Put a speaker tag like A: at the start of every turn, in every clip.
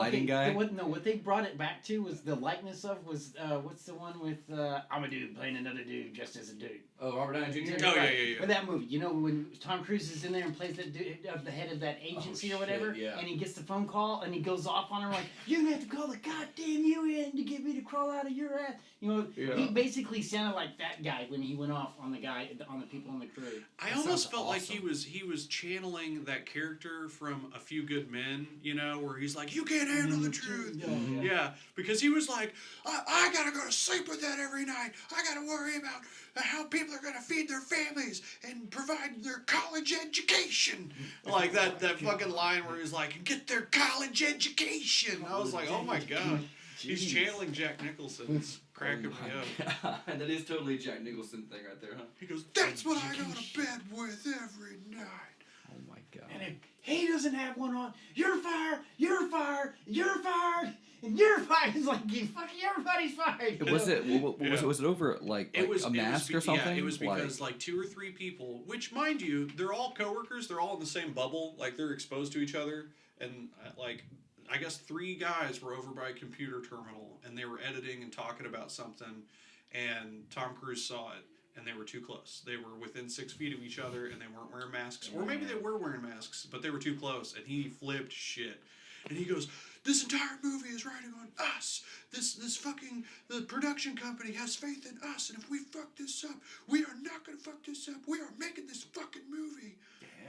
A: lighting guy.
B: What they brought it back to was the likeness of was what's the one with I'm a dude playing another dude just as a dude.
A: Oh, Robert Downey Jr.
C: Oh yeah.
B: Or that movie, you know, when Tom Cruise is in there and plays the dude, the head of that agency or whatever, and he gets the phone call and he goes off on her like, "You're gonna have to call the goddamn UN to get me to crawl out of your ass." You know, he basically sounded like that guy when he went off on the people on the crew.
C: I almost felt like he was channeling that character from A Few Good Men, you know, where he's like, "You can't handle the truth." Yeah, because he was like, I gotta go to sleep with that every night. I gotta worry about how people are gonna feed their families and provide their college education. Like that fucking line where he's like, "Get their college education." I was like, oh my god. He's channeling Jack Nicholson. It's cracking me up.
A: That is totally a Jack Nicholson thing right there, huh?
C: He goes, "That's what I go to bed with every night."
A: Oh my god.
B: And if he doesn't have one on, you're fired, you're fired, you're fired, and you're fired. It's like, everybody's fired.
A: Was it? Was it over like a mask or something?
C: Yeah, it was because like 2 or 3 people, which mind you, they're all coworkers. They're all in the same bubble. Like they're exposed to each other, and like I guess 3 guys were over by a computer terminal, and they were editing and talking about something, and Tom Cruise saw it. And they were too close. They were within 6 feet of each other, and they weren't wearing masks. Or maybe they were wearing masks, but they were too close, and he flipped shit. And he goes, "This entire movie is riding on us. The production company has faith in us, and if we fuck this up, we are not going to fuck this up. We are making this fucking movie."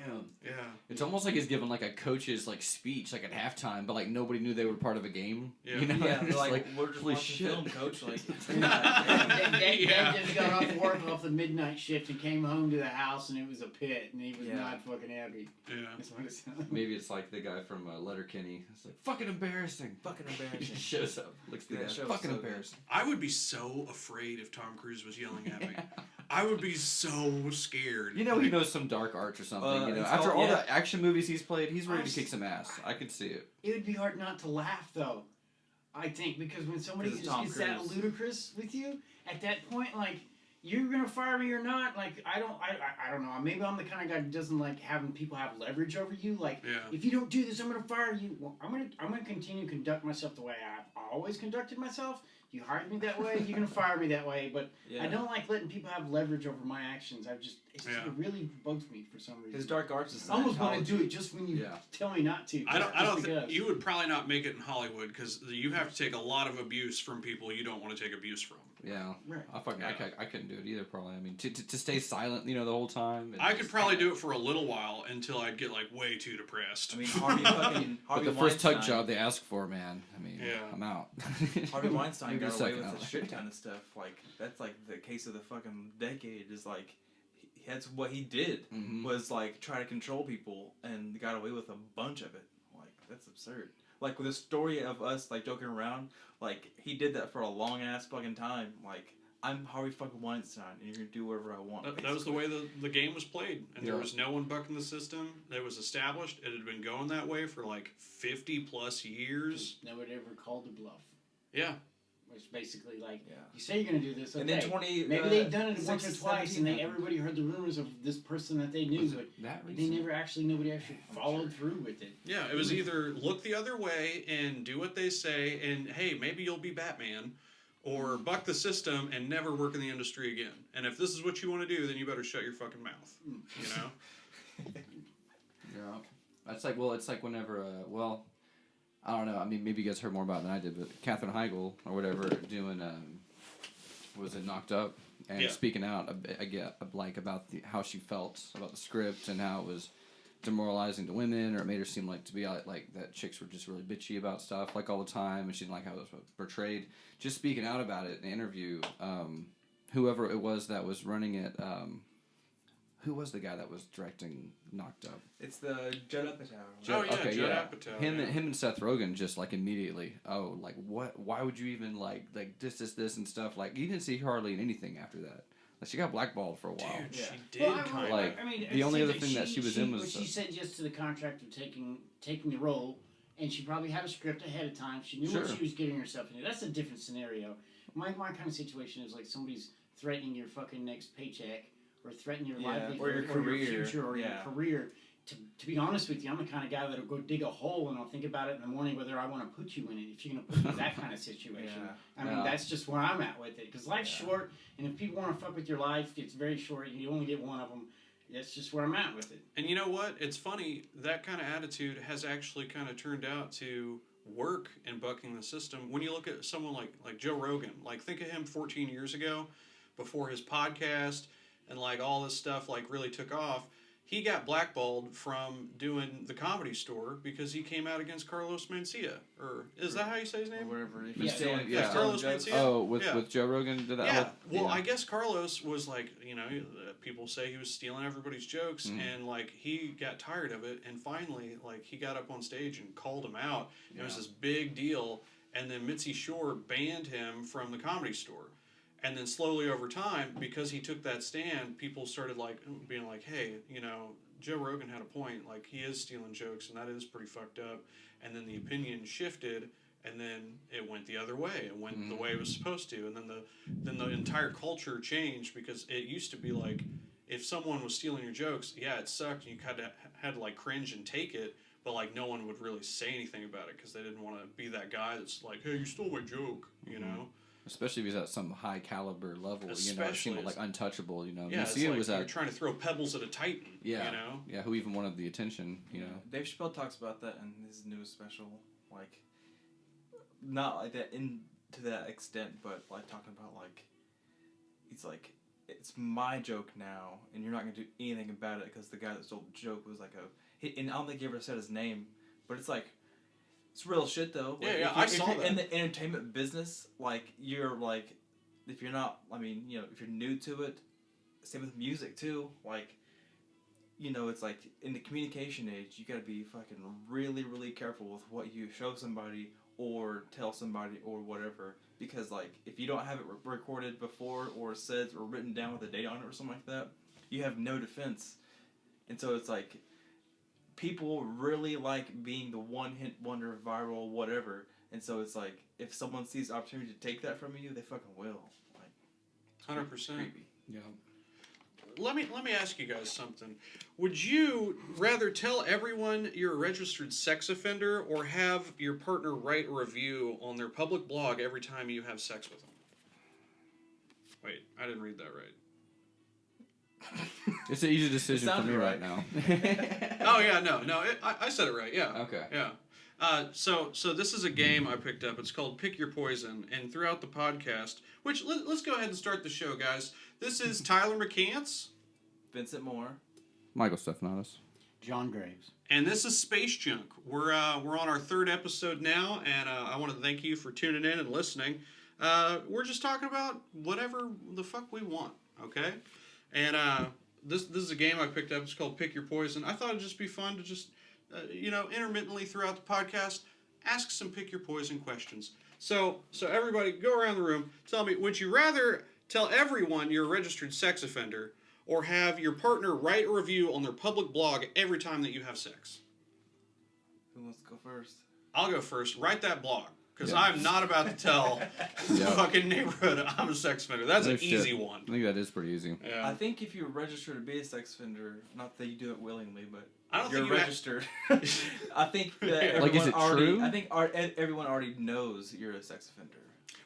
A: Damn.
C: Yeah.
A: It's almost like he's giving like a coach's like speech like at halftime, but like nobody knew they were part of a game.
C: Yeah.
A: You know?
D: Yeah, like we're just
A: holy
D: watching
A: shit.
D: film, coach. Like,
B: Dad just got off work off the midnight shift and came home to the house, and it was a pit, and he was not fucking happy.
C: Yeah.
B: That's what it sounded like.
A: Maybe it's like the guy from Letterkenny. It's like fucking embarrassing.
D: fucking
A: He
D: embarrassing.
A: just shows up, looks at the guy. Fucking embarrassing.
C: I would be so afraid if Tom Cruise was yelling at me. I would be so scared.
A: You know he knows some dark arts or something. You know, after all the action movies he's played, he's ready to kick some ass. I could see it.
B: It would be hard not to laugh, though. I think because when somebody just gets that ludicrous with you, at that point, like you're gonna fire me or not, like I don't know. Maybe I'm the kind of guy that doesn't like having people have leverage over you. Like if you don't do this, I'm gonna fire you. Well, I'm gonna continue to conduct myself the way I've always conducted myself. You hired me that way, you're gonna fire me that way. But I don't like letting people have leverage over my actions. It really bugs me for some reason.
D: His dark arts is.
B: I almost want to do it just when you tell me not to.
C: I don't think you would probably not make it in Hollywood because you have to take a lot of abuse from people you don't want to take abuse from.
A: Yeah,
B: right.
A: I couldn't do it either. Probably. I mean, to stay silent, you know, the whole time.
C: I could probably do it for a little while until I'd get like way too depressed.
D: I mean, Harvey
A: but the first tug job they ask for, man. I mean, I'm out.
D: Harvey Weinstein got away with a shit ton of stuff. Like that's like the case of the fucking decade. Is like that's what he did was like try to control people and got away with a bunch of it. Like that's absurd. Like with the story of us like joking around, like he did that for a long ass fucking time. Like I'm Harvey fucking Weinstein, and you're gonna do whatever I want.
C: That was the way the game was played, and there was no one bucking the system. That was established. It had been going that way for like 50+ years.
B: Nobody ever called a bluff.
C: Yeah.
B: It's basically like, you say you're going to do this, okay.
D: And then
B: maybe they've done it once or twice, and everybody heard the rumors of this person that they knew, but nobody actually followed through with it.
C: Yeah, it was either look the other way and do what they say, and hey, maybe you'll be Batman, or buck the system and never work in the industry again. And if this is what you want to do, then you better shut your fucking mouth. You know?
A: Yeah. It's like whenever, I don't know. I mean, maybe you guys heard more about it than I did, but Katherine Heigl or whatever doing, was it Knocked Up and speaking out about how she felt about the script and how it was demoralizing to women, or it made her seem like to be like that chicks were just really bitchy about stuff like all the time, and she didn't like how it was portrayed. Just speaking out about it in an interview, whoever it was that was running it. Who was the guy that was directing Knocked Up?
D: It's the Judd Apatow.
C: Judd Apatow.
A: Him and Seth Rogen just like immediately. Oh, like what? Why would you even like this and stuff? Like you didn't see hardly anything after that. Like she got blackballed for a while.
C: Dude, she did.
A: The only other thing that she was in was
B: she said yes to the contract of taking the role, and she probably had a script ahead of time. She knew what she was getting herself into. That's a different scenario. My kind of situation is like somebody's threatening your fucking next paycheck. Or threaten your livelihood,
D: or your career,
B: your future, or your career, to be honest with you, I'm the kind of guy that'll go dig a hole and I'll think about it in the morning whether I want to put you in it. If you're going to put me in that kind of situation, I mean that's just where I'm at with it. Because life's short, and if people want to fuck with your life, it's very short. And you only get one of them. That's just where I'm at with it.
C: And you know what? It's funny, that kind of attitude has actually kind of turned out to work in bucking the system. When you look at someone like Joe Rogan, like think of him 14 years ago, before his podcast and like all this stuff like really took off. He got blackballed from doing the Comedy Store because he came out against Carlos Mencia. Or is that how you say his name?
D: Or whatever.
C: Carlos Mencia.
A: Oh, with Joe Rogan did that.
C: Yeah. Well, I guess Carlos was like, people say he was stealing everybody's jokes, and like he got tired of it, and finally, like he got up on stage and called him out. It was this big deal, and then Mitzi Shore banned him from the Comedy Store. And then slowly over time, because he took that stand, people started like being like, hey, Joe Rogan had a point. Like, he is stealing jokes, and that is pretty fucked up. And then the opinion shifted, and then it went the other way. It went the way it was supposed to. And then the entire culture changed, because it used to be like, if someone was stealing your jokes, yeah, it sucked. You had to like cringe and take it. But like no one would really say anything about it because they didn't want to be that guy that's like, hey, you stole my joke, you know?
A: Especially if he's at some high caliber level, it seemed like untouchable,
C: Yeah, it's like you're trying to throw pebbles at a titan,
A: Yeah, who even wanted the attention,
D: Dave Chappelle talks about that in his newest special, like, not like that to that extent, but like talking about like, he's like, it's my joke now, and you're not going to do anything about it because the guy that stole the joke was like and I don't think he ever said his name, but it's like, it's real shit though. Like,
C: I saw that.
D: If you're in the entertainment business, like you're like, if you're not, I mean, if you're new to it, same with music too. Like, it's like in the communication age, you gotta be fucking really, really careful with what you show somebody or tell somebody or whatever, because like if you don't have it recorded before or said or written down with a date on it or something like that, you have no defense, and so it's like. People really like being the one-hit wonder, viral, whatever. And so it's like, if someone sees the opportunity to take that from you, they fucking will. Like,
C: 100%.
D: Creepy.
A: Yeah.
C: Let me ask you guys something. Would you rather tell everyone you're a registered sex offender or have your partner write a review on their public blog every time you have sex with them? Wait, I didn't read that right.
A: It's an easy decision for me right now.
C: Oh yeah, no, I said it right. Yeah.
A: Okay.
C: Yeah. So this is a game I picked up. It's called Pick Your Poison, and throughout the podcast, which let's go ahead and start the show, guys. This is Tyler McCance,
D: Vincent Moore,
A: Michael Stephanatis,
B: John Graves,
C: and this is Space Junk. We're on our third episode now, and I want to thank you for tuning in and listening. We're just talking about whatever the fuck we want, okay? And this is a game I picked up. It's called Pick Your Poison. I thought it'd just be fun to just, intermittently throughout the podcast, ask some Pick Your Poison questions. So everybody, go around the room. Tell me, would you rather tell everyone you're a registered sex offender or have your partner write a review on their public blog every time that you have sex?
D: Who wants to go first?
C: I'll go first. Write that blog. Because I'm not about to tell the fucking neighborhood I'm a sex offender. That's an easy one.
A: I think that is pretty easy.
C: Yeah.
D: I think if you're registered to be a sex offender, not that you do it willingly, but
C: I don't
D: you're
C: think
D: registered. I think that
A: like, is it
D: already,
A: true?
D: I think everyone already knows you're a sex offender.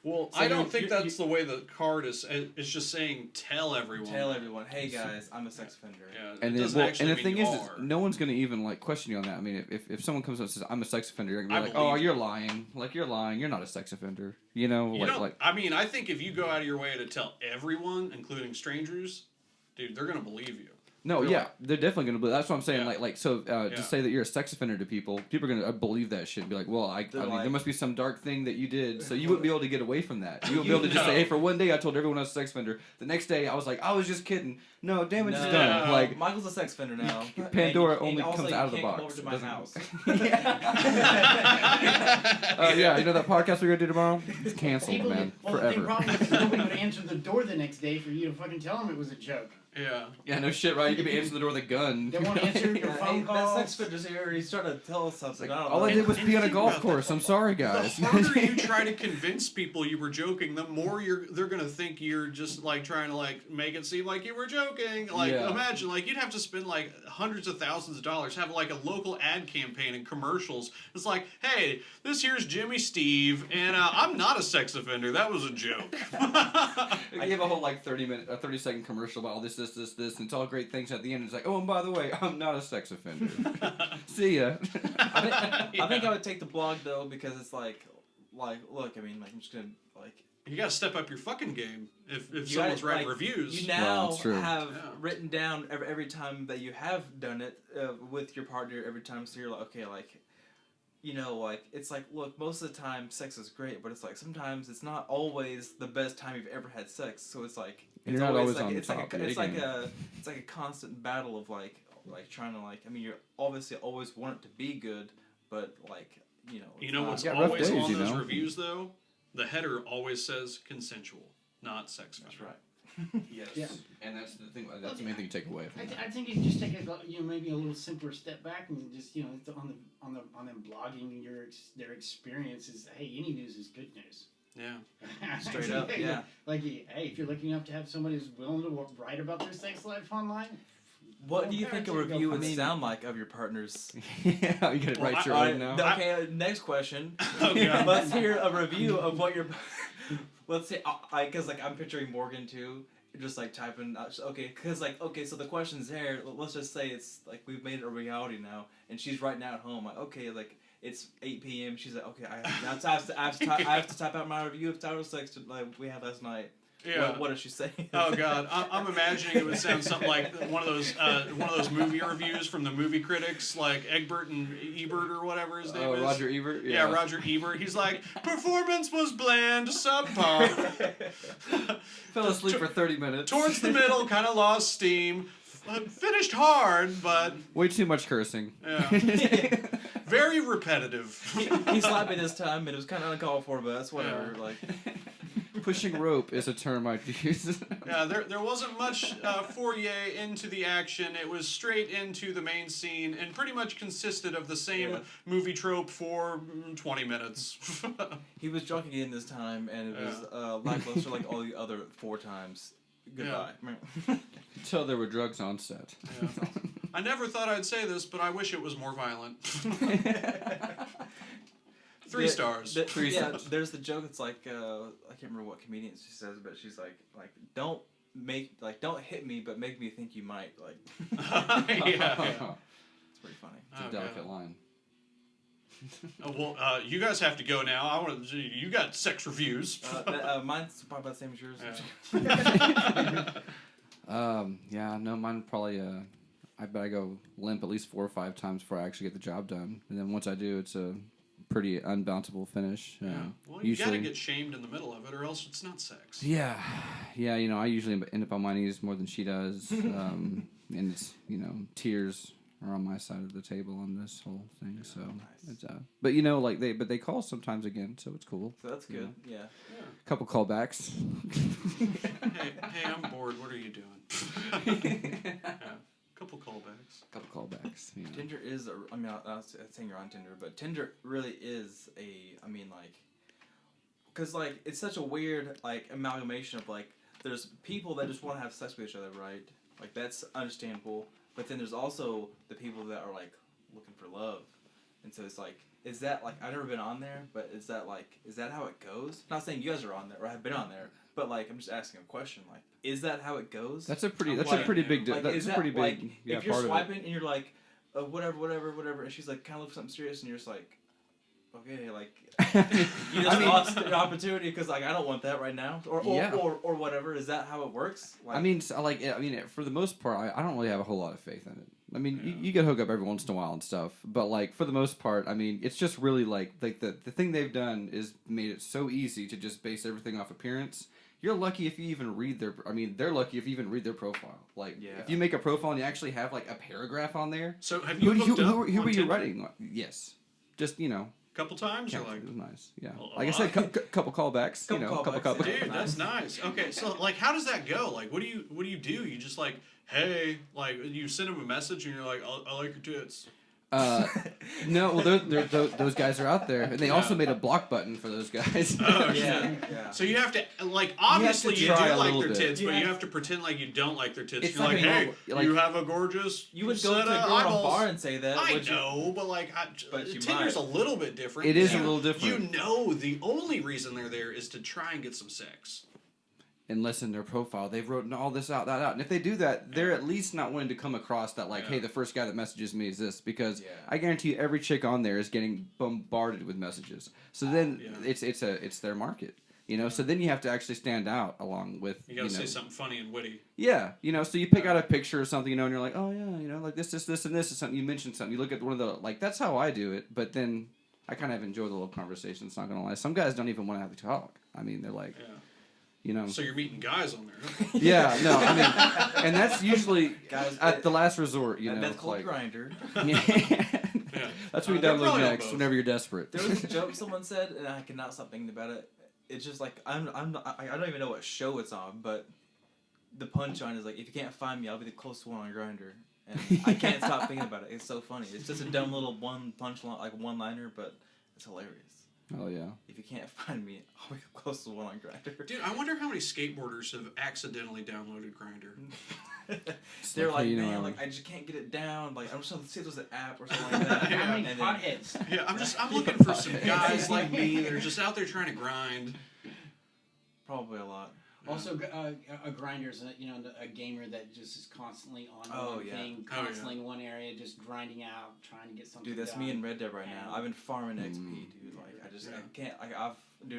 C: Well, so I don't think that's the way the card is. It's just saying tell everyone.
D: Tell everyone, hey guys, I'm a sex offender.
C: Yeah,
A: and the thing is, no one's gonna even like question you on that. I mean, if someone comes up and says I'm a sex offender, you're gonna be like, oh, you're lying. Like you're lying. You're not a sex offender. I mean, I think if you go out of your way to tell everyone, including strangers, dude, they're gonna believe you. No, they're definitely gonna believe. That's what I'm saying. Yeah. Just say that you're a sex offender to people. People are gonna believe that shit and be like, well, I mean, there must be some dark thing that you did, so you wouldn't be able to get away from that. You wouldn't be able to just say, hey, for one day I told everyone I was a sex offender. The next day I was like, I was just kidding. No, damage is done. Like
D: Michael's a sex offender now.
A: Pandora only comes out of the box.
D: Come over to my house.
A: That podcast we're gonna do tomorrow? It's canceled, man.
B: Well,
A: forever.
B: the problem is nobody would answer the door the next day for you to fucking tell them it was a joke.
A: Yeah, no shit, right? You could be answering the door with a gun.
B: They won't answer your phone calls.
D: That sex offender's here. He's trying to tell us something.
A: Like, all I did was pee on a golf course. I'm sorry, guys.
C: The harder you try to convince people you were joking, the more they're gonna think you're just like trying to like make it seem like you were joking. Like imagine like you'd have to spend like hundreds of thousands of dollars, have like a local ad campaign and commercials. It's like, hey, this here's Jimmy Steve, and I'm not a sex offender. That was a joke.
A: I gave a whole like 30-second commercial about all this, and it's all great things at the end. It's like, oh, and by the way, I'm not a sex offender. See ya.
D: I think I would take the blog though, because it's like, look, I mean, like I'm just gonna like.
C: You gotta step up your fucking game if someone's writing reviews.
D: You now have written down every time that you have done it with your partner. Every time, so you're like, okay, like. You know, like, it's like, look, most of the time sex is great, but it's like, sometimes it's not always the best time you've ever had sex, so it's like, it's always like, it's like a constant battle of like trying to like, I mean, you're obviously always want it to be good, but like, you know.
C: You know what's always on those reviews though? The header always says consensual, not sex offender.
D: That's right.
A: Yes. Yeah. And that's the thing. That's the main thing you take away from that.
B: I think you just take maybe a little simpler step back and just on them blogging their experiences. Hey, any news is good news.
C: Yeah.
D: Straight up. Yeah.
B: Like, hey, if you're lucky enough to have somebody who's willing to write about their sex life online.
D: What do you think a review would sound like of your partner's?
A: Yeah, you gotta write your own now.
D: Okay, next question.
C: Okay.
D: Let's hear a review of what your. Let's say, because like I'm picturing Morgan too, just like typing. Okay, because like so the question's there. Let's just say it's like we've made it a reality now, and she's right now at home. Like, okay, like it's 8 p.m. She's like, okay, I have to type out my review of Tower Sex like we had last night.
C: Yeah.
D: What does she say?
C: Oh God, I'm imagining it would sound something like one of those movie reviews from the movie critics, like Egbert and Ebert or whatever his name is.
A: Roger Ebert.
C: Yeah, Roger Ebert. He's like, performance was bland, subpar.
A: Fell asleep for 30 minutes.
C: Towards the middle, kind of lost steam. Finished hard, but
A: way too much cursing.
C: Yeah. Very repetitive.
D: He slapped me this time, and it was kind of uncalled for, but that's whatever. Yeah. Like.
A: Pushing rope is a term I'd use.
C: Yeah, there wasn't much foyer into the action. It was straight into the main scene and pretty much consisted of the same movie trope for 20 minutes.
D: He was drunk again this time, and it was lackluster like all the other 4 times. Goodbye.
C: Yeah.
A: Until there were drugs on set.
C: Yeah. I never thought I'd say this, but I wish it was more violent. 3 stars.
A: 3 stars.
D: There's the joke. It's like I can't remember what comedian she says, but she's like don't hit me, but make me think you might like.
C: Yeah.
D: It's pretty funny.
A: It's a delicate line.
C: Well, you guys have to go now. You got sex reviews.
D: Mine's probably about the same as yours.
A: Yeah. No, mine probably. I bet I go limp at least 4 or 5 times before I actually get the job done, and then once I do, it's a pretty unbounceable finish.
C: Yeah. Well, you gotta get shamed in the middle of it, or else it's not sex.
A: Yeah. Yeah. You know, I usually end up on my knees more than she does, and it's tears are on my side of the table on this whole thing. So, nice. It's, but like they call sometimes again, so it's cool.
D: So that's good. Yeah.
A: Couple callbacks.
C: hey, I'm bored. What are you doing? Couple callbacks.
A: You know.
D: Tinder is I was saying you're on Tinder, but Tinder really is because like it's such a weird like amalgamation of like there's people that just want to have sex with each other, right? Like that's understandable. But then there's also the people that are like looking for love, and so it's like, is that like I've never been on there, but is that how it goes? Not saying you guys are on there or have been on there, but like I'm just asking a question. Like, is that how it goes?
A: That's a pretty big.
D: Like,
A: that's a pretty big.
D: Like,
A: yeah,
D: if you're
A: part
D: swiping and you're like, whatever, and she's like kind of looking for something serious, and you're just like, okay, like you just lost an opportunity because like I don't want that right now, or whatever. Is that how it works? Like,
A: for the most part, I don't really have a whole lot of faith in it. I mean, you get hook up every once in a while and stuff, but like for the most part, I mean, it's just really like the thing they've done is made it so easy to just base everything off appearance. You're lucky if you even read their. I mean, they're lucky if you even read their profile. Like, if you make a profile and you actually have like a paragraph on there.
C: So have you looked up
A: who were you
C: Tinder?
A: writing? Yes, just
C: Couple times,
A: Yeah,
C: or like
A: it was nice. Yeah,
C: a
A: like I said, couple callbacks. Couple.
C: dude, that's nice. Okay, so like, how does that go? Like, what do you do? You just like, hey, like you send them a message and you're like, I like your tits.
A: No, well, those guys are out there, and they also made a block button for those guys.
C: Oh
D: yeah.
C: So you have to like obviously you do like their tits, but
B: Yeah.
C: you have to pretend like you don't like their tits.
A: It's
C: You're like,
A: like,
C: hey,
A: like-
C: you have a gorgeous.
D: You would
C: set
D: go to a
C: of
D: girl at a
C: eyeballs.
D: bar and say that.
C: I
D: would you?
C: know, but like,
D: But you
C: Tinder's
D: might.
C: a little bit different.
A: It is
C: You-
A: a little different.
C: You know, the only reason they're there is to try and get some sex.
A: Unless in their profile they've written all this out, that out, and if they do that, they're at least not wanting to come across that like, hey, the first guy that messages me is this, because I guarantee you every chick on there is getting bombarded with messages. So then it's their market, So then you have to actually stand out along with.
C: You gotta say something funny and witty.
A: Yeah, so you pick out a picture or something, and you're like, oh yeah, like this, and this is something. You mentioned something. You look at one of the like, that's how I do it, but then I kind of enjoy the little conversations. Not gonna lie, some guys don't even want to have to talk. I mean, they're like.
C: Yeah.
A: So
C: you're meeting guys on there.
A: Yeah, no, I mean, and that's usually
D: Guys,
A: at the last resort,
D: That's called
A: like
D: Grinder.
A: yeah. That's what you
C: they're
A: download
C: probably on
A: next
C: both.
A: whenever you're desperate.
D: There was a joke someone said, and I cannot stop thinking about it. It's just like I don't even know what show it's on, but the punchline is like, if you can't find me, I'll be the closest one on Grinder, and I can't stop thinking about it. It's so funny. It's just a dumb little one liner, but it's hilarious.
A: Oh yeah.
D: If you can't find me, I'll be the closest one on Grinder.
C: Dude, I wonder how many skateboarders have accidentally downloaded Grindr.
D: They're like,
A: hey,
D: man, like I just can't get it down. Like I'm just gonna see if there's an app or something like that.
B: How many
D: And then-
B: potheads?
C: Yeah, I'm looking for some guys like me that are just out there trying to grind.
D: Probably a lot.
B: Also, a grinder's a gamer that just is constantly on
D: Oh,
B: one
D: yeah.
B: thing,
C: Oh, yeah.
B: constantly in one area, just grinding out, trying to get something.
D: Dude, that's
B: done.
D: me in Red Dead right now. I've been farming XP, dude. Like I can't.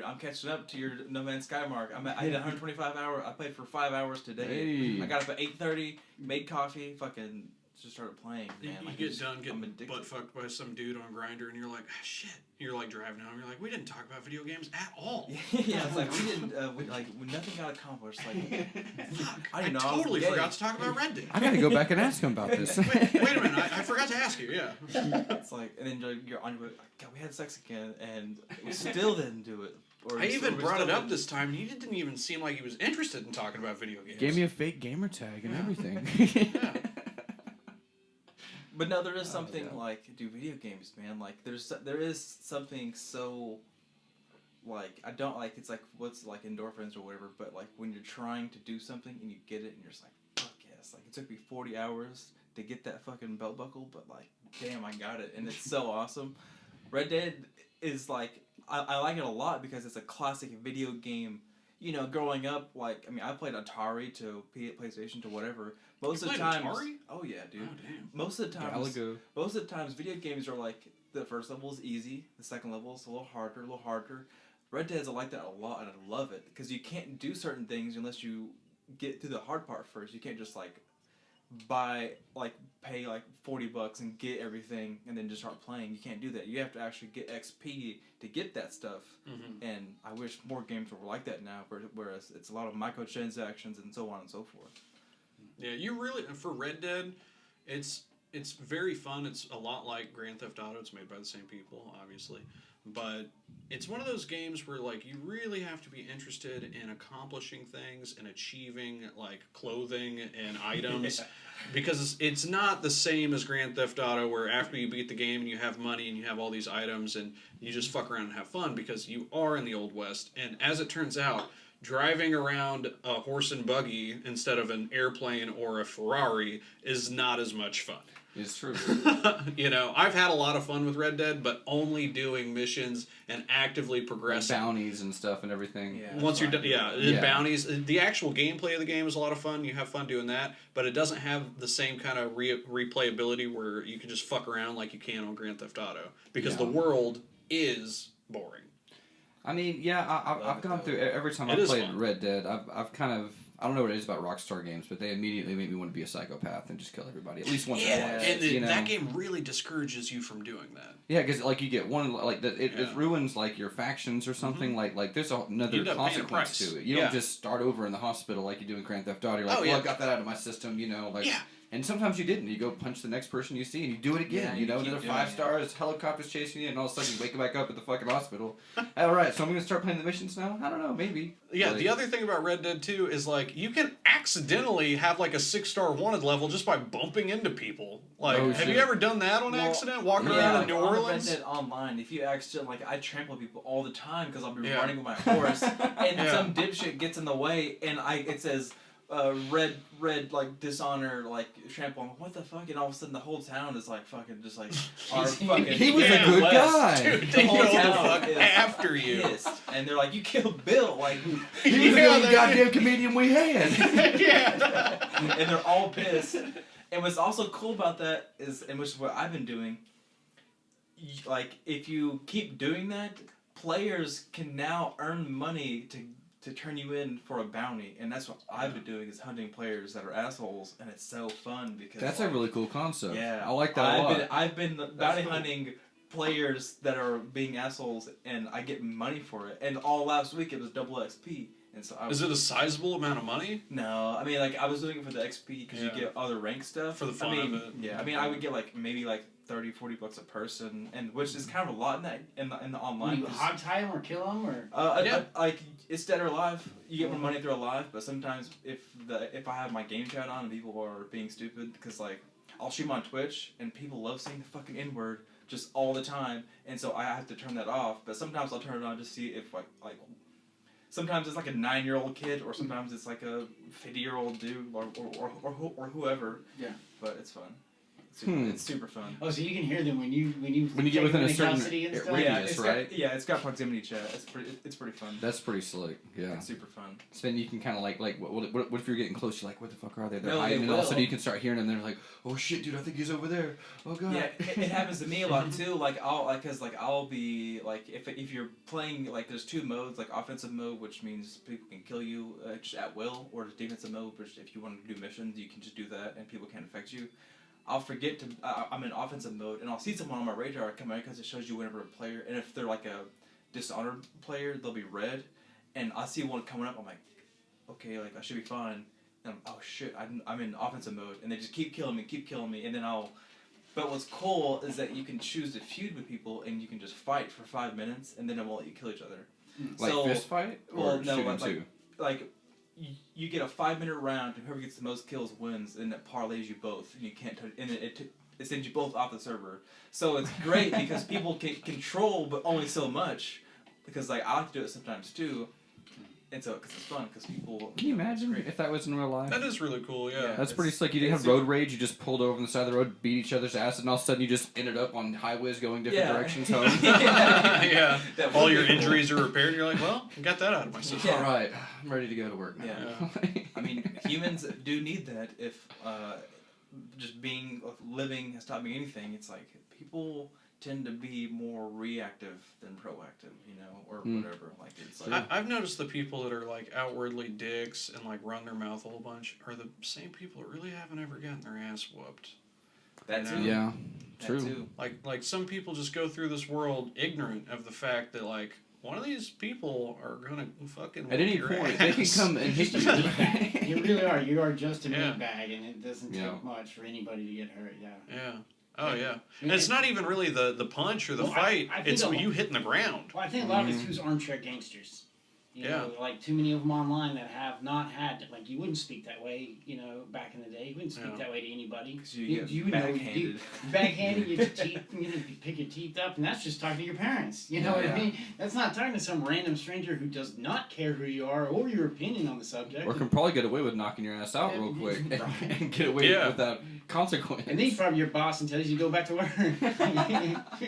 D: I'm catching up to your No Man's Sky mark. I hit 125 hours. I played for 5 hours today.
A: Hey.
D: I got up at 8:30, made coffee, fucking just started playing. Man,
C: You
D: like,
C: get
D: it's-
C: done
D: I'm
C: getting
D: addicted.
C: butt fucked by some dude on Grindr, and you're like, ah, shit. You're like driving home. You're like, we didn't talk about video games at all.
D: Yeah, it's like we didn't. Nothing got accomplished. Like,
C: Fuck.
D: I
C: I
D: didn't know.
C: totally
D: gay.
C: forgot to talk about Red Dead.
A: I gotta go back and ask him about this.
C: Wait a minute. I forgot to ask you. Yeah.
D: It's like, and then you're on your way. God, we had sex again, and we still didn't do it. Or
C: I
D: we
C: even
D: still
C: brought it up
D: didn't.
C: this time, and he didn't even seem like he was interested in talking about video games.
A: Gave me a fake gamer tag and everything.
C: Yeah.
D: But no, there is something
A: yeah.
D: like video games, man. Like there is something so like I don't like it's like what's like endorphins or whatever. But like when you're trying to do something and you get it and you're just like fuck yes. Like it took me 40 hours to get that fucking belt buckle, but like damn I got it and it's so awesome. Red Dead is like I like it a lot because it's a classic video game. Growing up, like I mean, I played Atari to PlayStation to whatever. Most
C: You
D: of the
C: played
D: times,
C: Atari?
D: oh yeah, dude.
C: Oh, damn.
D: Most of the times,
A: Galago.
D: most of the times, video games are like the first level is easy, the second level is a little harder. Red Dead's like that a lot, and I love it because you can't do certain things unless you get through the hard part first. You can't just pay like $40 and get everything and then just start playing. You can't do that. You have to actually get XP to get that stuff.
C: Mm-hmm.
D: And I wish more games were like that now, whereas it's a lot of microtransactions and so on and so forth.
C: Yeah, you really for Red Dead, it's very fun. It's a lot like Grand Theft Auto. It's made by the same people, obviously, but it's one of those games where like you really have to be interested in accomplishing things and achieving like clothing and items because it's not the same as Grand Theft Auto where after you beat the game and you have money and you have all these items and you just fuck around and have fun because you are in the Old West. And as it turns out, driving around a horse and buggy instead of an airplane or a Ferrari is not as much fun.
A: It's true.
C: I've had a lot of fun with Red Dead, but only doing missions and actively progressing.
A: Bounties and stuff and everything.
D: Yeah.
C: Once you're done,
A: Yeah.
C: bounties. The actual gameplay of the game is a lot of fun. You have fun doing that, but it doesn't have the same kind of replayability where you can just fuck around like you can on Grand Theft Auto because the world is boring.
A: I mean, yeah, I've gone through every time
C: It
A: I've
C: is
A: played
C: fun.
A: Red Dead. I've kind of I don't know what it is about Rockstar games, but they immediately make me want to be a psychopath and just kill everybody at least once or
C: Yeah,
A: twice.
C: and that game really discourages you from doing that.
A: Yeah, because like you get one like it
C: Yeah.
A: ruins like your factions or something. Like there's another
C: You end up paying a
A: consequence
C: price.
A: to it. You
C: Yeah.
A: don't just start over in the hospital like you do in Grand Theft Auto. You're like,
C: Oh,
A: well,
C: yeah.
A: I got that out of my system. Like And sometimes you didn't. You go punch the next person you see, and you do it again.
D: Yeah,
A: you know,
D: keep
A: another
D: doing
A: 5
D: it.
A: stars, helicopters chasing you, and all of a sudden you wake back up at the fucking hospital. All right, so I'm gonna start playing the missions now. I don't know, maybe.
C: Yeah,
A: Like,
C: the other thing about Red Dead 2 is like you can accidentally have like a 6-star wanted level just by bumping into people. Like,
A: Oh,
C: have
A: shit.
C: you ever done that on accident? Walking around in New
D: on the Red
C: Orleans?
D: Dead Online, if you accidentally, like, I trample people all the time because I'll be
C: Yeah.
D: running with my horse, and
C: Yeah.
D: some dipshit gets in the way, and it says, red, like, dishonor, like, trample. I'm like, what the fuck? And all of a sudden the whole town is, like, fucking, just, like, our fucking...
A: He was a
C: Yeah,
A: good
D: West.
A: guy.
C: Dude,
D: The
C: they
D: whole
C: go the
D: town
C: fuck
D: is
C: after you.
D: pissed. And they're like, you killed Bill, like...
A: He was
C: Yeah,
A: the only
C: they-
A: goddamn comedian we had.
C: Yeah.
D: And they're all pissed. And what's also cool about that is, and which is what I've been doing, like, if you keep doing that, players can now earn money to turn you in for a bounty, and that's what I've been doing, is hunting players that are assholes, and it's so fun because
A: That's a really cool concept.
D: yeah,
A: I like that a lot.
D: I've been bounty
C: cool.
D: hunting players that are being assholes, and I get money for it. And all last week it was double XP, and so I was,
C: Is it a sizable amount of money?
D: no, I mean, like, I was doing it for the XP because
C: Yeah.
D: you get other rank stuff
C: For the fun
D: I mean,
C: of it.
D: Yeah, I mean, I would get like maybe like $30-$40 a person, and which is kind of a lot in that in the
B: When
D: online.
B: you
D: 'cause,
B: hog tie them or kill them or.
C: Yeah.
D: like, it's dead or alive. You get more money if they're alive, but sometimes if I have my game chat on and people are being stupid, because like I'll stream on Twitch and people love saying the fucking N-word just all the time, and so I have to turn that off. But sometimes I'll turn it on to see if like sometimes it's like a 9-year-old kid, or sometimes it's like a 50-year-old dude, or whoever.
B: Yeah.
D: But it's fun. It's super fun.
B: Oh, so you can hear them when you
A: When you get within a
B: take them
A: certain
B: in custody and stuff?
A: radius,
D: Yeah, it's
A: right?
D: got, it's got proximity chat. It's pretty fun.
A: That's pretty slick. Yeah.
D: It's super fun.
A: So then you can kind of like what if you're getting close? You're like, what the fuck are they? They're
D: No,
A: hiding,
D: they
A: and all of a
D: will.
A: sudden you can start hearing them. They're like, oh shit, dude, I think he's over there. Oh god.
D: Yeah, it happens to me a lot too. Like I'll be like, if you're playing, like, there's 2 modes, like offensive mode, which means people can kill you just at will, or defensive mode, which if you want to do missions, you can just do that and people can't affect you. I'll forget to. I'm in offensive mode, and I'll see someone on my radar come out because it shows you whenever a player. And if they're like a dishonored player, they'll be red. And I see one coming up. I'm like, okay, like I should be fine. And oh shit, I'm in offensive mode, and they just keep killing me, and then I'll. But what's cool is that you can choose to feud with people, and you can just fight for 5 minutes, and then it won't let you kill each other.
A: Like
D: So,
A: fist fight or
D: well, no,
A: shooting
D: like-
A: too?
D: Like, you get a 5-minute round, and whoever gets the most kills wins, and it parlays you both, and you can't touch, and it sends you both off the server. So it's great because people can control, but only so much. Because like I like to do it sometimes too, and so because it's fun, because people.
A: Can you
D: it's
A: imagine
D: great.
A: if that was in real life?
C: That is really cool, yeah.
A: That's pretty
D: it's-
A: slick. You didn't
D: it's
A: have road rage. You just pulled over on the side of the road, beat each other's ass, and all of a sudden you just ended up on highways going different
D: Yeah.
A: directions home.
C: Yeah.
D: That
C: All
D: would
C: your
D: be cool.
C: injuries are repaired, and you're like, well, I got that out of my system.
D: Yeah.
A: All right, I'm ready to go to work now.
D: Yeah. I mean, humans do need that. If just being living has taught me anything, it's like people tend to be more reactive than proactive, or whatever. Like it's like
C: I've noticed the people that are like outwardly dicks and like run their mouth a whole bunch are the same people that really haven't ever gotten their ass whooped.
D: that
C: you
D: too.
C: know?
A: Yeah,
D: That
A: true.
D: too.
C: Like some people just go through this world ignorant of the fact that like one of these people are gonna fucking
A: At
C: whoop
A: any
C: your
A: point, they can
C: ass.
A: come and hit you.
B: You really are. You are just a
C: Yeah.
B: meat bag, and it doesn't take
A: Yeah.
B: much for anybody to get hurt. Yeah.
C: Yeah. Oh yeah.
B: And
C: And it's not even really the punch or the
B: Well,
C: fight.
B: I think
C: It's
B: a lot-
C: you hitting the ground.
B: Well, I think a lot of it's who's armchair gangsters. You know, like too many of them online that have not had, like, you wouldn't speak that way, back in the day. You wouldn't speak
C: Yeah.
B: that way to anybody.
D: Because you get
B: know,
D: backhanded.
B: backhanded, you teeth, you pick your teeth up, and that's just talking to your parents. You know what I
D: Yeah.
B: mean? That's not talking to some random stranger who does not care who you are or your opinion on the subject.
A: Or can probably get away with knocking your ass out real quick and get away
C: Yeah.
A: without consequence.
B: And then he's probably your boss and tells you to go back to work.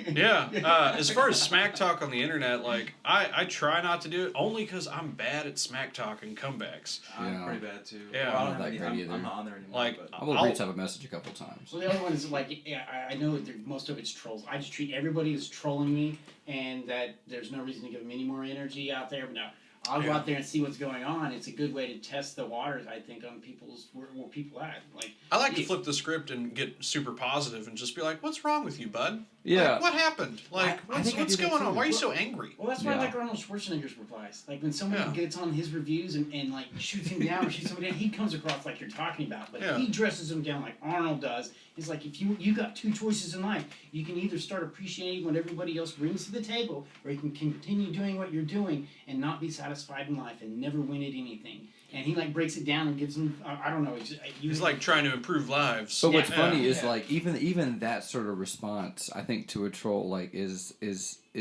C: Yeah. As far as smack talk on the internet, like I try not to do it only because I'm bad at smack talk and comebacks.
D: I'm
A: Yeah.
D: pretty bad too.
C: Yeah.
D: Well, I
A: I'm
D: don't
A: not
D: have
A: that
D: any,
A: great either.
D: I'm not on there anymore.
C: Like,
D: but
A: I will read type a message a couple times.
B: Well, the other one is like, yeah, I know that most of it's trolls. I just treat everybody as trolling me, and that there's no reason to give them any more energy out there. But no, I'll go out there and see what's going on. It's a good way to test the waters, I think, on where people at. Like,
C: I like to flip the script and get super positive and just be like, "What's wrong with you, bud?
A: Yeah.
C: Like, what happened? Like, what's going on? Why are you so angry?"
B: Well, that's why I like Arnold Schwarzenegger's replies. Like when somebody gets on his reviews and like shoots him down or shoots somebody down, he comes across like you're talking about, but he dresses him down like Arnold does. He's like, if you got two choices in life, you can either start appreciating what everybody else brings to the table, or you can continue doing what you're doing and not be satisfied in life and never win at anything. And he like breaks it down and gives them, I don't know.
C: He's like trying to improve lives.
A: But what's funny is like even that sort of response, I think, to a troll like is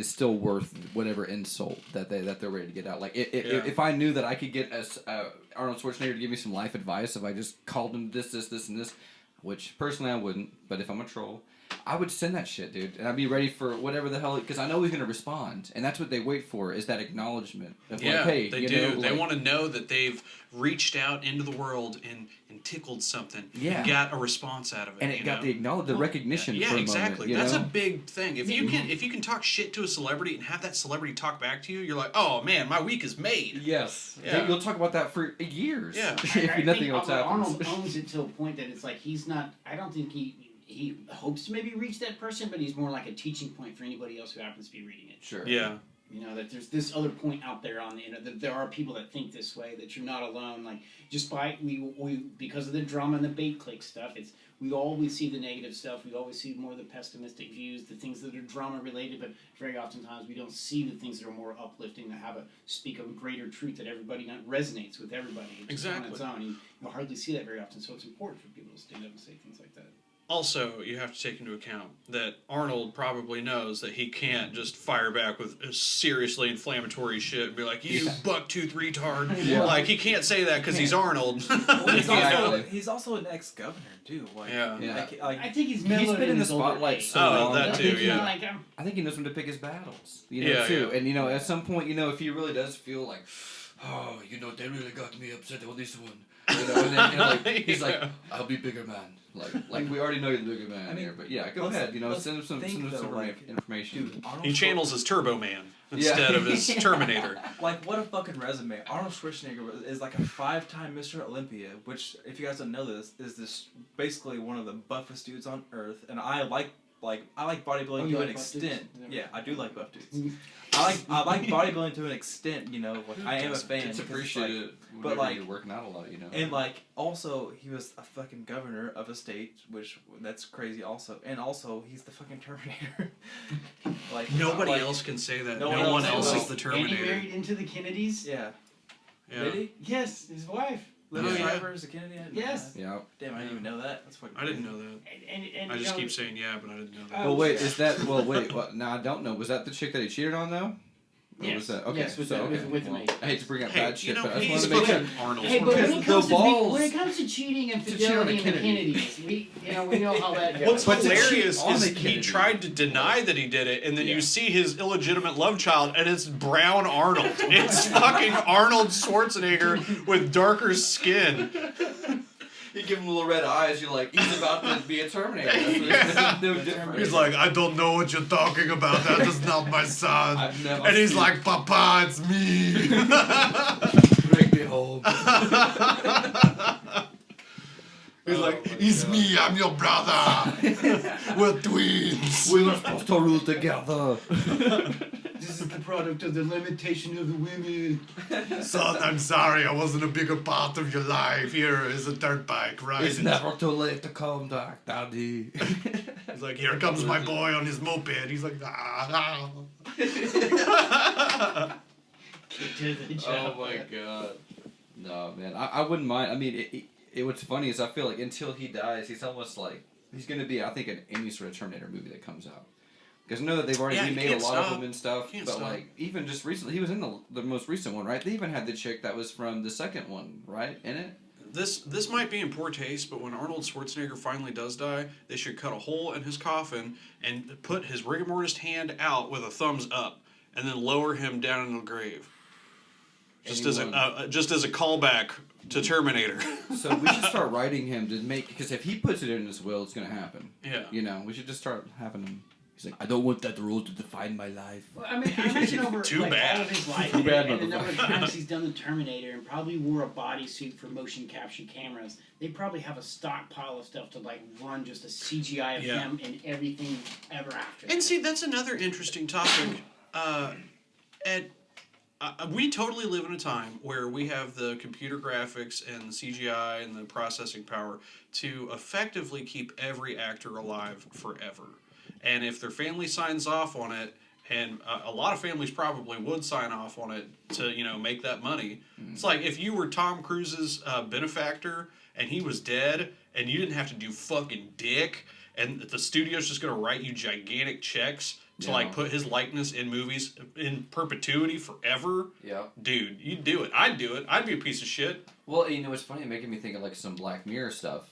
A: still worth whatever insult that they're ready to get out. Like if I knew that I could get Arnold Schwarzenegger to give me some life advice, if I just called him this and this, which personally I wouldn't, but if I'm a troll, I would send that shit, dude, and I'd be ready for whatever the hell, because I know he's gonna respond, and that's what they wait for, is that acknowledgement of like, hey,
C: they do. They want to know that they've reached out into the world and tickled something.
A: Yeah,
C: and got a response out of it,
A: and it got the recognition.
C: Yeah,
A: for a
C: exactly.
A: moment,
C: That's a big thing. If you can talk shit to a celebrity and have that celebrity talk back to you, you're like, oh man, my week is made.
A: Yes.
C: Yeah.
A: You'll talk about that for years.
C: Yeah.
A: If nothing else happens.
B: Arnold owns it to a point that it's like he's not. I don't think he hopes to maybe reach that person, but he's more like a teaching point for anybody else who happens to be reading it.
A: Sure.
C: Yeah.
B: You know, that there's this other point out there on the internet, that there are people that think this way, that you're not alone. Like, just by, we because of the drama and the bait click stuff, we always see the negative stuff, we always see more of the pessimistic views, the things that are drama related, but very oftentimes we don't see the things that are more uplifting, that speak of greater truth, that everybody resonates with everybody. It's on its own. You'll hardly see that very often, so it's important for people to stand up and say things like that.
C: Also, you have to take into account that Arnold probably knows that he can't just fire back with seriously inflammatory shit and be like, "You buck-tooth retard."
A: Yeah.
C: Like, he can't say that because he's Arnold.
D: Well, he's also an ex-governor, too. Like,
B: I think he's
A: been in the spotlight so long.
C: That too,
A: I think he knows when to pick his battles. Too. And, at some point, if he really does feel like, oh, they really got me upset with this one. And then, he's like, I'll be bigger man. Like we already know you're the bigger man here, but go ahead. Send him some information.
C: Dude, he channels his Turbo Man instead of his Terminator.
D: Like, what a fucking resume! Arnold Schwarzenegger is like a 5-time Mr. Olympia, which, if you guys don't know this, is basically one of the buffest dudes on earth, and I like bodybuilding to an extent. Yeah, I do like buff dudes. I like bodybuilding to an extent. I am a fan.
A: It's appreciated.
D: But
A: you're working out a lot,
D: And also he was a fucking governor of a state, which that's crazy. Also, and also he's the fucking Terminator.
C: Nobody else can say that. No one else is the Terminator.
B: And he married into the Kennedys.
D: Yeah.
B: Did he? Yes, his wife.
D: Little Driver is a Kennedy.
B: Yes.
D: Yeah. Damn, I didn't even know that. That's fucking.
C: I didn't know that.
B: And
C: I just keep saying but I didn't know that.
A: Well, wait, is that? Well, wait. Now I don't know. Was that the chick that he cheated on though?
B: Yes.
A: Was that? Okay.
B: Yes, with me.
A: I hate to bring up bad shit, but I
C: he's
A: just want to make sure.
C: Arnold.
B: Hey, but when it comes to cheating and fidelity
A: and
B: the Kennedys, we know how that goes.
C: What's hilarious is he tried to deny that he did it, and then you see his illegitimate love child, and it's brown Arnold. It's fucking Arnold Schwarzenegger with darker skin.
A: You give him little red eyes, you're like, he's about to be a Terminator. That's no different.
C: He's like, I don't know what you're talking about. That is not my son.
A: I've never
C: and he's like, Papa, it's me.
A: Bring me home.
C: He's like, it's me. I'm your brother. We're twins.
A: We were supposed to rule together.
B: This is the product of the limitation of the women.
C: Son, I'm sorry. I wasn't a bigger part of your life. Here is a dirt bike, right?
A: It's never too late to come back, Daddy.
C: He's like, here comes my boy on his moped. He's like, ah.
A: Oh my god. No, man. I wouldn't mind. I mean, what's funny is I feel like until he dies, he's almost like, he's going to be, I think, in any sort of Terminator movie that comes out. Because I know that they've already made a lot of them and stuff, but like even just recently, he was in the most recent one, right? They even had the chick that was from the second one, right? In it.
C: This might be in poor taste, but when Arnold Schwarzenegger finally does die, they should cut a hole in his coffin and put his rigor mortis hand out with a thumbs up, and then lower him down in the grave. Just as a callback to Terminator.
A: So we should start writing him to make, because if he puts it in his will, it's gonna happen.
C: Yeah.
A: We should just start having him He's like, I don't want that role to define my life.
B: Well, I mean, I imagine over
C: Too
B: like,
C: bad.
B: all of his life
A: Too bad,
B: and the number of times
A: motherfucker.
B: he's done the Terminator and probably wore a bodysuit for motion capture cameras. They probably have a stockpile of stuff to like run just a CGI of him and everything ever after.
C: And see, that's another interesting topic. We totally live in a time where we have the computer graphics and the CGI and the processing power to effectively keep every actor alive forever. And if their family signs off on it, and a lot of families probably would sign off on it to, make that money. It's like if you were Tom Cruise's benefactor and he was dead and you didn't have to do fucking dick and the studio's just going to write you gigantic checks to like put his likeness in movies in perpetuity forever.
A: Yeah.
C: Dude, you'd do it. I'd do it. I'd be a piece of shit.
A: Well, it's funny, making me think of like some Black Mirror stuff,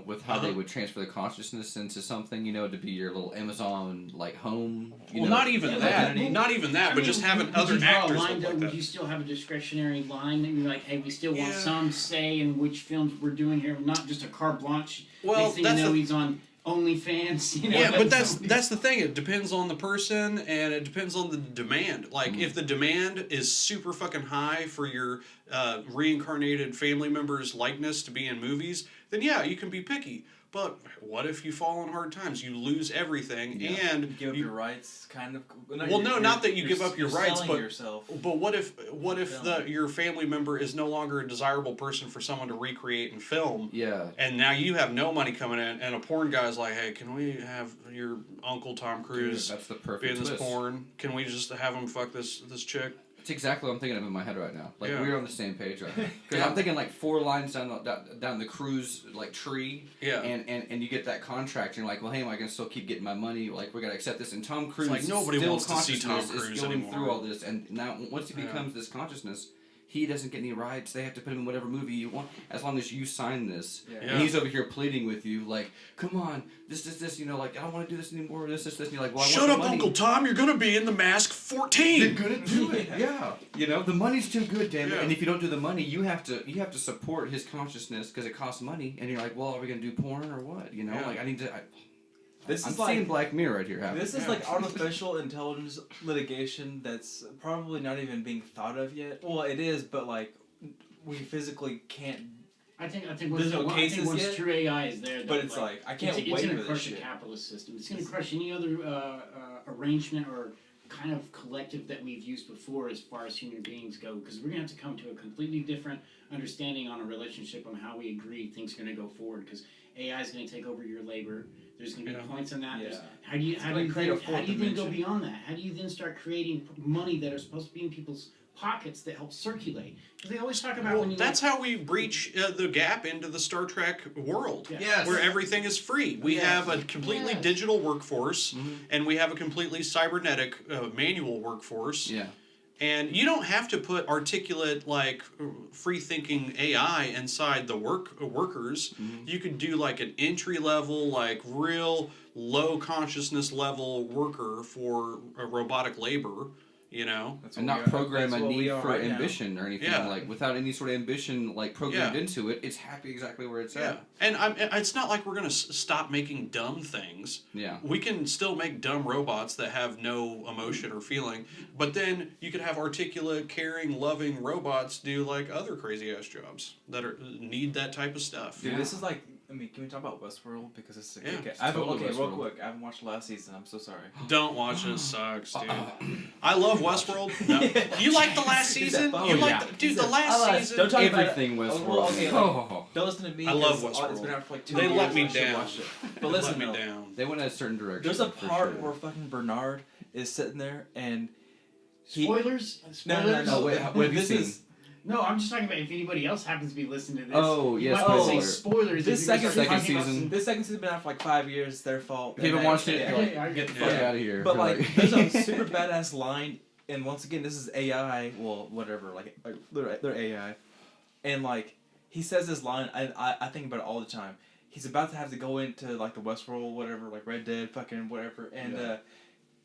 A: with how they would transfer the consciousness into something, to be your little Amazon like home.
C: Not even that. Not even that, but just having other actors look like
B: would
C: that.
B: you still have a discretionary line that you're like, hey, we still want some say in which films we're doing here, not just a carte blanche.
C: Well,
B: next thing you know, he's on OnlyFans.
C: Yeah, but that's the thing. It depends on the person and it depends on the demand. Like if the demand is super fucking high for your reincarnated family member's likeness to be in movies, then yeah, you can be picky. But what if you fall on hard times? You lose everything and
D: you give up your rights, kind of.
C: Not that you give up your rights, but
D: yourself.
C: But what if your family member is no longer a desirable person for someone to recreate and film?
A: Yeah.
C: And now you have no money coming in, and a porn guy's like, "Hey, can we have your uncle Tom Cruise
A: That's the
C: be
A: perfect
C: in this
A: twist.
C: porn? Can we just have him fuck this chick?"
A: It's exactly what I'm thinking of in my head right now. Like we're on the same page right now. Because
C: Yeah.
A: I'm thinking like 4 lines down the Cruise like tree.
C: Yeah.
A: And you get that contract and you're like, well, hey, am I gonna still keep getting my money? Like we gotta accept this. And Tom Cruise,
C: like nobody
A: still
C: wants to see Tom
A: consciousness
C: Cruise
A: is going
C: anymore.
A: through all this. And now once he becomes this consciousness, he doesn't get any rights. They have to put him in whatever movie you want, as long as you sign this.
D: Yeah.
A: And he's over here pleading with you, like, come on, this, like, I don't want to do this anymore, this. And you're like, well, I
C: Shut
A: want
C: up,
A: the money.
C: Uncle Tom! You're gonna be in The Mask 14.
A: They're gonna do it, yeah. The money's too good, damn it.
C: Yeah.
A: And if you don't do the money, you have to support his consciousness because it costs money. And you're like, well, are we gonna do porn or what?
C: Yeah.
A: Like I need to.
D: This
A: I'm
D: is like
A: seeing Black Mirror right here. Happening.
D: This is like artificial intelligence litigation that's probably not even being thought of yet. Well, it is, but like we physically can't.
B: I think
D: There's no cases
B: once
D: yet,
B: true AI is there,
D: but it's like I can't
B: it's
D: wait
B: going
D: for
B: to
D: this
B: crush the
D: shit.
B: capitalist system. It's going to crush any other arrangement or kind of collective that we've used before as far as human beings go, because we're going to have to come to a completely different understanding on a relationship on how we agree things are going to go forward, because AI is going to take over your labor. There's going to be points on that.
D: Yeah.
B: How do you then go
D: dimension.
B: beyond that? How do you then start creating money that are supposed to be in people's pockets that help circulate? Because they always talk about when you
C: That's how we breach the gap into the Star Trek world,
A: Yes.
C: where everything is free. We have a completely digital workforce, and we have a completely cybernetic manual workforce.
A: Yeah.
C: And you don't have to put articulate, like, free-thinking AI inside the workers. You could do, like, an entry-level, like, real low-consciousness level worker for robotic labor,
D: That's
A: And
D: what
A: not
D: we are-
A: program
D: that's
A: a
D: what we
A: need
D: are
A: for
D: right now.
A: ambition or anything.
C: Yeah.
A: Like without any sort of ambition like programmed
C: Yeah.
A: into it, it's happy exactly where it's
C: Yeah.
A: at.
C: And it's not like we're going to stop making dumb things.
A: Yeah.
C: We can still make dumb robots that have no emotion or feeling, but then you could have articulate, caring, loving robots do like other crazy ass jobs that need that type of stuff.
D: Dude, this is like. I mean, can we talk about Westworld because it's a
C: Yeah,
D: good.
C: it's
A: totally
D: Real
A: Westworld.
D: quick. I haven't watched the last season. I'm so sorry.
C: Don't watch it. It sucks, dude. I love Westworld. No. You like the last season?
D: Oh,
C: You like
A: yeah.
C: the last season?
D: Don't talk about it.
A: Everything
D: Oh,
A: Westworld.
D: well, okay, like,
A: Oh.
D: Don't listen to me.
C: I love
D: 'cause
C: Westworld.
D: It's been out for like 2
C: They
D: years.
C: let me
D: I should
C: down.
D: watch it. But listen,
C: Let me
D: though,
C: down.
A: They went in a certain direction.
D: there's a
A: for
D: part
A: sure.
D: where fucking Bernard is sitting there and
B: spoilers.
D: No.
A: wait, what have you
D: this
A: seen?
D: is
B: No, I'm just talking about if anybody else happens to be listening to this.
A: Oh,
B: you
A: yes,
B: might want to say
A: spoiler.
B: spoilers.
D: this
B: if you're
D: second
B: gonna start
A: second
B: talking about
A: season.
D: This second season's been out for like 5 years. It's their fault.
A: If you haven't watched it,
B: Yeah,
A: you're like,
B: yeah,
A: get the
C: yeah.
A: fuck out of here.
D: But
A: You're
D: like, there's a super badass line, and once again, this is AI. Well, whatever. Like they're AI, and like he says this line. I think about it all the time. He's about to have to go into like the Westworld, whatever, like Red Dead, fucking whatever, and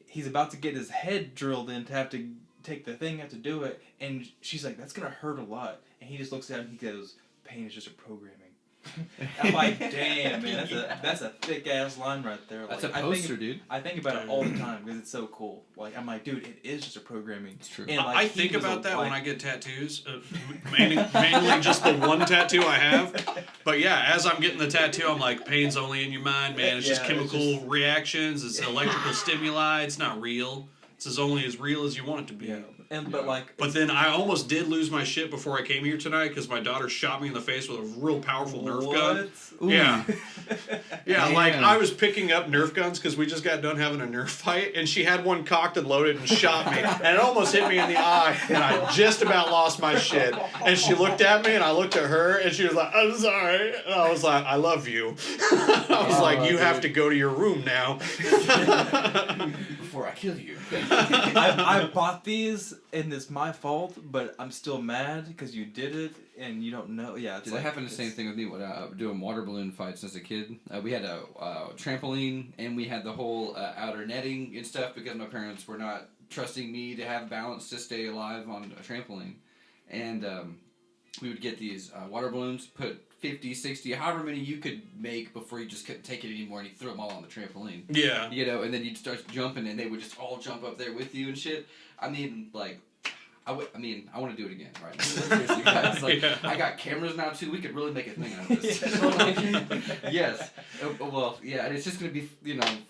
D: he's about to get his head drilled in to have to take the thing, have to do it, and she's like, "That's gonna hurt a lot," and he just looks at him. And he goes, "Pain is just a programming." I'm like, damn, man, that's a thick ass line right there.
A: That's
D: like,
A: a poster, dude.
D: I think about it all the time because it's so cool. Like, I'm like, dude, it is just a programming.
A: It's true.
D: And, like,
C: I think about that when I get tattoos. Mainly just the one tattoo I have. But yeah, as I'm getting the tattoo, I'm like, pain's only in your mind, man. It's just chemical reactions. It's electrical stimuli. It's not real. It's only as real as you want it to be.
D: Yeah. But
C: then I almost did lose my shit before I came here tonight because my daughter shot me in the face with a real powerful Nerf gun.
D: Ooh.
C: Yeah. Yeah,
A: Man.
C: like I was picking up Nerf guns because we just got done having a Nerf fight, and she had one cocked and loaded and shot me, and it almost hit me in the eye, and I just about lost my shit. And she looked at me, and I looked at her, and she was like, "I'm sorry," and I was like, "I love you." I was like, "You have to go to your room now."
A: Before I kill you.
D: I bought these and it's my fault, but I'm still mad because you did it and you don't know. Yeah, it's
A: Did
D: like,
A: that happen the same thing with me when doing water balloon fights as a kid? We had a trampoline and we had the whole outer netting and stuff because my parents were not trusting me to have balance to stay alive on a trampoline. And we would get these water balloons, put 50, 60, however many you could make before you just couldn't take it anymore, and you threw them all on the trampoline.
C: Yeah.
A: You know, and then you'd start jumping, and they would just all jump up there with you and shit. I mean, like, I want to do it again right now. Seriously, guys. Like,
C: Yeah.
A: I got cameras now, too. We could really make a thing out of this. Yes. Well, yeah, and it's just going to be,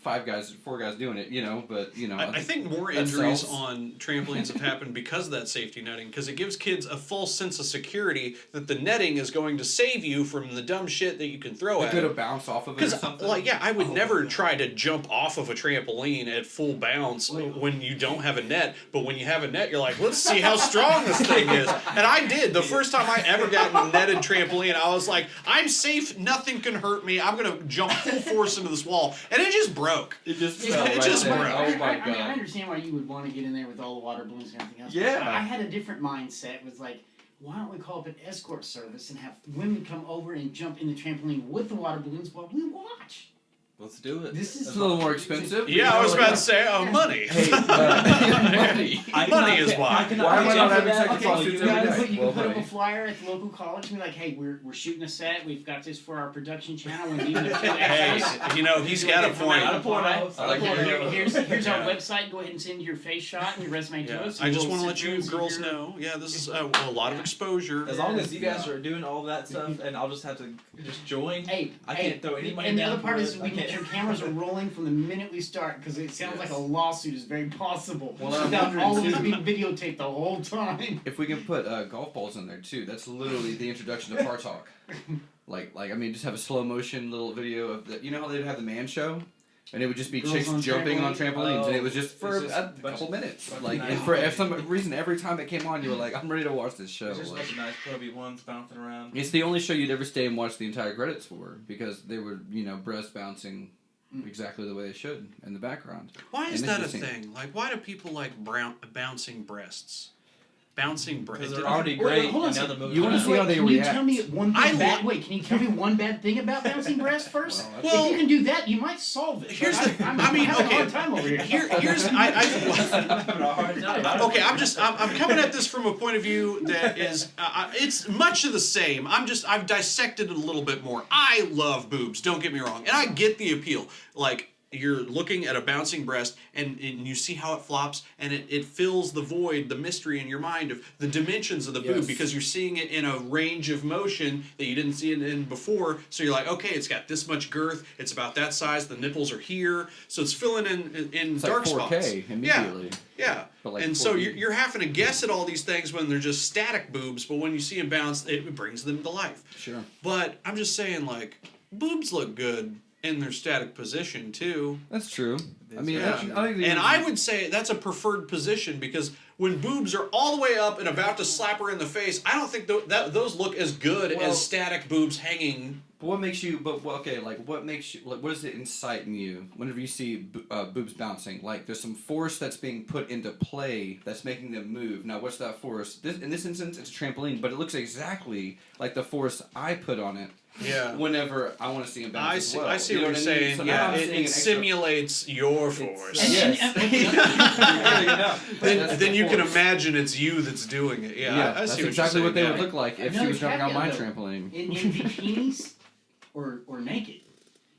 A: 4 guys doing it, but,
C: I think more
A: that
C: injuries
A: sells.
C: on trampolines have happened because of that safety netting, because it gives kids a false sense of security that the netting is going to save you from the dumb shit that you can throw
A: They
C: at
A: could
C: it.
A: have bounced off of it or
C: Because,
A: something.
C: I would never try to jump off of a trampoline at full bounce when you don't have a net. But when you have a net, you're like, let's see how strong this thing is. And I did. The first time I ever got a netted trampoline, I was like, I'm safe. Nothing can hurt me. I'm going to jump full force into this wall. And it just broke.
D: It just
C: Yeah, it just broke.
A: Oh my
B: I mean,
A: God.
B: I understand why you would want to get in there with all the water balloons and everything else.
A: Yeah.
B: I had a different mindset. It was like, why don't we call up an escort service and have women come over and jump in the trampoline with the water balloons while we watch?
D: Let's do it.
B: This is
A: It's a little more expensive.
C: Yeah, I was about to say, money.
A: Hey, money.
C: Money is why.
A: Why am I not having
B: Okay,
A: sex
B: so
A: suits
B: you
A: every day?
B: can
A: Well,
B: put up a
A: money.
B: flyer at the local college and be like, hey, we're shooting a set. We've got this for our production channel. We need a few
C: Hey,
B: extras.
C: he's got a point.
A: I like it.
B: Here's our
C: Yeah.
B: website. Go ahead and send your face shot and your resume to
C: Yeah.
B: us.
C: I just
B: We'll
C: want to let
B: sit
C: you
B: through and see
C: girls
B: if you're-
C: know. Yeah, this is a lot of exposure.
D: As long as you guys are doing all that stuff, and I'll just have to just join.
B: Hey,
D: I can't throw any money
B: And the
D: down
B: other part
D: for
B: is
D: it.
B: we
D: I
B: get
D: can't-
B: your cameras are rolling from the minute we start because it sounds like a lawsuit is very possible.
A: Well, I'm
B: without
A: wondering
B: all of
A: too-
B: this being videotaped the whole time.
A: If we can put golf balls in there too, that's literally the introduction to Par Talk. Just have a slow motion little video of the. You know how they'd have the man show, and it would just be
B: Girls
A: chicks
B: on
A: jumping on
B: trampoline?
A: trampolines, and it was just
D: It's
A: for
D: just
A: a
D: a bunch
A: couple
D: of-
A: minutes.
D: bunch of
A: Like,
D: nice-
A: and for some reason, every time it came on, you were like, "I'm ready to watch this show."
D: There's just a
A: Like,
D: bunch of nice chubby ones bouncing around.
A: it's the only show you'd ever stay and watch the entire credits for because they were, breast bouncing exactly the way they should in the background.
C: Why is
A: And
C: that a
A: interesting.
C: thing? Like, why do people like bouncing breasts? Bouncing breasts.
D: Because they're already
B: Wait,
D: great
B: hold on
D: in
B: a second.
D: other movies.
A: You wanna see how they
B: Can you
A: react?
B: tell me one
C: I
B: thing bad?
C: lo-
B: Wait, can you tell me one bad thing about bouncing breasts first?
C: Well-
B: if you can do that, you might solve it.
C: Here's
B: But
C: the-
B: I'm
C: I mean,
B: having
C: okay,
B: a hard time over here.
C: Here's
D: I'm having a hard time.
C: okay. I'm coming at this from a point of view that is it's much of the same. I've dissected it a little bit more. I love boobs. Don't get me wrong, and I get the appeal. Like, you're looking at a bouncing breast and you see how it flops and it fills the void, the mystery in your mind of the dimensions of the boob
A: Yes.
C: because you're seeing it in a range of motion that you didn't see it in before. So you're like, okay, it's got this much girth, it's about that size, the nipples are here, so it's filling in
A: It's
C: dark
A: like 4K
C: spots.
A: immediately.
C: Yeah.
A: But like
C: And so
A: 4D.
C: you're having to guess at all these things when they're just static boobs, but when you see them bounce, it brings them to life.
A: Sure.
C: But I'm just saying, like, boobs look good in their static position too.
A: That's true. I mean,
C: Yeah.
A: I think
C: And I would say that's a preferred position because when boobs are all the way up and about to slap her in the face, I don't think those look as good
A: Well-
C: as static boobs hanging.
A: But what makes you? What makes you? Like, what does it incite in you whenever you see boobs bouncing? Like, there's some force that's being put into play that's making them move. Now, what's that force? In this instance, it's a trampoline, but it looks exactly like the force I put on it.
C: Yeah.
A: Whenever I want to see him bounce
C: I
A: as
C: see,
A: well.
C: I see
A: You know
C: what you're
A: I mean?
C: saying.
A: So now
C: Yeah,
A: I'm seeing
C: it
A: an extra-
C: simulates your force.
B: And-
A: Yes. That's
C: Then
A: the
C: you can
A: force.
C: imagine it's you that's doing it. Yeah, I
A: that's
C: see what
A: exactly
C: you're
A: what they
C: saying,
A: would
C: yeah.
A: look like if she
B: Another
A: was jumping on my
B: caveat, though.
A: trampoline.
B: In bikinis, or naked.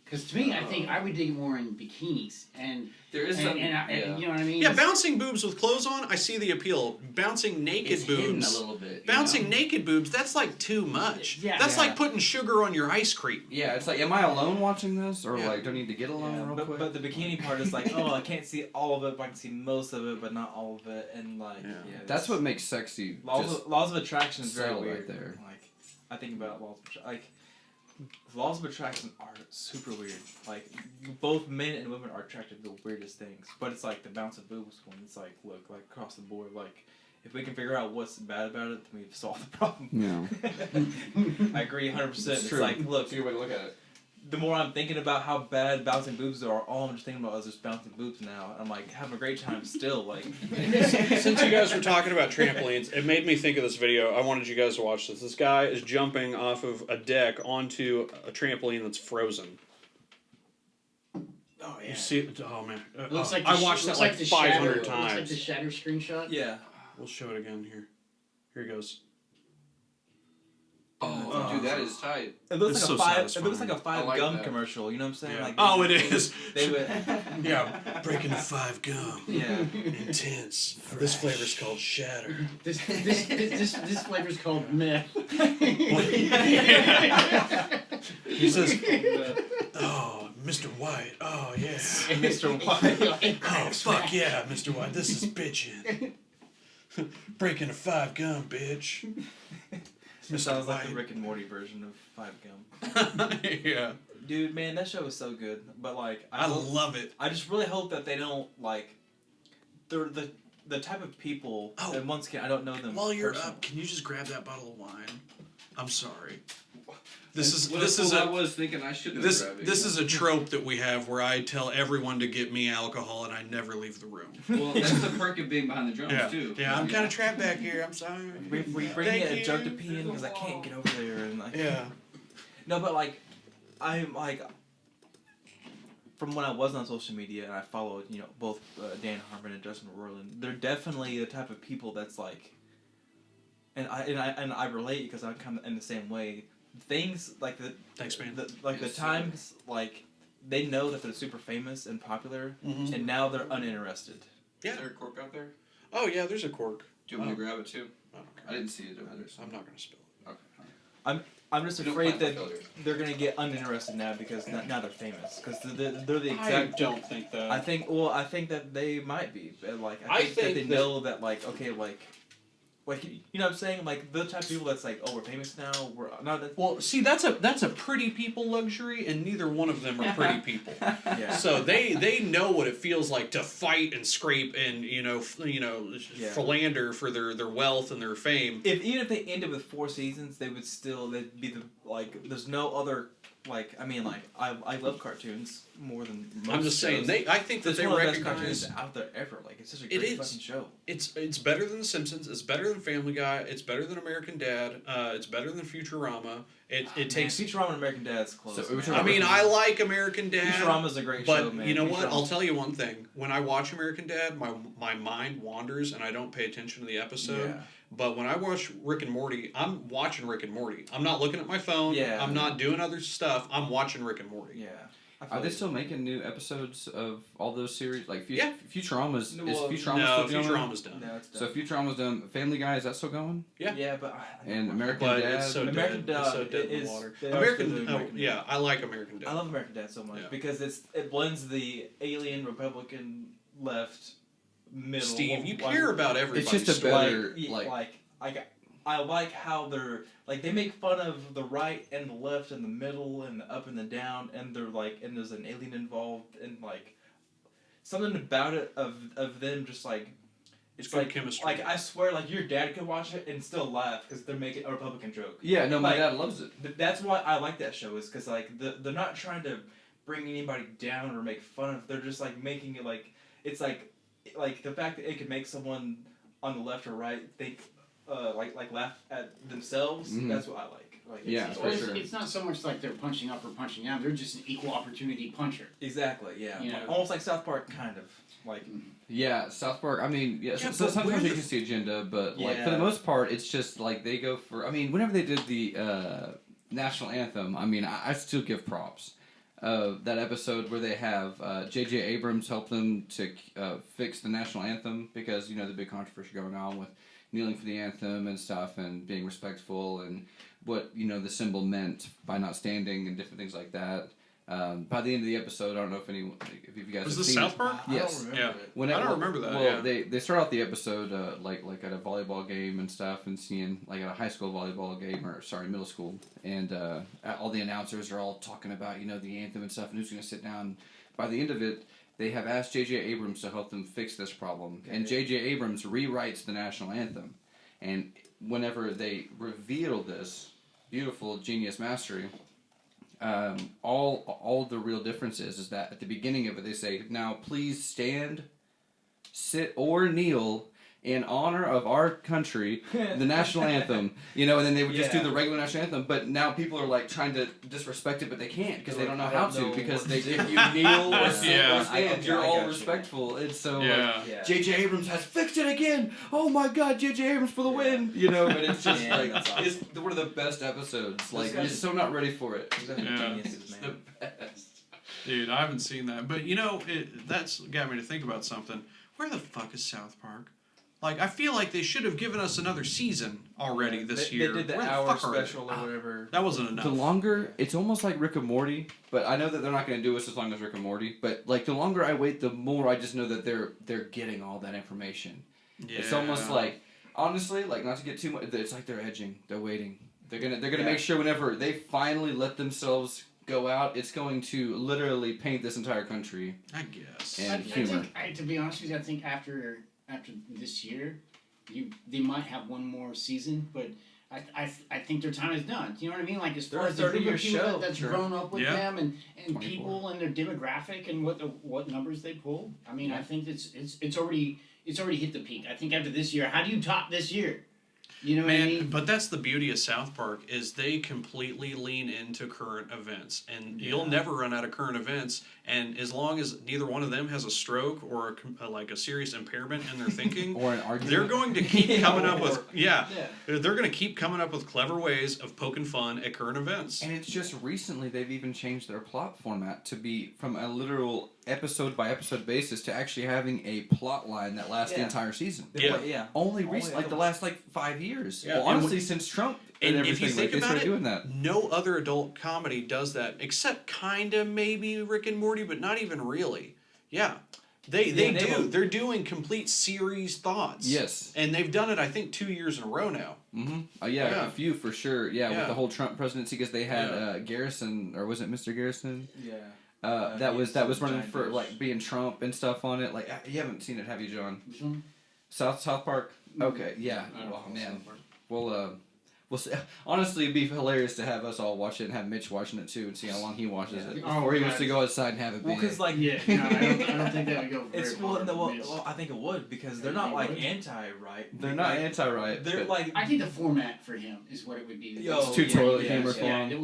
B: Because to me, I think I would dig it more in bikinis and
A: there is
B: you know what I mean.
C: Yeah, bouncing boobs with clothes on, I see the appeal. Bouncing naked
A: it's
C: boobs,
A: hidden a little bit.
C: bouncing naked boobs, that's like too much.
B: Yeah.
C: That's like putting sugar on your ice cream.
A: Yeah, it's like, am I alone watching this, or like, do I need to get alone real quick?
D: But the bikini part is like, oh, I can't see all of it, but I can see most of it, but not all of it, and like,
A: that's what makes sexy.
D: Laws of attraction is very weird.
A: Right there.
D: Like, I think about laws of attraction are super weird. Like, both men and women are attracted to the weirdest things. But it's like the bouncing boobs one. It's like, look, like across the board, like, if we can figure out what's bad about it, then we've solved the problem.
A: Yeah.
D: I agree 100%. It's
A: true.
D: like, look,
A: It's a good way to look at it.
D: the more I'm thinking about how bad bouncing boobs are, all I'm just thinking about is just bouncing boobs now. I'm like having a great time still. Like,
C: Since you guys were talking about trampolines, it made me think of this video. I wanted you guys to watch this. This guy is jumping off of a deck onto a trampoline that's frozen.
B: Oh yeah.
C: You see it? Oh man,
B: Looks like
C: I watched that like 500
B: times.
C: times.
B: Looks like the shatter screenshot.
D: yeah.
C: We'll show it again here. Here he goes.
A: Oh, dude, that is tight.
D: It looks
C: It's
D: like
C: so
D: It looks
C: satisfying.
D: like a five
A: like
D: gum
A: that.
D: commercial. You know what I'm saying?
C: Yeah.
D: Like,
C: Oh, it is.
D: They would.
C: Yeah, breaking the 5 gum.
D: Yeah.
C: Intense. This flavor's called Shatter.
B: This flavor's called meth.
C: He says, "Oh, Mr. White. Oh yeah,
D: Mr. White.
C: oh fuck yeah, Mr. White. This is bitchin'. Breaking a 5 gum, bitch."
D: It sounds like the
C: White.
D: Rick and Morty version of 5 Gum.
C: Yeah,
D: Dude, man, that show is so good. But like,
C: I love it.
D: I just really hope that they don't like. They're the type of people.
C: Oh.
D: And once again, I don't know them.
C: While you're
D: personally.
C: up, can you just grab that bottle of wine? I'm sorry.
A: This
C: This
A: I was thinking I should.
C: This is a trope that we have where I tell everyone to get me alcohol and I never leave the room.
A: Well, that's the perk of being behind the drums too.
C: Yeah, I'm kind of trapped back here. I'm sorry.
D: We bring
C: Thank
D: me a
C: you.
D: jug to pee in because I can't get over there and like.
C: Yeah.
D: No, but like, I'm like. From when I was on social media and I followed, both Dan Harmon and Justin Roiland, they're definitely the type of people that's like. And I relate because I'm kind of in the same way. Things like the
C: Thanks, man.
D: the times like they know that they're super famous and popular,
C: Mhm.
D: and now they're uninterested.
C: Yeah.
A: Is there a cork out there?
C: Oh yeah, there's a cork.
A: Do you want me to grab it too?
C: Okay.
A: I didn't see it either. So.
C: I'm not gonna spill it.
A: Okay.
D: I'm just
A: You don't
D: afraid
A: plan
D: that
A: on failure.
D: they're gonna get uninterested now because now they're famous because they're the
C: I
D: exact.
C: don't think that.
D: I think that they might be like
C: I
D: think
C: think
D: that they
C: that-
D: know that like okay like you know what I'm saying like the type of people that's like oh we're famous now we're not that
C: Well, see, that's a pretty people luxury, and neither one of them are pretty people.
D: yeah.
C: So they know what it feels like to fight and scrape and
D: Yeah.
C: philander for their wealth and their fame.
D: Even if they ended with 4 seasons, they'd be the like. There's no other like. I mean, like I love cartoons more than most
C: I'm just saying
D: shows.
C: I think that
D: It's
C: they
D: one of the best
C: recognize
D: cartoons out there ever. Like it's such a
C: It
D: great
C: is.
D: fucking show.
C: it's better than The Simpsons. It's better than Family Guy. It's better than American Dad. It's better than Futurama. It takes.
D: Futurama and American Dad's close.
A: So,
D: man.
C: I mean, I like American Dad.
D: Futurama's a great
C: But
D: show, man.
C: you know what?
D: Futurama's-
C: I'll tell you one thing. When I watch American Dad, my mind wanders and I don't pay attention to the episode.
D: Yeah.
C: But when I watch Rick and Morty, I'm watching Rick and Morty. I'm not looking at my phone.
D: Yeah.
C: I'm not doing other stuff. I'm watching Rick and Morty.
D: Yeah. I
A: Are
D: feel
A: they
D: you.
A: still making new episodes of all those series? Like
C: Yeah.
A: Futurama's
D: No,
A: is
D: well,
A: Futurama
C: No,
A: still going?
C: Futurama's done.
D: No, it's
A: So
D: done.
A: Futurama's done. Family Guy, is that still going?
C: Yeah.
D: Yeah, but
A: And American
C: But
A: Dad.
C: it's so
D: American
C: dead. It's so
D: Dad
C: dead in
D: is-
C: the water.
D: they are
C: American,
D: still doing American Dad.
C: yeah, I like American Dad.
D: I love American Dad so much
C: Yeah.
D: because it blends the alien Republican left middle.
C: Steve, you
D: like-
C: care about everybody.
A: It's just a better
D: like I like how they're like they make fun of the right and the left and the middle and the up and the down and they're like and there's an alien involved and like something about it of them just like
C: It's
D: it's
C: good
D: like
C: chemistry.
D: like I swear like your dad could watch it and still laugh because they're making a Republican joke.
A: Yeah, no, my
D: Like-
A: dad loves it.
D: That's why I like that show is because like they're not trying to bring anybody down or make fun of. They're just like making it like it's like the fact that it could make someone on the left or right think like laugh at themselves.
A: Mhm.
D: That's what I like. Like
A: Yeah,
D: it's,
A: for
B: Well,
A: sure.
B: it's not so much like they're punching up or punching down. They're just an equal opportunity puncher.
D: exactly. Yeah.
B: Yeah.
D: Like, almost like South Park, kind of like.
A: Yeah, South Park. I mean, yeah.
C: Yeah,
A: So
C: but
A: sometimes
C: where
A: you
C: the-
A: can see agenda, but like for
D: Yeah.
A: the most part, it's just like they go for. I mean, whenever they did the national anthem, I mean, I still give props. That episode where they have J.J. Abrams help them to fix the national anthem because, you know, the big controversy going on with kneeling for the anthem and stuff and being respectful and what, you know, the symbol meant by not standing and different things like that. By the end of the episode, I don't know if you guys have
C: this
A: seen
C: South Park?
A: Yes.
D: I don't remember
C: Yeah.
D: it.
C: I don't remember that.
A: Well,
C: Yeah.
A: they start out the episode like at a volleyball game and stuff, and seeing like at a high school volleyball game middle school, and all the announcers are all talking about, you know, the anthem and stuff, and who's going to sit down. By the end of it, they have asked J.J. Abrams to help them fix this problem, and J.J. Abrams rewrites the national anthem, and whenever they reveal this beautiful genius mastery. All the real difference is that at the beginning of it they say, now please stand, sit, or kneel in honor of our country, the national anthem, you know, and then they would just do the regular national anthem, but now people are like trying to disrespect it, but they can't because they don't know how to, because if you kneel or sit or stand, you're all respectful, and so like, J.J. Abrams has fixed it again, oh my god, J.J. Abrams for the win, you know, but it's just like, awesome. It's one of the best episodes, like, you're so not ready for it.
D: It's the
A: best.
C: Dude, I haven't seen that, but you know, that's got me to think about something. Where the fuck is South Park? Like, I feel like they should have given us another season already this year.
D: They did the hour special or whatever.
C: That wasn't enough.
A: The longer, it's almost like Rick and Morty, but I know that they're not going to do us as long as Rick and Morty. But like, the longer I wait, the more I just know that they're getting all that information. Yeah. It's almost like, honestly, like, not to get too much. It's like they're edging. They're waiting. They're gonna make sure whenever they finally let themselves go out, it's going to literally paint this entire country.
C: I guess.
A: And
B: I think, to be honest with you, I think after this year, they might have one more season, but I think their time is done. You know what I mean? Like, as far as the group of people that's grown up with them and 24. People and their demographic and what numbers they pull. I mean, I think it's already hit the peak. I think after this year, how do you top this year? You know what I mean?
C: But that's the beauty of South Park, is they completely lean into current events, and you'll never run out of current events. And as long as neither one of them has a stroke or a serious impairment in their thinking,
A: or an argument,
C: they're going to keep coming up with they're going to keep coming up with clever ways of poking fun at current events.
A: And it's just recently they've even changed their plot format to be from a literal episode by episode basis to actually having a plot line that lasts the entire season. Only recently, like the last 5 years.
C: Yeah.
A: Well, honestly, since Trump and everything,
C: if you think about it,
A: doing that.
C: No other adult comedy does that, except kind of maybe Rick and Morty, but not even really. Yeah. They do. They're doing complete series thoughts.
A: Yes.
C: And they've done it, I think, 2 years in a row now.
A: Mm-hmm. A few for sure. Yeah, with the whole Trump presidency, because they had Garrison, or was it Mr. Garrison?
D: Yeah.
A: That was running for being Trump and stuff on it. Like, you haven't seen it, have you, John?
B: Mm-hmm.
A: South Park. Okay, yeah. Oh man. We'll see. Honestly, it'd be hilarious to have us all watch it and have Mitch watching it too, and see how long he watches it before he wants to go outside and have it.
D: Well, because
B: I don't think that would go.
D: It's well, I think it would, because they're not anti-right.
A: They're not anti-right.
D: They're
B: I think the format for him is what it would be.
A: It's too toilet humor for him.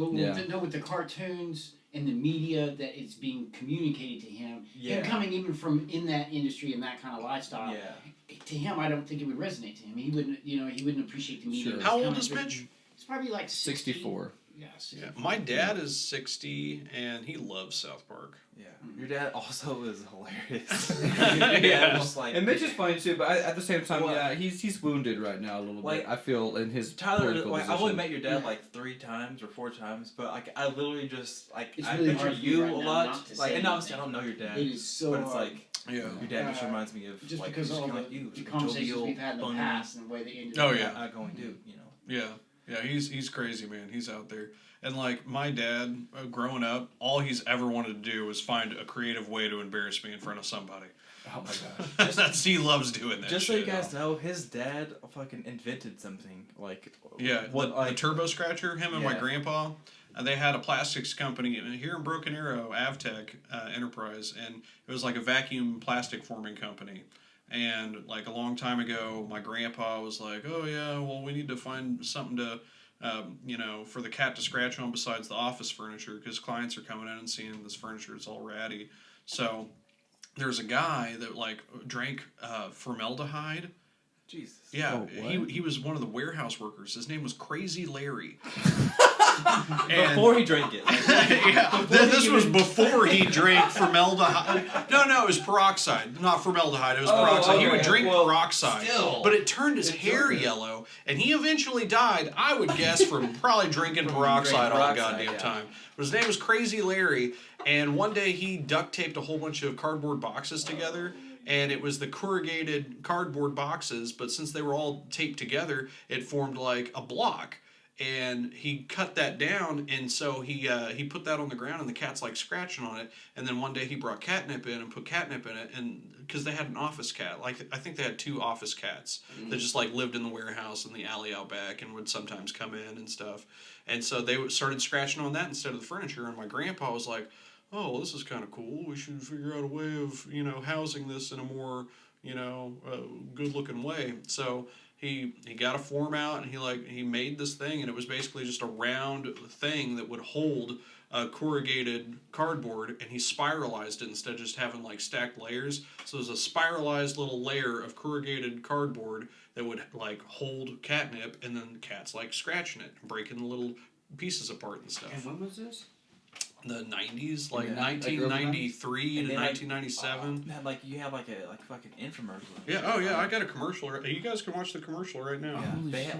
B: With the cartoons and the media that is being communicated to him, him coming even from in that industry and that kind of lifestyle. Yeah. To him, I don't think it would resonate to him. He wouldn't appreciate the media.
C: Sure. How old is Mitch?
B: He's probably
A: 64.
B: Yeah, 64.
C: My dad is 60, and he loves South Park.
D: Yeah. Your dad also is hilarious.
A: And Mitch is funny too, but at the same time, he's wounded right now a little bit. I feel in his political position.
D: I've only met your dad 3 times or 4 times, but I literally just I
B: really
D: picture you a lot. And obviously I don't know your dad.
B: It is so
D: but it's
B: hard.
D: Your dad just reminds me of
B: just because of all the conversations we've had in the past and the way they ended
D: up going to,
C: Yeah, he's crazy, man. He's out there. And my dad, growing up, all he's ever wanted to do was find a creative way to embarrass me in front of somebody.
A: Oh my gosh.
C: He loves doing that.
D: Just so you guys know, his dad fucking invented something
C: the turbo scratcher. Him and my grandpa, they had a plastics company here in Broken Arrow, Avtech Enterprise, and it was like a vacuum plastic forming company. And a long time ago, my grandpa was like, "Oh yeah, well we need to find something to." For the cat to scratch on besides the office furniture, because clients are coming in and seeing this furniture, it's all ratty. So there's a guy that drank formaldehyde
D: Jesus.
C: Yeah,
A: Oh,
C: he was one of the warehouse workers. His name was Crazy Larry.
D: Before he drank it.
C: Yeah, this was before he drank formaldehyde. No, it was peroxide, not formaldehyde. It was peroxide. He would drink peroxide, but it turned his hair yellow, and he eventually died. I would guess from probably drinking peroxide all the goddamn time. But his name was Crazy Larry, and one day he duct taped a whole bunch of cardboard boxes together. And it was the corrugated cardboard boxes, but since they were all taped together, it formed like a block. And he cut that down, and so he put that on the ground, and the cat's like scratching on it. And then one day he brought catnip in and put catnip in it, and because they had an office cat, like I think they had 2 office cats that just like lived in the warehouse in the alley out back, and would sometimes come in and stuff. And so they started scratching on that instead of the furniture. And my grandpa was like, "Oh, this is kind of cool. We should figure out a way of housing this in a more good looking way." So he got a form out, and he made this thing, and it was basically just a round thing that would hold corrugated cardboard, and he spiralized it instead of just having like stacked layers. So it was a spiralized little layer of corrugated cardboard that would like hold catnip, and then the cat's like scratching it, breaking the little pieces apart and stuff.
A: And when was this?
C: The 90s, like 1993 to 1997.
D: Like you have like fucking infomercial.
C: Yeah. Oh yeah, I got a commercial. You guys can watch the commercial right now.
D: Yeah. They had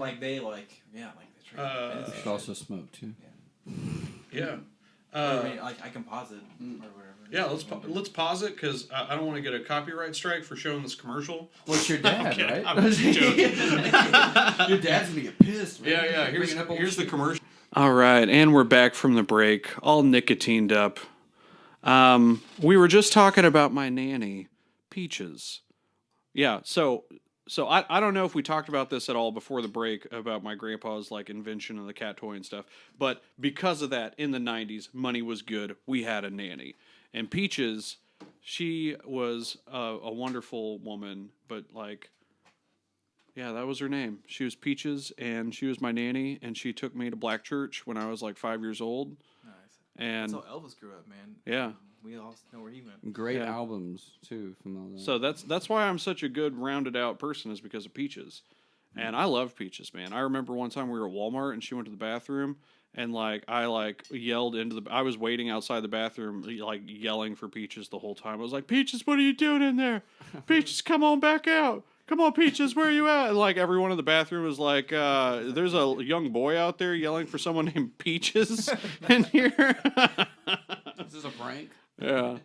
A: It's also smoke too.
C: Yeah.
D: I can pause it or whatever.
C: Yeah, let's pause it because I don't want to get a copyright strike for showing this commercial.
A: Well, it's your dad, right?
C: I'm just joking.
A: Your dad's gonna get pissed. Man.
C: Yeah. Here's the commercial. All right, and we're back from the break, all nicotined up. We were just talking about my nanny, Peaches. Yeah, so I don't know if we talked about this at all before the break about my grandpa's like invention of the cat toy and stuff, but because of that, in the 90s, money was good. We had a nanny. And Peaches, she was a wonderful woman, but like... Yeah, that was her name. She was Peaches, and she was my nanny, and she took me to Black Church when I was like 5 years old.
D: Nice.
C: And
D: that's how Elvis grew up, man.
C: Yeah.
D: We all know where he went.
A: Great albums too from all that.
C: So that's why I'm such a good rounded out person, is because of Peaches. And I love Peaches, man. I remember one time we were at Walmart and she went to the bathroom, and I yelled into I was waiting outside the bathroom like yelling for Peaches the whole time. I was like, "Peaches, what are you doing in there? Peaches, come on back out. Come on, Peaches, where are you at?" And like everyone in the bathroom was like, "There's a young boy out there yelling for someone named Peaches in here."
A: Is this a prank?
C: Yeah.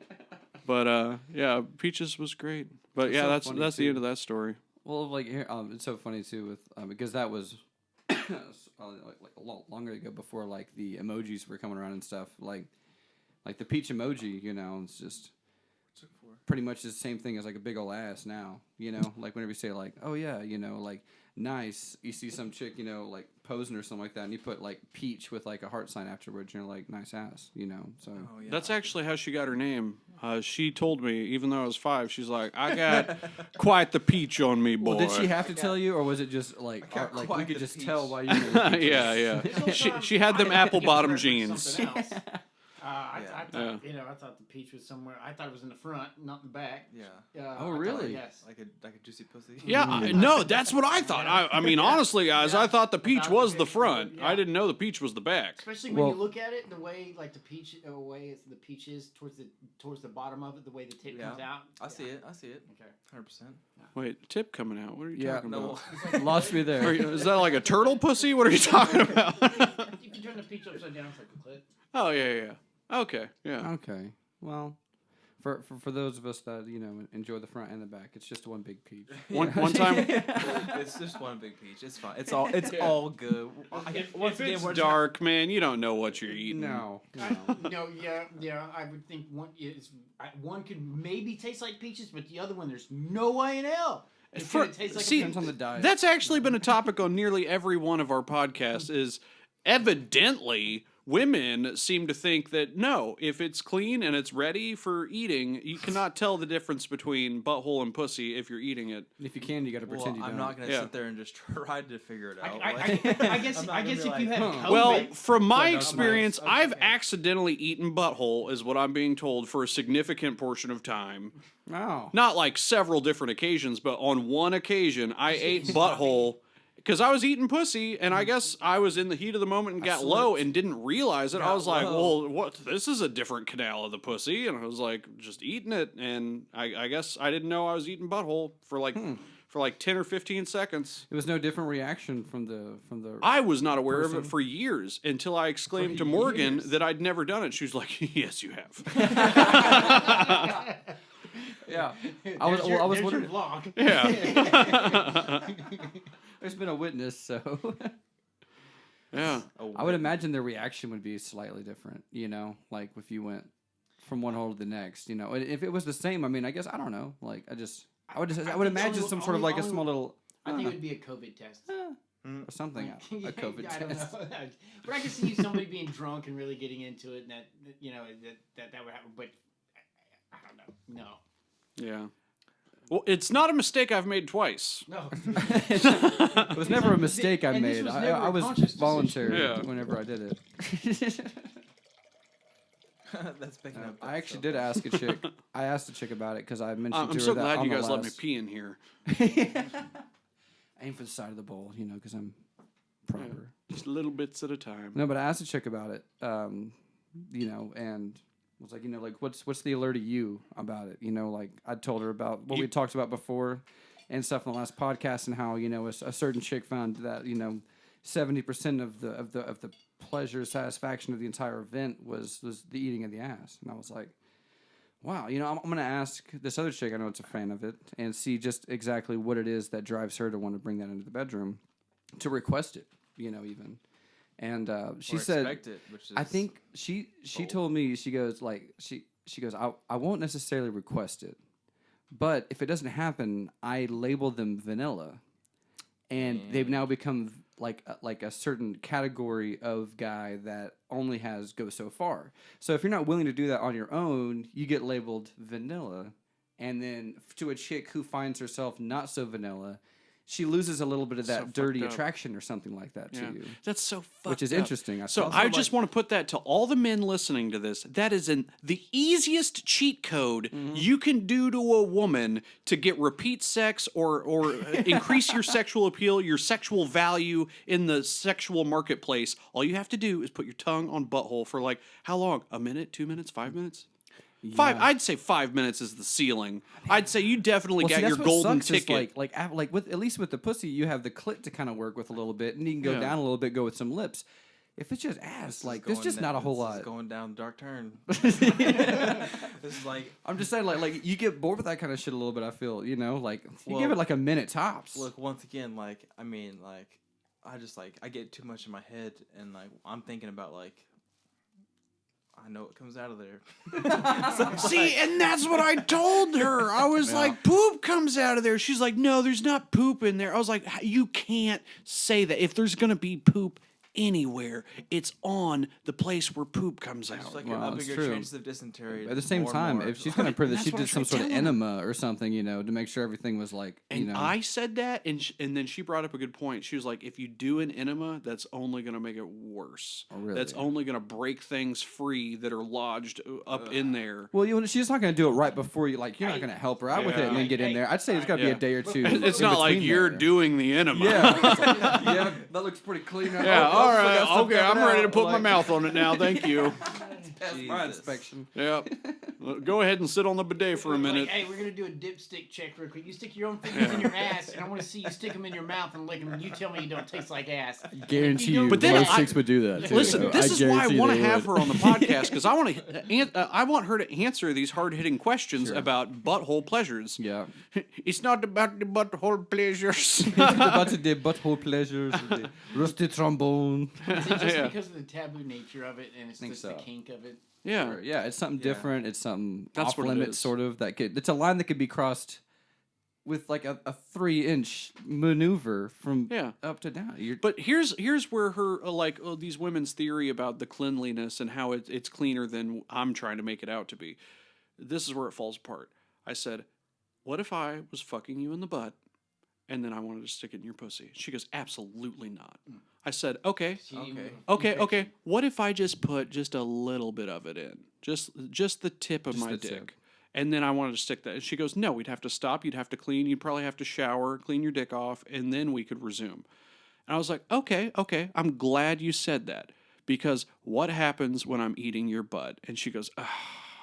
C: But yeah, Peaches was great. But yeah, that's the end of that story.
A: Well, like here, it's so funny too with because that was like a lot longer ago before like the emojis were coming around and stuff. Like the peach emoji, it's just pretty much the same thing as like a big ol' ass now. Like whenever you say like, "Oh yeah," like nice, you see some chick, like posing or something like that, and you put like peach with like a heart sign afterwards, and you're like, "Nice ass," So
C: that's actually how she got her name. She told me, even though I was 5, she's like, "I got quite the peach on me, boy."
A: Well, did she have to tell you, or was it just like you could just tell why you?
C: Yeah. She had them apple bottom jeans.
B: I thought the peach was somewhere. I thought it was in the front, not in the back.
D: Yeah.
A: Oh, really?
B: Yes.
D: Like a juicy pussy.
C: Yeah. No, that's what I thought. I mean, honestly, guys, I thought the peach was the front. Yeah. I didn't know the peach was the back.
B: Especially when you look at it, the way like the peach is towards the bottom of it, the way the tip comes out.
D: I see it. Okay. 100%.
C: Wait, tip coming out? What are you talking about?
A: Lost me there.
C: Is that like a turtle pussy? What are you talking about?
B: If you turn the peach upside down, it's like a clit.
C: Oh yeah. Okay, yeah.
A: Okay. Well, for those of us that enjoy the front and the back, it's just one big peach.
C: One time,
D: it's just one big peach. It's fine. It's all good.
C: If it's dark, man, you don't know what you're eating.
A: No.
B: Yeah. I would think one could maybe taste like peaches, but the other one, there's no way in hell. It tastes like
A: depends on the diet.
C: That's actually been a topic on nearly every one of our podcasts. Is evidently women seem to think that no, if it's clean and it's ready for eating, you cannot tell the difference between butthole and pussy if you're eating it.
A: If you can, you got to pretend you don't.
D: I'm not going to sit there and just try to figure it out.
B: I guess if you had COVID...
C: Well, from my experience, I've accidentally eaten butthole, is what I'm being told, for a significant portion of time.
A: Oh.
C: Not like several different occasions, but on one occasion, I ate butthole because I was eating pussy, and I guess I was in the heat of the moment and got low and didn't realize it. I was like, well, what? This is a different canal of the pussy. And I was like, just eating it. And I guess I didn't know I was eating butthole for like 10 or 15 seconds.
A: It was no different reaction from the.
C: I was not aware of it for years until I exclaimed to Morgan that I'd never done it. She was like, yes, you have.
A: Yeah, I was wondering.
B: Vlog.
C: Yeah.
A: There's been a witness, so.
C: Yeah.
A: I would imagine the reaction would be slightly different, you know, like if you went from one hole to the next, you know. If it was the same, I mean, I guess I don't know. Like I would imagine some sort of like a small little.
B: I think it would be a COVID test.
A: Or something. A COVID
B: I don't
A: test.
B: know. But I can see somebody being drunk and really getting into it, and that you know that would happen. But I don't know. No.
C: Yeah. Well, it's not a mistake I've made twice.
B: No.
A: It was never a mistake I made. I was voluntary whenever I did it.
D: That's picking up.
A: I actually did ask a chick. I asked a chick about it because I mentioned to her
C: I'm so
A: that
C: glad
A: on
C: you
A: the
C: guys let me
A: last-
C: pee in here.
A: Aim for the side of the bowl, you know, because I'm proper.
C: Just little bits at a time.
A: No, but I asked a chick about it, you know, and was like, you know, like what's the alert of you about it? You know, like I told her about what we talked about before and stuff in the last podcast and how, you know, a certain chick found that, you know, 70% of the pleasure, satisfaction of the entire event was the eating of the ass. And I was like, wow, you know, I'm going to ask this other chick, I know it's a fan of it, and see just exactly what it is that drives her to want to bring that into the bedroom, to request it, you know, even. And she said,
D: it, which is
A: I think she told me, she goes, like, she goes, I won't necessarily request it, but if it doesn't happen, I label them vanilla, and they've now become like a certain category of guy that only goes so far. So if you're not willing to do that on your own, you get labeled vanilla, and then to a chick who finds herself not so vanilla, she loses a little bit of that dirty attraction or something like that to you.
C: That's so fucked up.
A: Which is interesting.
C: I just want to put that to all the men listening to this. That is the easiest cheat code you can do to a woman to get repeat sex or increase your sexual appeal, your sexual value in the sexual marketplace. All you have to do is put your tongue on butthole for like, how long? A minute, 2 minutes, 5 minutes? Yeah. I'd say 5 minutes is the ceiling. I'd say you definitely got your golden ticket.
A: Like with at least with the pussy, you have the clit to kind of work with a little bit, and you can go down a little bit, go with some lips. If it's just ass, there's just not a whole lot.
D: It's going down a dark turn. This is like,
A: I'm just saying, like you get bored with that kind of shit a little bit. I feel, you know, like you give it like a minute tops.
D: Look, once again, like I mean, like I get too much in my head, and like I'm thinking about like. I know it comes out of there.
C: See, and that's what I told her. I was like, poop comes out of there. She's like, no, there's not poop in there. I was like, you can't say that. If there's going to be poop anywhere, it's on the place where poop comes out.
D: It's like you're upping your chances of dysentery.
A: At the same time, if she's going to prove that she did some sort of enema or something, you know, to make sure everything was like,
C: and
A: you know.
C: I said that, and then she brought up a good point. She was like, if you do an enema, that's only going to make it worse.
A: Oh, really?
C: That's only going to break things free that are lodged up in there.
A: Well, she's not going to do it right before you, like, you're not going to help her out with it and then get in there. I'd say it's got to be a day or two.
C: It's not like you're doing the enema.
A: Yeah, that looks pretty clean.
C: Yeah, all right, okay, I'm ready to put my mouth on it now. Thank you.
A: My inspection.
C: Yep. Go ahead and sit on the bidet for a minute.
B: Like, hey, we're gonna do a dipstick check real quick. You stick your own fingers in your ass, and I want to see you stick them in your mouth and lick them. And you tell me you don't taste like ass.
A: Guarantee you,
C: but then
A: most chicks would do that. Too.
C: Listen, this is why I want to have her on the podcast because I want her to answer these hard-hitting questions about butthole pleasures.
A: Yeah,
C: it's not about the butthole pleasures.
A: It's about the butthole pleasures, the rusty trombone.
B: Is it just because of the taboo nature of it, and it's just the kink of it?
C: Yeah,
A: yeah, it's something different. It's something
C: that's
A: off limits, sort of. It's a line that could be crossed with like a 3-inch maneuver from up to down.
C: But here's where her these women's theory about the cleanliness and how it's cleaner than I'm trying to make it out to be. This is where it falls apart. I said, what if I was fucking you in the butt and then I wanted to stick it in your pussy? She goes, absolutely not. I said, okay. What if I just put just a little bit of it in? Just the tip of my dick. Tip. And then I wanted to stick that. And she goes, no, we'd have to stop. You'd have to clean. You'd probably have to shower, clean your dick off, and then we could resume. And I was like, okay. I'm glad you said that. Because what happens when I'm eating your butt? And she goes,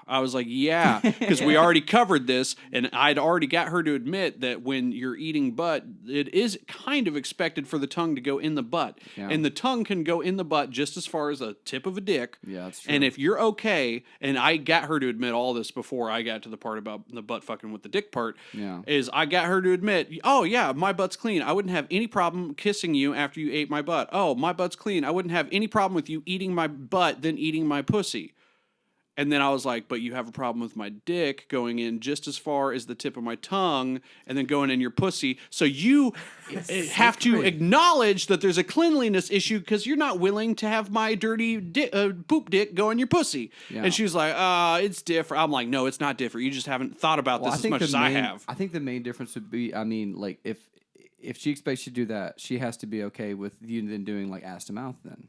C: I was like, yeah, because we already covered this, and I'd already got her to admit that when you're eating butt, it is kind of expected for the tongue to go in the butt. Yeah. And the tongue can go in the butt just as far as the tip of a dick.
A: Yeah, that's true.
C: And if you're okay, and I got her to admit all this before I got to the part about the butt fucking with the dick part, is I got her to admit, oh, yeah, my butt's clean. I wouldn't have any problem kissing you after you ate my butt. Oh, my butt's clean. I wouldn't have any problem with you eating my butt than eating my pussy. And then I was like, but you have a problem with my dick going in just as far as the tip of my tongue and then going in your pussy. So you have to acknowledge that there's a cleanliness issue because you're not willing to have my dirty poop dick go in your pussy. Yeah. And she was like, it's different. I'm like, no, it's not different. You just haven't thought about this as much as I have.
A: I think the main difference would be, I mean, like, if she expects you to do that, she has to be okay with you then doing, like, ass to mouth then.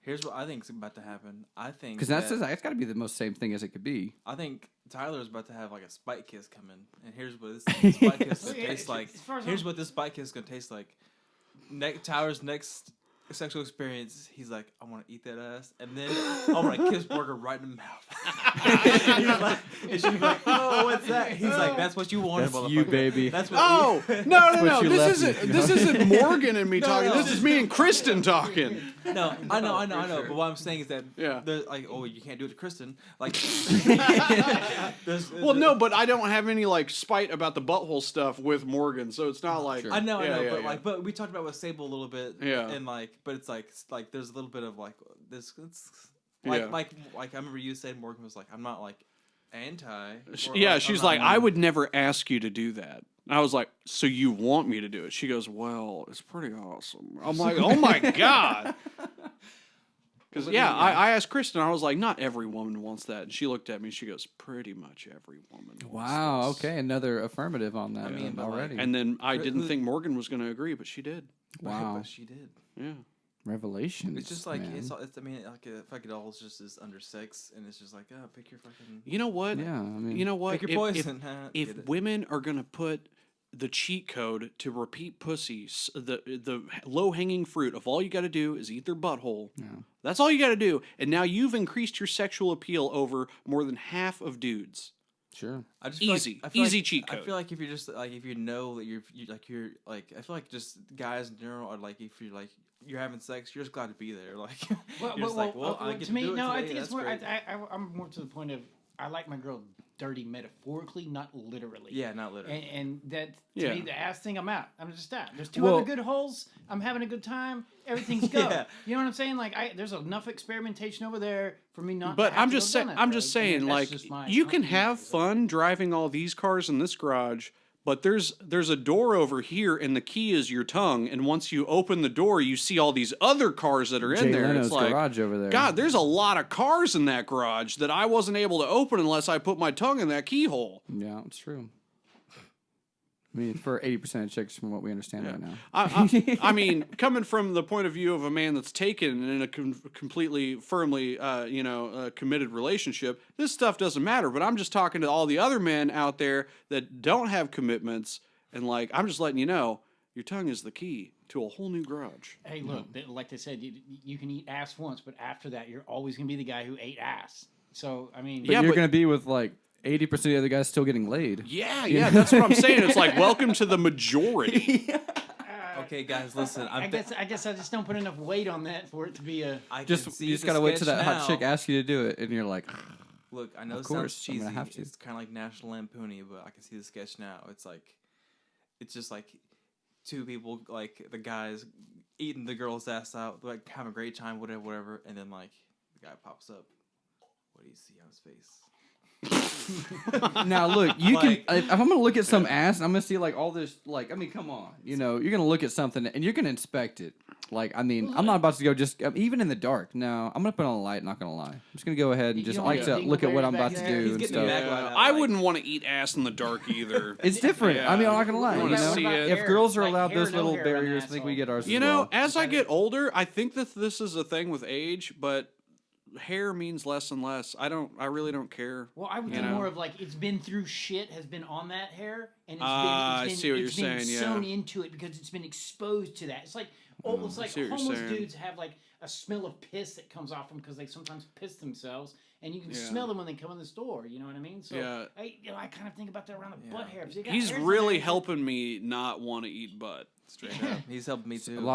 D: Here's what I think is about to happen. I think
A: because that's got to be the most same thing as it could be.
D: I think Tyler's about to have like a spike kiss coming, and here's what this spike kiss is gonna taste like. Here's what this spike kiss is gonna taste like. Tyler's next sexual experience, he's like, I want to eat that ass, and then I want to kiss Morgan right in the mouth. And she's like, oh, what's that? He's like, that's what you wanted,
A: that's you, baby.
D: That's what
C: no. This isn't Morgan and me talking. This is me and Kristen talking.
D: No, I know. But what I'm saying is that there's like, oh, you can't do it to Kristen. Like,
C: no, but I don't have any like spite about the butthole stuff with Morgan, so it's not like
D: I know, but we talked about with Sable a little bit, and like, but it's like there's a little bit of like this, it's like I remember you said Morgan was like, I'm not like anti.
C: She's like, I would never ask you to do that. I was like, so you want me to do it? She goes, well, it's pretty awesome. I'm like, oh my God. Because, I asked Kristen, I was like, not every woman wants that. And she looked at me, she goes, pretty much every woman wants this.
A: Okay, another affirmative on that already.
C: And then I didn't think Morgan was going to agree, but she did.
A: Wow.
D: But she did.
C: Yeah.
A: Revelations.
D: It's just like, it's I mean, like, I feel like it all is just is under sex, and it's just like, pick your fucking...
C: You know what?
A: Yeah, I mean...
C: You know what?
D: Pick your poison.
C: If women are going to put the cheat code to repeat pussies, the low-hanging fruit of all you got to do is eat their butthole. Yeah. That's all you got to do. And now you've increased your sexual appeal over more than half of dudes.
A: Sure.
D: I just
C: easy cheat code.
D: I feel like if you're just like, if you know that you're like, I feel like just guys in general are like, if you're like, you're having sex, you're just glad to be there. Like, I get to me,
B: no, I think it's more. I'm more to the point of I like my girl dirty metaphorically, not literally.
D: Yeah, not literally.
B: And that to me, the ass thing, I'm out. I'm just out. There's two other good holes. I'm having a good time. Everything's good. You know what I'm saying? Like, there's enough experimentation over there for me not.
C: But
B: to have
C: I'm just saying, like, you can have fun driving all these cars in this garage. But there's a door over here, and the key is your tongue. And once you open the door, you see all these other cars that are in there.
A: Leno's
C: it's like,
A: garage over there.
C: God, there's a lot of cars in that garage that I wasn't able to open unless I put my tongue in that keyhole.
A: Yeah, it's true. I mean, for 80% of chicks, from what we understand right now.
C: I mean, coming from the point of view of a man that's taken in a completely, firmly, committed relationship, this stuff doesn't matter. But I'm just talking to all the other men out there that don't have commitments, and like, I'm just letting you know, your tongue is the key to a whole new garage.
B: Hey, look, like they said, you can eat ass once, but after that, you're always going to be the guy who ate ass. So, I mean...
A: But you're going to be with, like... 80% of the other guys still getting laid.
C: Yeah, that's what I'm saying. It's like, welcome to the majority.
D: Okay, guys, listen.
B: I guess I just don't put enough weight on that for it to be a...
A: You just gotta wait till that hot chick asks you to do it, and you're like...
D: Look, I know it sounds cheesy. It's kind of like National Lampoon-y, but I can see the sketch now. It's like... It's just like two people, like, the guys eating the girl's ass out, like, having a great time, whatever, and then, like, the guy pops up. What do you see on his face?
A: Now look, you can. If I'm gonna look at some ass, I'm gonna see like all this. Like, I mean, come on, you know, you're gonna look at something and you're gonna inspect it. Like, I mean, I'm not about to go just even in the dark. No, I'm gonna put on a light. Not gonna lie, I'm just gonna go ahead and just like to look at what I'm about to do and stuff.
C: I wouldn't want to eat ass in the dark either.
A: It's different. I mean, I'm not gonna lie.
C: wanna see it.
A: If girls are
B: Like
A: allowed
B: hair,
A: those
B: no
A: little
B: hair on the
A: barriers, I think we get ours.
C: You
A: as
C: know,
A: well.
C: as I get older, I think that this is a thing with age, but hair means less and less. I really don't care.
B: Well, I would think more of like it's been through shit, has been on that hair, and
C: I see what you're saying,
B: sewn into it because it's been exposed to that. It's like it's like homeless dudes have like a smell of piss that comes off them because they sometimes piss themselves, and you can smell them when they come in the store. You know what I mean? So I kind of think about that around the butt hair.
C: He's really helping me not want to eat butt.
D: Straight up. He's helping me too.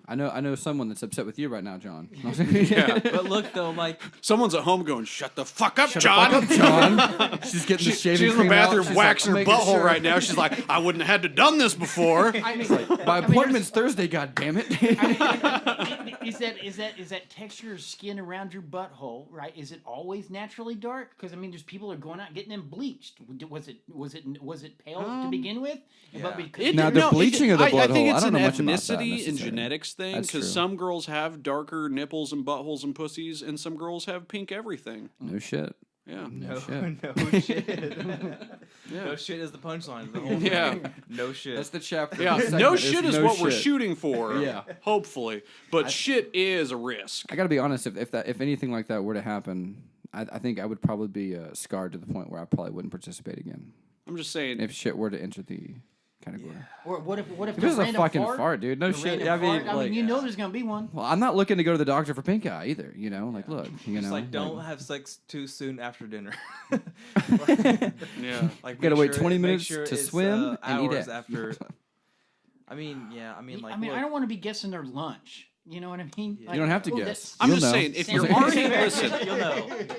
A: I know someone that's upset with you right now, John.
C: Yeah.
D: But look though, like
C: someone's at home going, "Shut the fuck up, John."
A: John. She's getting the shaving
C: She's in the
A: cream
C: bathroom
A: out. She's
C: waxing
A: like,
C: her
A: making
C: butthole
A: sure.
C: right now. She's like, "I wouldn't have had to done this before."
A: My appointment's Thursday. God damn it!
B: Is that texture of skin around your butthole right? Is it always naturally dark? Because I mean, there's people are going out and getting them bleached. Was it pale to begin with?
D: Yeah.
B: But because
A: Now, the bleaching of the butthole,
C: I think it's
A: I don't
C: an
A: know much about that
C: ethnicity and
A: necessarily.
C: genetics thing
A: That's true.
C: because some girls have darker nipples and buttholes and pussies, and some girls have pink everything.
A: No shit.
C: Yeah.
D: no
A: shit.
D: shit. No shit is the punchline. The whole
C: Yeah.
D: thing. No shit.
A: That's the chapter.
C: Yeah,
A: The
C: no
A: segment
C: shit is
A: no
C: what we're
A: shit.
C: shooting for.
A: Yeah.
C: Hopefully, but shit is a risk.
A: I gotta be honest. If anything like that were to happen, I think I would probably be scarred to the point where I probably wouldn't participate again.
C: I'm just saying.
A: If shit were to enter the category.
B: or what if
A: If it was a
B: random
A: fucking fart, dude. No
B: a
A: shit.
B: random
A: I mean,
B: fart,
A: like,
B: you know there's gonna be one.
A: well, I'm not looking to go to the doctor for pink eye either. You know, like, look, you
D: Just
A: know,
D: like don't have sex too soon after dinner.
C: Yeah.
D: Like
A: Gotta
D: make
A: wait 20
D: make
A: minutes
D: sure
A: to
D: it's,
A: swim and eat
D: hours
A: it.
D: after. I mean, like
B: I
D: look,
B: don't want to be guessing their lunch. You know what I mean?
A: You don't have to
B: oh,
A: guess.
B: that's-
C: I'm
A: You'll
C: just
A: know.
C: saying, if you're already listen,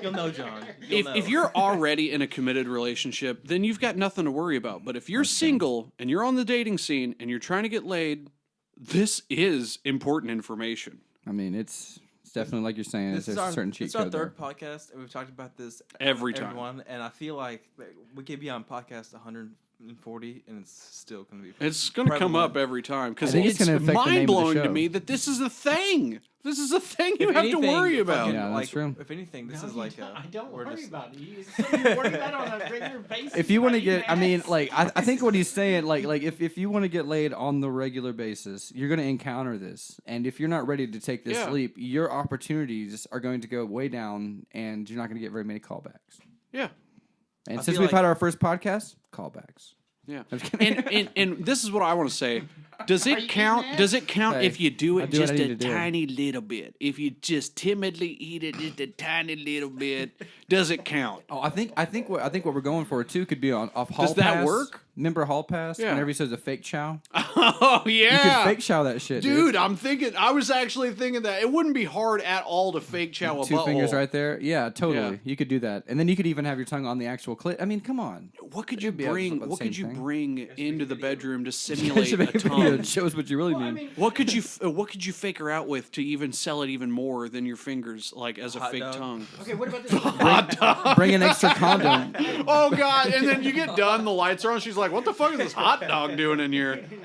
D: you'll know, John. You'll know.
C: if you're already in a committed relationship, then you've got nothing to worry about. But if you're single and you're on the dating scene and you're trying to get laid, this is important information.
A: I mean, it's definitely like you're saying.
D: This
A: There's
D: is our,
A: a certain cheat
D: this is our
A: code
D: third
A: there.
D: podcast, and we've talked about this
C: Every time.
D: everyone, and I feel like we could be on podcast 140, and it's still going to be.
C: It's going to come
D: prevalent.
C: up every time because
A: I think it's
C: it's
A: gonna affect the name of the
C: mind-blowing to
A: show.
C: me that this is a thing. This is a thing you
D: If
C: have
D: anything,
C: to worry about.
D: fucking,
A: Yeah, that's
D: like,
A: true.
D: If anything, this
B: No,
D: is
B: you
D: like
B: don't-
D: a.
B: I don't
D: we're
B: worry
D: just-
B: about it. It's something you worry about on a regular basis.
A: If you want to
B: like,
A: get, I mean,
B: yes.
A: like, I think what he's saying, like if you want to get laid on the regular basis, you're going to encounter this. And if you're not ready to take this
C: Yeah.
A: leap, your opportunities are going to go way down and you're not going to get very many callbacks.
C: Yeah.
A: And
D: I
A: since
D: feel
A: we've
D: like-
A: had our first podcast, callbacks.
C: Yeah.
A: I'm just kidding.
C: And this is what I want to say. Does
B: Are
C: it
B: you
C: count?
B: eating
C: Does it count
A: Hey,
C: if you do
A: I
C: it
A: do what
C: just
A: I need
C: a
A: to do.
C: tiny little bit? If you just timidly eat it just a tiny little bit, does it count?
A: Oh, I think what we're going for too could be on off Hall
C: Does that
A: Pass.
C: work?
A: Remember Hall Pass?
C: Yeah.
A: Whenever he says a fake chow,
C: Oh
A: you
C: yeah,
A: could fake chow that shit,
C: dude. I'm thinking. I was actually thinking that it wouldn't be hard at all to fake chow a
A: Two
C: butthole.
A: fingers right there. Yeah, totally.
C: Yeah.
A: You could do that, and then you could even have your tongue on the actual clit. I mean, come on.
C: What could you
A: It'd be about
C: bring?
A: the
C: What
A: same
C: could you
A: thing.
C: bring into the bedroom to
A: It
C: simulate
A: should
C: a
A: make a video that
C: tongue?
A: shows what you really
B: Well, I
A: mean.
B: mean,
C: What could you fake her out with to even sell it even more than your fingers, like as a
D: Hot
C: fake
D: dog.
C: tongue?
B: okay, what about this?
A: Bring an extra condom.
C: Oh God! And then you get done, the lights are on. She's like, "What the fuck is this hot dog doing in here?" You're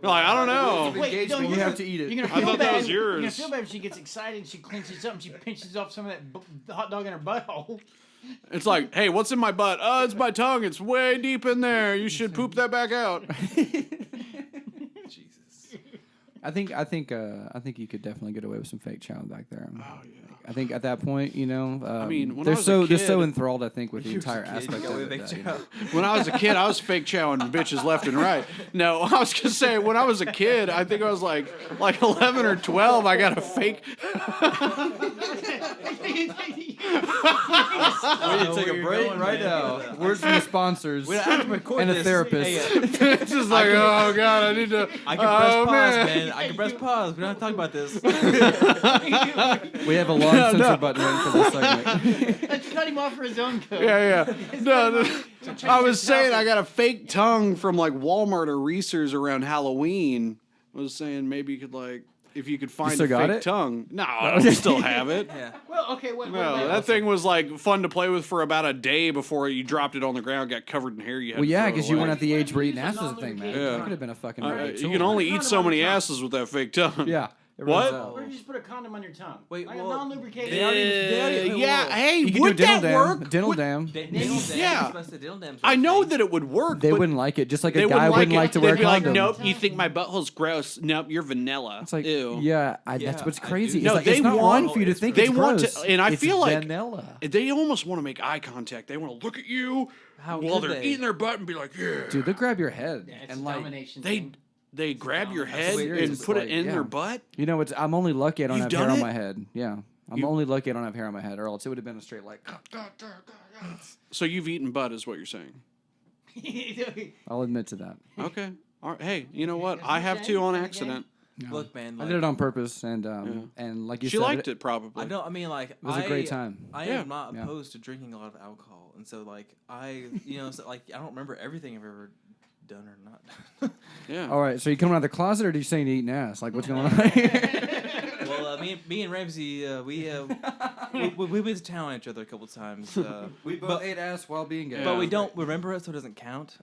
C: like, "I don't know."
B: Wait, no,
A: You
B: you're
A: have
B: gonna-
A: to eat it.
B: You're gonna
C: I
B: feel
C: thought that
B: bad.
C: was
B: You're gonna
C: yours.
B: feel bad if she gets excited and she clenches up and she pinches off some of that hot dog in her butthole.
C: It's like, "Hey, what's in my butt? Oh, it's my tongue. It's way deep in there. You should poop that back out."
D: Jesus.
A: I think you could definitely get away with some fake chow back there.
C: Oh yeah.
A: I think at that point, you know,
C: mean, when
A: they're
C: I was a
A: they're so
C: kid-
A: enthralled. I think with the
D: You was a
A: entire
D: kid, you
A: aspect
D: got away
A: of
D: with
A: it.
D: fake
A: that, you know.
D: chow.
C: When I was a kid, I was fake chowing bitches left and right. No, I was gonna say when I was a kid, I think I was like 11 or 12. I got a fake.
D: We
A: need to take a break right now. Words from the sponsors
D: We have to record
A: and a
D: this.
A: therapist.
D: Hey,
C: It's just like, oh God, I need to.
D: I can press
C: oh,
D: pause, man. I can press pause. We don't have to talk about this.
A: We have a long censor button ready for this segment.
B: Let's cut him off for his own code.
C: Yeah. No.
B: Change
C: I was
B: his
C: saying
B: topic.
C: I got a fake tongue from like Walmart or Reese's around Halloween. I was saying maybe you could like. if you could find
A: still
C: a
A: got
C: fake
A: it?
C: tongue. No, I don't still have it.
D: Yeah.
B: Well, okay, what
C: No,
B: about
C: that thing was like fun to play with for about a day before you dropped it on the ground, got covered in hair. You had
A: Well,
C: to
A: yeah,
C: throw it
A: because you
C: away.
A: weren't at the age where eating
B: Use a
A: ass was a thing, man.
B: non-lubricated
A: That
C: tongue.
A: could have been a fucking.
C: You can only eat so many asses with that fake tongue.
A: Yeah.
C: What?
B: Or you just put a condom on your tongue.
D: Wait,
B: like
D: well,
B: a non-lubricated.
C: Yeah, hey,
A: You could
C: would
A: do dental
C: that
A: dam.
C: work?
A: Dental
C: Would-
A: dam.
C: Yeah. I know that it would work.
A: They
C: but
A: wouldn't like it, just like
C: they
A: a guy wouldn't like to wear a
C: They'd be like,
A: condom.
C: nope, you think my butthole's gross. Nope, you're vanilla.
A: It's like,
C: Ew.
A: yeah,
D: Yeah,
A: that's what's
D: I do.
A: crazy.
C: No,
A: it's like,
C: they
A: it's not
C: want-
A: wrong for you to think
C: they
A: it's
C: want
A: gross.
C: to- and I
A: It's
C: feel like-
A: vanilla.
C: They almost want to make eye contact. They want to look at you
D: How
C: while
D: could
C: they're
D: they?
C: eating their butt and be like, yeah.
A: Dude, they'll grab your head
B: Yeah, it's
A: and
B: a
A: like,
B: domination
C: They
B: thing.
C: they grab your
B: That's
C: head
A: serious.
C: and put
A: Like,
C: it in
A: yeah.
C: their butt.
A: you know, I'm only lucky I don't
C: You've
A: have hair
C: done
A: on
C: it?
A: my head. Yeah, I'm only lucky I don't have hair on my head, or else it would have been a straight like.
C: So you've eaten butt, is what you're saying.
A: I'll admit to that.
C: Okay. All right. Hey, you know what?
B: Is
C: I
B: it
C: have
B: gay?
C: to on
B: Is it gay?
C: accident.
D: Look, man.
A: I
D: Like,
A: did it on purpose, and like you
C: She
A: said,
C: liked it probably.
D: I know. I mean, like,
A: It was a great time.
D: I
C: Yeah.
D: am not
A: Yeah.
D: opposed to drinking a lot of alcohol, and so like so, like I don't remember everything I've ever done or not.
C: Yeah.
A: All right, so you coming out of the closet, or are you saying you eating ass? Like, what's going on?
D: Well, me and Ramsey, we went to town on each other a couple times.
A: We both ate ass while being gay.
D: But we don't remember it, so it doesn't count.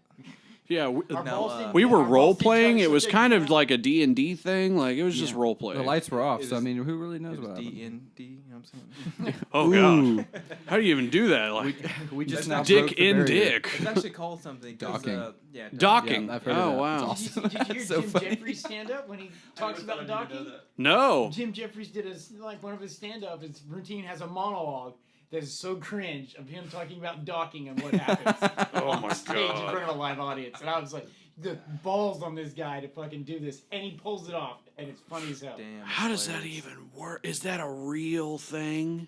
C: Yeah.
B: Our
D: No,
B: balls didn't-
C: We were
B: our balls
C: role
B: didn't
C: playing.
B: touch
C: It was
B: the
C: kind
B: big
C: of like a D&D thing. Like it was just role play.
A: The lights were off,
D: It
A: so I
D: was-
A: mean, who really knows
D: It was
A: what happened?
D: D&D, you know what I'm saying?
C: Oh
A: Ooh.
C: god. How do you even do that? Like
A: We just
D: That's
A: now
D: not
C: dick
A: broke the
C: in
A: barrier.
C: dick.
D: It's actually called something. 'Cause,
A: Docking.
D: Yeah,
C: Docking.
A: Yeah, I've heard
C: oh
A: of that.
C: wow.
A: It's
B: Did you,
A: awesome.
B: did you hear
A: So
B: Jim
A: funny.
B: Jeffries stand up when he talks about docking?
C: No.
B: Jim Jeffries did like one of his stand up. His routine has a monologue that is so cringe of him talking about docking and what happens on
C: my
B: the stage
C: God.
B: in front of a live audience. And I was like, the balls on this guy to fucking do this, and he pulls it off, and it's funny as hell.
D: Damn.
C: How does that
D: hilarious.
C: even work? Is that a real thing?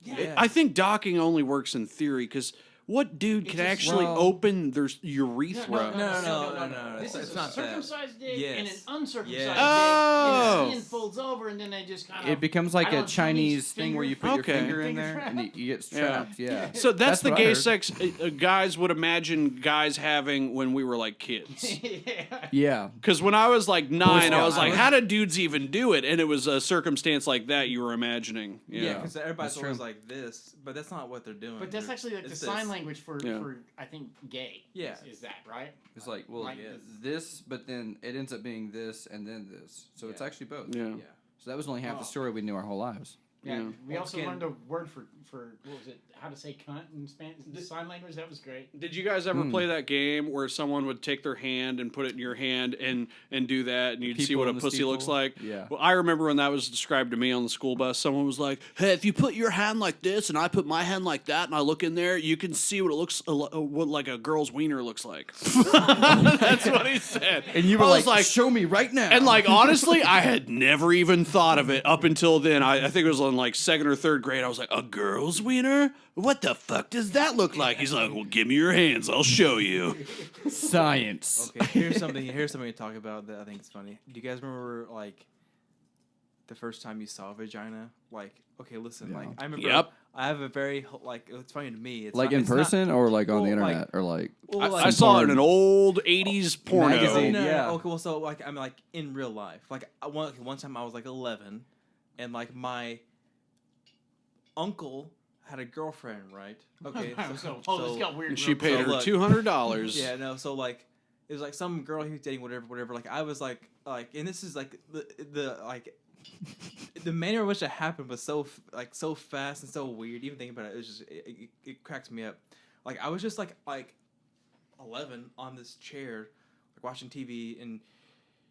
D: Yeah.
C: I think docking only works in theory because what dude
B: It's
C: can
B: just-
C: actually
A: well-
C: open their urethra?
D: No,
B: This
D: it's
B: is
D: not
B: a
D: that.
B: circumcised dick
D: Yes.
B: and an uncircumcised
D: Yes.
B: dick,
C: Oh.
B: and the skin folds over, and then they just kind of.
A: It becomes like
B: I don't
A: a
B: know,
A: Chinese
B: Chinese
A: thing where you put
C: Okay.
A: your finger in
B: Finger
A: there
B: trap.
A: and you get
C: Yeah.
A: trapped. Yeah.
C: So that's the
A: what I
C: gay
A: heard.
C: sex guys would imagine guys having when we were like kids.
B: yeah.
A: Yeah.
C: Because when I was like 9, I was
A: Scout.
C: like, how did dudes even do it? And it was a circumstance like that you were imagining.
D: Yeah, because everybody's
A: That's
D: always
A: true.
D: like this, but that's not what they're doing.
B: But that's
D: They're-
B: actually like the
D: it's
B: sign
D: this.
B: language for,
C: Yeah.
B: for I think gay.
D: Yeah.
B: Is that right?
A: It's like, well,
B: Like
A: this, but then it ends up being this and then this. So it's
D: Yeah.
A: actually both.
C: Yeah.
D: Yeah.
A: So that was only half
B: Oh.
A: the story we knew our whole lives.
B: Yeah.
C: Yeah.
B: We
D: Once
B: also
D: again-
B: learned a word for what was it? How to say cunt in Spanish sign language. That was great.
C: Did you guys ever
A: Hmm.
C: play that game where someone would take their hand and put it in your hand and do that and you'd see
A: People
C: what a
A: in the
C: pussy looks
A: steeple?
C: like?
A: Yeah.
C: Well, I remember when that was described to me on the school bus. Someone was like, "Hey, if you put your hand like this and I put my hand like that and I look in there, you can see what it looks what like a girl's wiener looks like." That's what he said.
A: And you were
C: I was
A: like, show me right now.
C: and like honestly, I had never even thought of it up until then. I think it was in like 2nd or 3rd grade. I was like, a girl's wiener? What the fuck does that look like? He's like, well, give me your hands. I'll show you.
A: Science.
D: Okay, here's something to talk about that I think is funny. Do you guys remember like the first time you saw a vagina? Like, okay, listen,
A: Yeah.
D: like I remember.
C: Yep.
D: I have a very like it's funny to me. It's
A: Like
D: not,
A: in
D: it's not-
A: person or like on the
D: well, like-
A: internet or like.
D: well,
C: I
D: like-
C: saw it in
A: porn.
C: an old 80s porno.
A: Magazine.
D: No,
A: Yeah.
D: okay, well, so like I'm like in real life. Like one time I was like 11, and like my uncle had a girlfriend, right? Okay,
B: This got weird.
C: And she
B: real
C: paid
B: quick.
C: her
D: look.
C: $200.
D: yeah, no, so like it was like some girl he was dating, whatever. Like I was like, and this is like the like the manner in which it happened was so so fast and so weird. Even thinking about it, it was just it cracks me up. Like I was just like 11 on this chair, like watching TV, and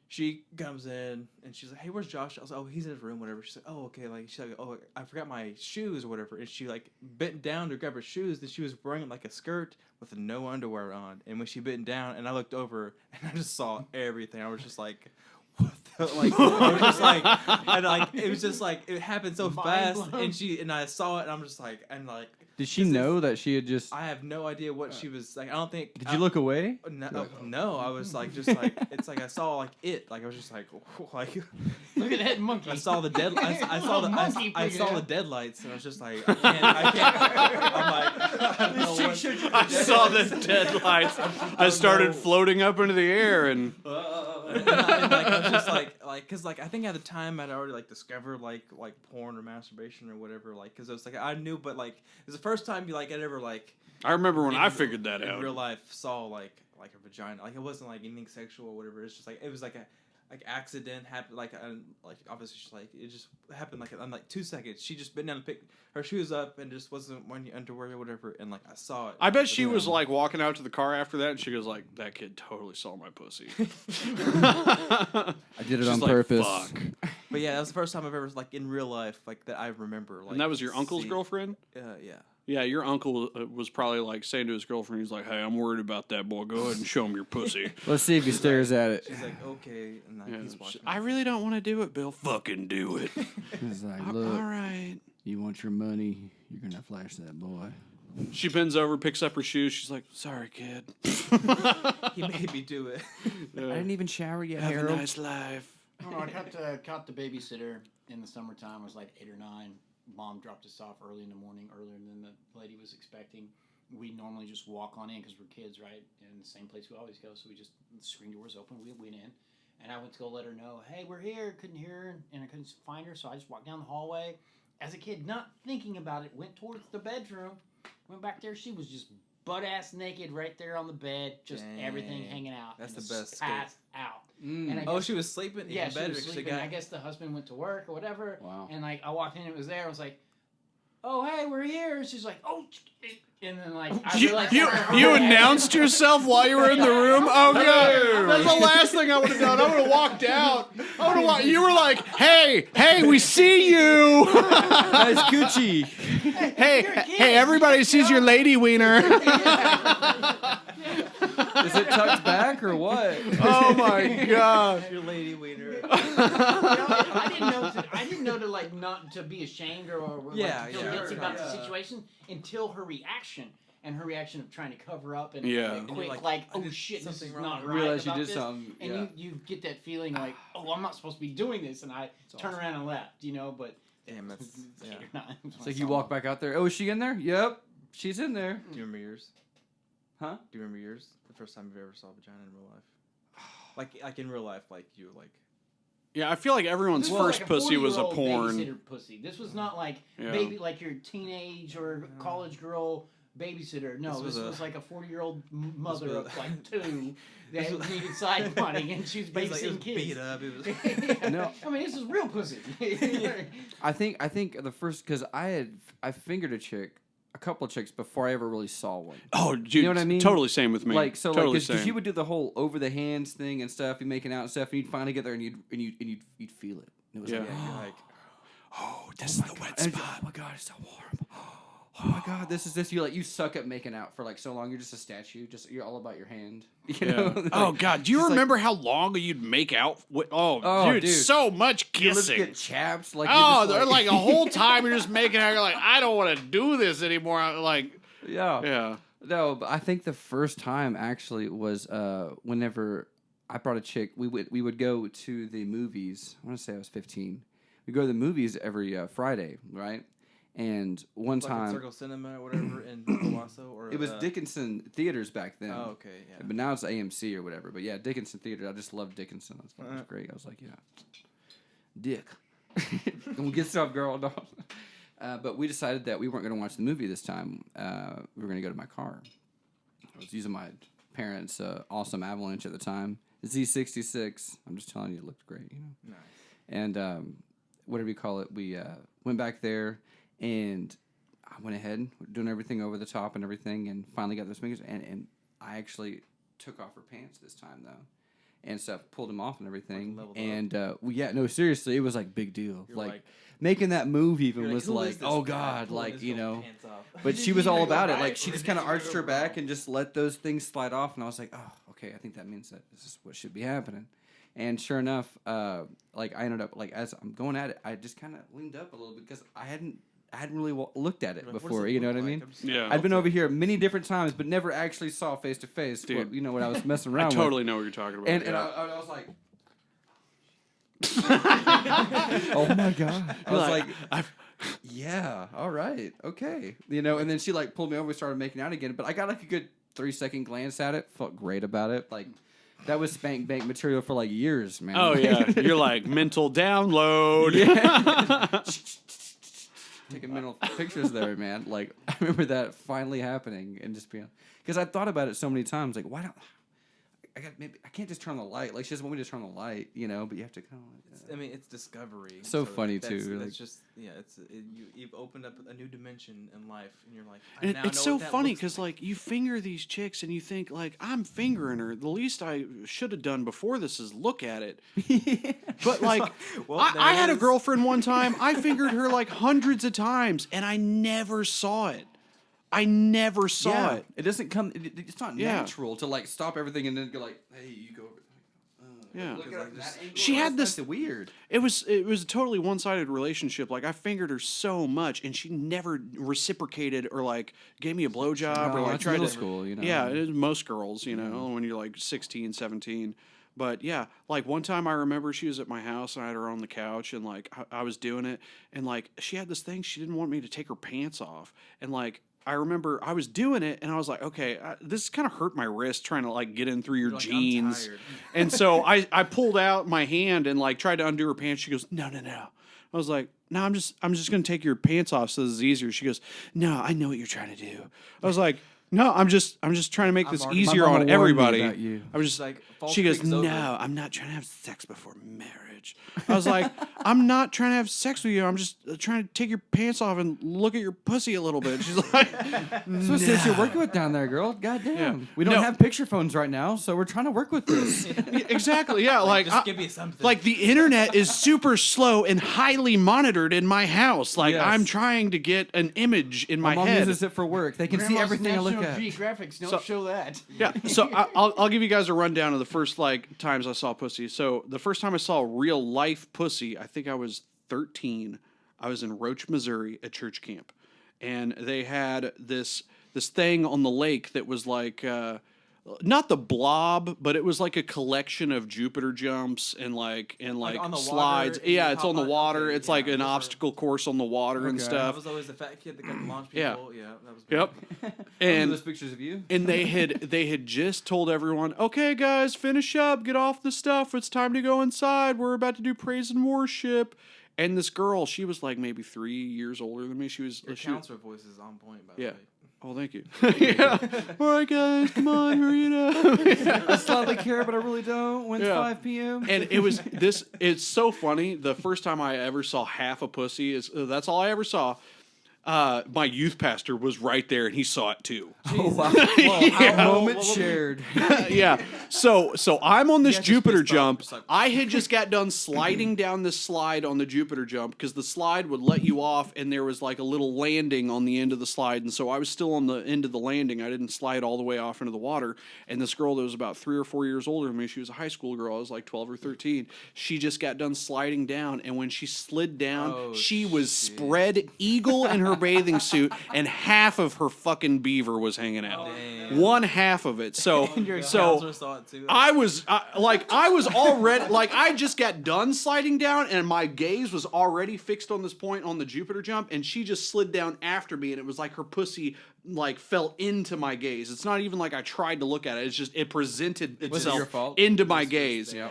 D: she comes in and she's like, "Hey, where's Josh?" I was like, "Oh, he's in his room, whatever." She's like, "Oh, okay." Like she's like, "Oh, I forgot my shoes or whatever," and she like bent down to grab her shoes. Then she was wearing like a skirt with no underwear on, and when she bent down, and I looked over and I just saw everything. I was just like, "What the?" Like I was just like, and like it was just like it happened so
B: Mind
D: fast,
B: blown.
D: and I saw it, and I'm just like, and like.
A: Did she
D: this is-
A: know that she had just.
D: I have no idea what she was like. I don't think.
A: Did you look away?
D: No, I was like, just like it's like I saw like it. Like I was just like,
B: Look at that monkey.
D: I saw the dead. I saw the
B: Monkey
D: I
B: figured
D: saw
B: it
D: the
B: out.
D: deadlights, and I was just like, I can't. I'm like, I don't know what.
C: I saw the deadlights. I started floating up into the air and.
D: I was just cause I think at the time I'd already discovered like porn or masturbation or whatever, cause it was I knew, but it was the first time I'd ever
E: I remember when I figured that
D: in
E: out.
D: real life saw like a vagina, it wasn't anything sexual or whatever. It's just it was a accident happened, obviously it just happened in 2 seconds. She just bent down and picked her shoes up and just wasn't wearing underwear or whatever, and I saw it.
E: I bet she was walking out to the car after that, and she goes that kid totally saw my pussy.
A: I did it on purpose.
E: Fuck.
D: But yeah, that was the first time I've ever in real life that I remember.
E: And that was your uncle's girlfriend?
D: Yeah.
E: Yeah, your uncle was probably saying to his girlfriend, he's like, "Hey, I'm worried about that boy. Go ahead and show him your pussy."
A: Let's see if he stares at it.
D: She's like, "Okay," and he's watching.
E: I really don't want to do it, Bill. Fucking do it.
A: He's like, "Look,
E: all right.
A: You want your money? You're gonna flash that boy."
E: She bends over, picks up her shoes. She's like, "Sorry, kid."
D: He made me do it.
A: I didn't even shower yet.
E: Have
A: Harold.
E: a nice life.
B: I caught the babysitter in the summertime. I was 8 or 9. Mom dropped us off early in the morning, earlier than the lady was expecting. We normally just walk on in because we're kids, right? And the same place we always go. So the screen door was open. We went in, and I went to go let her know, "Hey, we're here." Couldn't hear her, and I couldn't find her. So I just walked down the hallway. As a kid, not thinking about it, went towards the bedroom. Went back there. She was just butt ass naked right there on the bed, just everything hanging out.
D: That's
B: and
D: the best.
B: Passed out.
A: Mm.
B: And
D: she was sleeping.
B: Yeah,
D: she
B: was sleeping. I guess the husband went to work or whatever.
A: Wow.
B: And I walked in, it was there. I was like, "Oh, hey, we're here." And she's like, "Oh," and then I realized
E: you announced yourself while you were in the room. Oh god, that's the last thing I would have done. I would have walked out. You were like, "Hey, we see you."
A: Nice coochie.
E: Hey, everybody sees your lady wiener.
A: Is it tucked back or what?
E: Oh my god.
D: Your lady wiener.
B: I didn't know to not to be ashamed or feel guilty about the situation until her reaction. And her reaction of trying to cover up and quick, "Oh shit, this is not right."
A: Realize you did something.
B: And you get that feeling "Oh, I'm not supposed to be doing this," and I turn around and left, but
D: damn, that's
A: It's like you walk back out there. Oh, is she in there? Yep, she's in there.
D: Do you remember yours?
A: Huh?
D: Do you remember yours? The first time you ever saw a vagina in real life? Like in real life, you
E: Yeah, I feel like everyone's first pussy was a porn.
B: Babysitter pussy. This was not baby your teenage or college girl babysitter. No, this was a 40-year-old mother of 2 that needed side money, and she was babysitting kids.
D: Beat up. It was
A: No,
B: I mean, this is real pussy.
A: I think the first, because I fingered a couple of chicks before I ever really saw one.
E: Oh, dude,
A: you know what I mean?
E: Totally same with me.
A: Because you would do the whole over the hands thing and stuff, you making out and stuff, and you'd finally get there and you'd feel it. And it was
E: you're
A: like,
E: oh, this is the wet spot.
A: Oh my god, it's so warm. Oh my god, this is this. You suck at making out for so long. You're just a statue. You're all about your hand. You know?
E: Oh god, do you remember how long you'd make out? Dude, so much kissing.
A: Your lips get chapped.
E: They're a whole time you're just making out. You're like, I don't want to do this anymore.
A: Yeah. No, but I think the first time actually was whenever I brought a chick. We would go to the movies. I want to say I was 15. We go to the movies every Friday, right? And one time,
D: Circle Cinema or whatever in Owasso, or
A: it was Dickinson Theaters back then.
D: Oh, okay, yeah.
A: But now it's AMC or whatever. But yeah, Dickinson Theater. I just love Dickinson. That was great. I was like, yeah, Dick, don't get some girl, dog. But we decided that we weren't going to watch the movie this time. We were going to go to my car. I was using my parents' awesome Avalanche at the time, Z66. I'm just telling you, it looked great.
D: Nice.
A: And whatever you call it, we went back there. And I went ahead, doing everything over the top and everything, and finally got those fingers. And I actually took off her pants this time, though, and stuff, pulled them off and everything. And seriously, it was big deal. Like making that move even was oh god, But she was all about it. She just kind of arched her back and just let those things slide off. And I was like, oh, okay, I think that means that this is what should be happening. And sure enough, I ended up as I'm going at it, I just kind of leaned up a little bit because I hadn't really looked at it before. You know what I mean?
E: Yeah.
A: I'd been over here many different times, but never actually saw face to face.
E: Dude,
A: what I was messing around with.
E: I totally know what you're talking about.
A: And I was like, oh my god! I was like, yeah, all right, okay, And then she pulled me over, and started making out again. But I got a good 3-second glance at it. Felt great about it. that was spank bank material for like years, man.
E: Oh yeah, you're like mental download.
A: Taking mental pictures there, man. Like I remember that finally happening and just being, because I thought about it so many times. Like, why don't I can't just turn on the light. Like she doesn't want me to turn on the light, you know. But you have to kind of.
D: I mean, it's discovery.
A: So funny too.
D: That's
A: like,
D: just you've opened up a new dimension in life, and you're like.
E: And it's so funny because like you finger these chicks and you think like I'm fingering her. The least I should have done before this is look at it. But like
D: well,
E: I had a girlfriend one time. I fingered her like hundreds of times, and I never saw it. I never saw it.
A: It doesn't come. It's not natural to like stop everything and then go like, "Hey, you go over."
E: Yeah.
A: Look at that angle.
E: She had this
A: weird.
E: It was a totally one-sided relationship. Like I fingered her so much, and she never reciprocated or like gave me a blowjob or like tried
A: middle
E: to
A: school. You know.
E: Yeah, it is most girls, you know, when you're like 16, 17. But yeah, like one time I remember she was at my house and I had her on the couch and like I was doing it and like she had this thing she didn't want me to take her pants off and like. I remember I was doing it and I was like, okay, this kind of hurt my wrist trying to like get in through your jeans. And so I pulled out my hand and like tried to undo her pants. She goes, no. I was like, no, I'm just going to take your pants off so this is easier. She goes, no, I know what you're trying to do. I was like, no, I'm just trying to make this easier on everybody. I was just like, she goes, no, I'm not trying to have sex before marriage. I was like, I'm not trying to have sex with you. I'm just trying to take your pants off and look at your pussy a little bit. She's like,
A: so since you're working with down there, girl, goddamn. Yeah. We don't have picture phones right now, so we're trying to work with this.
E: Exactly, yeah. Like,
D: just give me something.
E: Like the internet is super slow and highly monitored in my house. Like I'm trying to get an image in my
A: mom
E: head.
A: uses it for work. They can see everything I look at.
B: Graphics don't show that.
E: Yeah, so I'll give you guys a rundown of the first like times I saw pussy. So the first time I saw real life pussy, I think I was 13. I was in Roach, Missouri at church camp, and they had this thing on the lake that was like not the blob, but it was like a collection of Jupiter jumps and like
D: on the
E: slides.
D: Water,
E: yeah, it's on the water.
D: Okay,
E: it's like an obstacle course on the water and
D: I
E: stuff.
D: was always the fat kid that could launch people. Yeah, that was.
E: Yep. And
A: those pictures of you.
E: And they had just told everyone, okay, guys, finish up, get off the stuff. It's time to go inside. We're about to do praise and worship. And this girl, she was like maybe 3 years older than me. Your
D: counselor voice is on point, by the way.
E: Oh, thank you. Yeah. All right, guys, come on, hurry it up.
A: I slightly care, but I really don't. When's 5 p.m.?
E: And it's so funny. The first time I ever saw half a pussy that's all I ever saw. My youth pastor was right there, and he saw it too.
A: Oh wow! Moment shared.
E: Yeah. So I'm on this Jupiter jump. I had just got done sliding down this slide on the Jupiter jump because the slide would let you off, and there was like a little landing on the end of the slide, and so I was still on the end of the landing. I didn't slide all the way off into the water. And this girl that was about 3 or 4 years older than me, she was a high school girl. I was like 12 or 13. She just got done sliding down, and when she slid down, she was spread eagle in her bathing suit, and half of her fucking beaver was hanging out. One half of it. So
D: saw it too.
E: I was already like I just got done sliding down, and my gaze was already fixed on this point on the Jupiter jump, and she just slid down after me, and it was like her pussy like fell into my gaze. It's not even like I tried to look at it. It's just it presented itself into my gaze.
A: Yeah.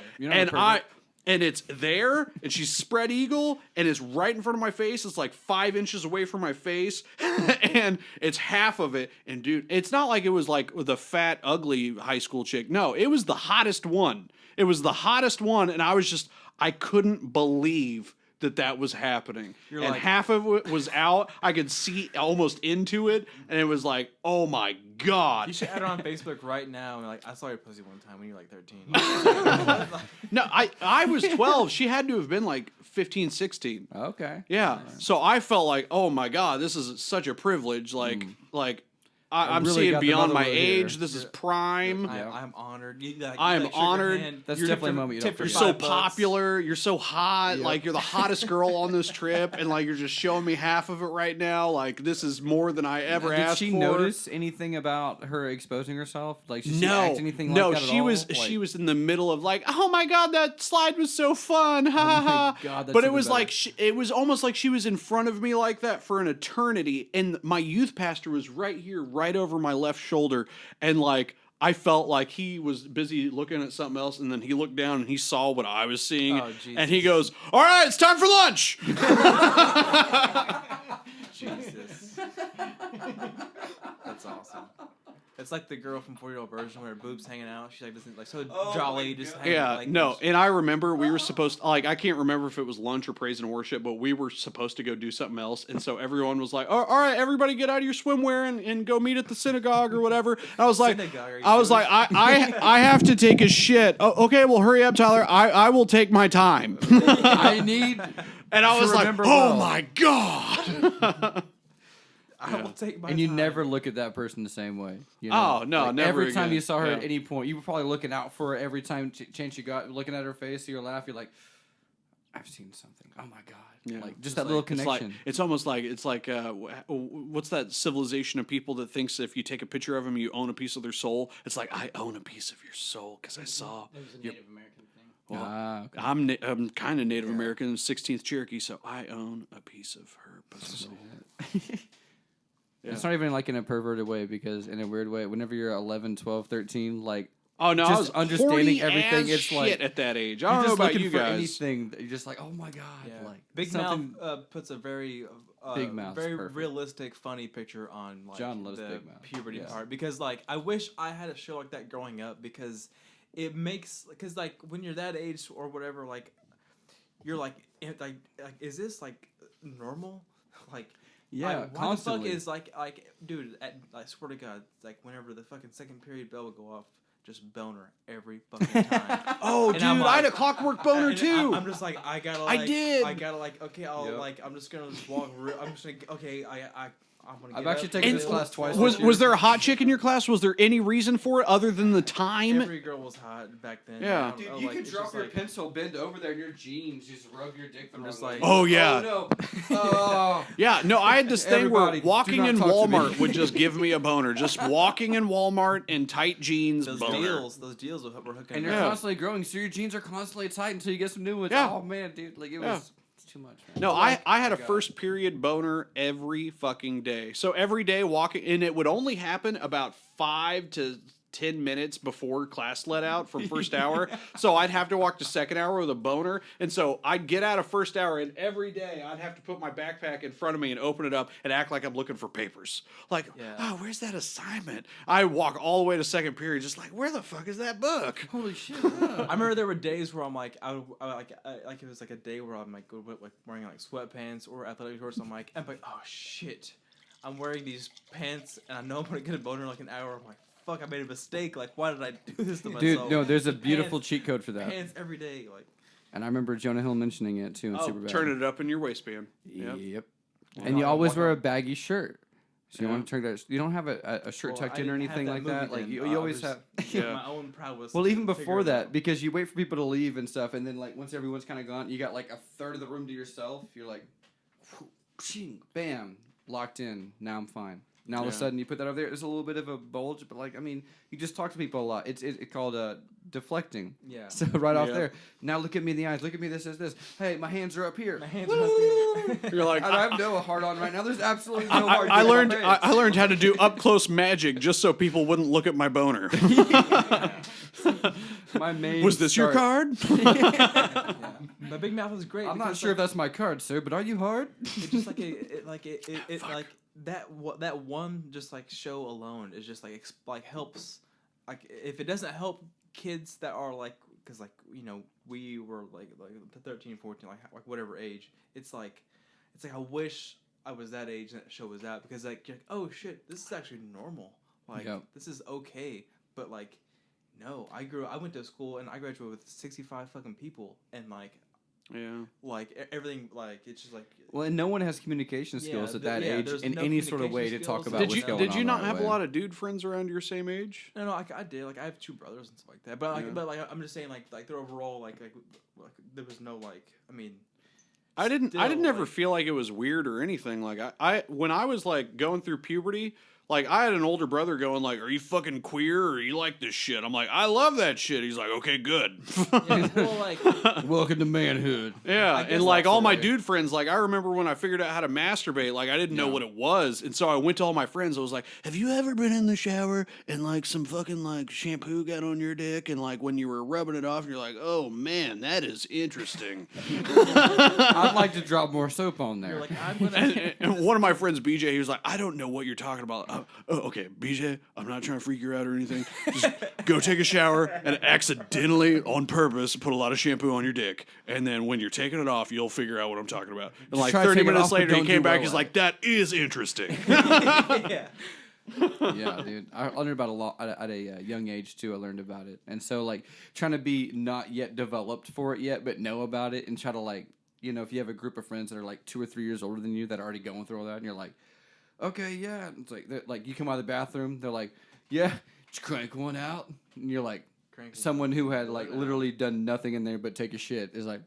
E: And it's there, and she's spread eagle, and it's right in front of my face. It's like 5 inches away from my face, and it's half of it. And dude, it's not like it was like the fat, ugly high school chick. No, it was the hottest one. It was the hottest one, and I couldn't believe that was happening. And half of it was out. I could see almost into it, and it was like, oh my God.
D: You should add her on Facebook right now. And like, I saw your pussy one time when you were like 13.
E: No, I was 12. She had to have been like 15, 16.
A: Okay.
E: Yeah. So I felt like, oh my God, this is such a privilege. I'm really seeing beyond my age. Here. This is prime.
D: I'm honored.
E: I'm honored.
A: That's definitely a moment you don't forget.
E: You're so popular. You're so hot. Yep. Like, you're the hottest girl on this trip, and like you're just showing me half of it right now. Like, this is more than I ever asked for.
A: Did she notice anything about her exposing herself? Like, did she act anything like that at all?
E: No, she was in the middle of like, oh my God, that slide was so fun. Ha ha ha. God, but it was like it was almost like she was in front of me like that for an eternity, and my youth pastor was right here, right over my left shoulder, and like I felt like he was busy looking at something else, and then he looked down and he saw what I was seeing, and he goes, "All right, it's time for lunch."
D: Jesus. That's awesome. It's like the girl from 4-Year-Old Virgin where her boobs hanging out. She's like, doesn't like so jolly, just hanging out. Like,
E: no. And I remember we were supposed to, like, I can't remember if it was lunch or praise and worship, but we were supposed to go do something else. And so everyone was like, all right, everybody get out of your swimwear and go meet at the synagogue or whatever. And I was like, I have to take a shit. Oh, okay, well, hurry up, Tyler. I will take my time.
A: I need.
E: And I was like,
A: well.
E: oh my God.
D: I will take my
A: And you
D: time.
A: never look at that person the same way. You know?
E: Oh, no,
A: like,
E: never
A: every time
E: again.
A: you saw her
E: Yeah.
A: at any point, you were probably looking out for her every time chance you got, looking at her face, you laugh, you're like, I've seen something. Oh my God.
E: Yeah.
A: Like, just that little connection.
E: It's almost like, what's that civilization of people that thinks if you take a picture of them, you own a piece of their soul? It's like, I own a piece of your soul because I saw.
B: It was a Native American thing.
E: Well,
A: Okay.
E: I'm kind of Native American, 16th Cherokee, so I own a piece of her soul.
A: It's not even like in a perverted way because in a weird way, whenever you're 11, 12, 13, like,
E: Oh no,
A: just
E: I was
A: understanding
E: horny
A: everything.
E: as
A: It's
E: shit
A: like
E: at that age. I
A: you're
E: don't know
A: just
E: about
A: looking
E: you
A: for
E: guys.
A: anything. You're just like, oh my God.
D: Yeah.
A: Like,
D: Big
A: something-
D: Mouth puts a very
A: Big Mouth's
D: very
A: perfect.
D: realistic, funny picture on like
A: John loves
D: the
A: Big Mouth.
D: puberty
A: Yeah.
D: part because like I wish I had a show like that growing up because it makes because like when you're that age or whatever like you're like is this like normal like.
A: Yeah,
D: Why
A: constantly.
D: the fuck is like dude? I swear to God, like whenever the fucking second period bell would go off, just boner every fucking time.
E: Oh,
D: And
E: dude,
D: I'm
E: I had a
D: like-
E: clockwork boner
D: And
E: too.
D: I'm just like I gotta.
E: I
D: Like,
E: did.
D: I gotta like okay. I'll
A: Yep.
D: like I'm just gonna just walk. I'm just gonna okay. I'm gonna.
A: I've
D: get
A: actually
D: up.
A: taken
E: And
A: this class twice.
E: was
A: this year.
E: was there a hot chick in your class? Was there any reason for it other than the time?
D: Every girl was hot back then.
E: Yeah.
D: I don't
A: Dude,
D: know,
A: you
D: like,
A: could
D: it's
A: drop
D: just
A: your
D: like-
A: pencil, bend over there in your jeans, just rub your dick.
D: I'm just
A: wrong
D: like-
A: way.
E: Oh, yeah.
A: Oh no. Oh.
E: Yeah, no, I had this thing where
A: Everybody, do
E: walking
A: not
E: in
A: talk to me.
E: Walmart would just give me a boner. Just walking in Walmart in tight jeans,
D: those
E: boner.
D: deals were hooking.
A: And
D: me
A: you're
D: up.
A: constantly growing, so your jeans are constantly tight until you get some new ones.
E: Yeah.
A: Oh man, dude, like it
E: Yeah.
A: was it's too much. Man.
E: No, I had a
A: oh, God.
E: first period boner every fucking day. So every day walking, and it would only happen about 5 to 10 minutes before class let out from first hour. So I'd have to walk to second hour with a boner. And so I'd get out of first hour, and every day I'd have to put my backpack in front of me and open it up and act like I'm looking for papers. Like, oh, where's that assignment? I walk all the way to second period, just like, where the fuck is that book?
A: Holy shit.
D: I remember there were days where I'm like, I like it was like a day where I'm like wearing like sweatpants or athletic shorts. I'm like, oh shit, I'm wearing these pants and I know I'm gonna get a boner in like an hour. I'm like, fuck, I made a mistake. Like, why did I do this to myself?
A: Dude, no, there's a beautiful
D: Pants-
A: cheat code for that.
D: Pants every day, like.
A: And I remember Jonah Hill mentioning it too in Superbad.
E: Turn it up in your waistband. Yep.
A: Yep. And you always wear a baggy shirt. So you
E: Yeah.
A: want to turn that. You don't have a shirt
D: Well,
A: tucked
D: I
A: in or
D: didn't have
A: anything
D: that
A: like that.
D: movie
A: Like
D: then.
A: you
D: I
A: always
D: was-
A: have.
E: Yeah.
D: My own prowess.
A: Well, even
D: to figure
A: before
D: it
A: that,
D: out.
A: because you wait for people to leave and stuff, and then like once everyone's kind of gone, you got like a third of the room to yourself. You're like, bam, locked in. Now I'm fine. Now all of a
E: Yeah.
A: sudden you put that over there. There's a little bit of a bulge, but like I mean, you just talk to people a lot. It's called deflecting.
D: Yeah.
A: So right off
E: Yeah.
A: there. Now look at me in the eyes. Look at me. This. Hey, my hands are up here.
D: My hands are up here.
E: You're like,
A: I have no hard on right now. There's absolutely no hard.
E: I
A: on
E: learned
A: my face.
E: I learned how to do up close magic just so people wouldn't look at my boner.
A: My main.
E: Was this your
A: start.
E: card?
D: Yeah. But Big Mouth was great.
A: I'm not
D: because,
A: sure if
D: like,
A: that's my card, sir. But are you hard?
D: it's just like it like that one just like show alone is just like like helps like if it doesn't help kids that are like because like you know we were like 13 14 like whatever age it's like I wish I was that age and that show was out because like you're like oh shit this is actually normal like
A: Yep.
D: this is okay but like no I went to school and I graduated with 65 fucking people and like everything like it's just like
A: Well, and no one has communication skills at that age
D: there's
A: in
D: no
A: any sort of way to
D: communication
A: talk
D: skills.
A: about
E: Did
A: what's
E: you
A: going
E: did
A: on
E: you not
A: right
E: have
A: away.
E: a lot of dude friends around your same age?
D: No, I did. Like, I have 2 brothers and stuff like that. But like,
E: Yeah.
D: I'm just saying, like their overall, like there was no like. I mean,
E: I didn't
D: still,
E: ever
D: like-
E: feel like it was weird or anything. Like I when I was like going through puberty, Like, I had an older brother going like, "Are you fucking queer or you like this shit?" I'm like, "I love that shit." He's like, "Okay, good."
D: Yeah, well, like,
A: Welcome to manhood.
E: Yeah,
D: guess
E: and like all my
A: right.
E: dude friends, like I remember when I figured out how to masturbate, like I didn't know what it was, and so I went to all my friends. I was like, "Have you ever been in the shower and like some fucking like shampoo got on your dick, and like when you were rubbing it off, and you're like, oh man, that is interesting."
A: I'd like to drop more soap on there.
D: you're like, I'm gonna.
E: And one of my friends, BJ, he was like, "I don't know what you're talking about." Oh, okay, BJ, I'm not trying to freak you out or anything. Just go take a shower and accidentally, on purpose, put a lot of shampoo on your dick, and then when you're taking it off, you'll figure out what I'm talking about. And like
A: try to
E: 30
A: take it
E: minutes
A: off, but
E: later, he
A: don't
E: came
A: do
E: back.
A: well
E: He's
A: at
E: like,
A: it.
E: "That is interesting."
D: Yeah.
A: Yeah, dude. I learned about a lot at a young age too. I learned about it, and so like trying to be not yet developed for it yet, but know about it, and try to like, you know, if you have a group of friends that are like 2 or 3 years older than you that are already going through all that, and you're like, okay, yeah, and it's like you come out of the bathroom, they're like, yeah, just crank one out, and you're like, someone who had like literally done nothing in there but take a shit is like,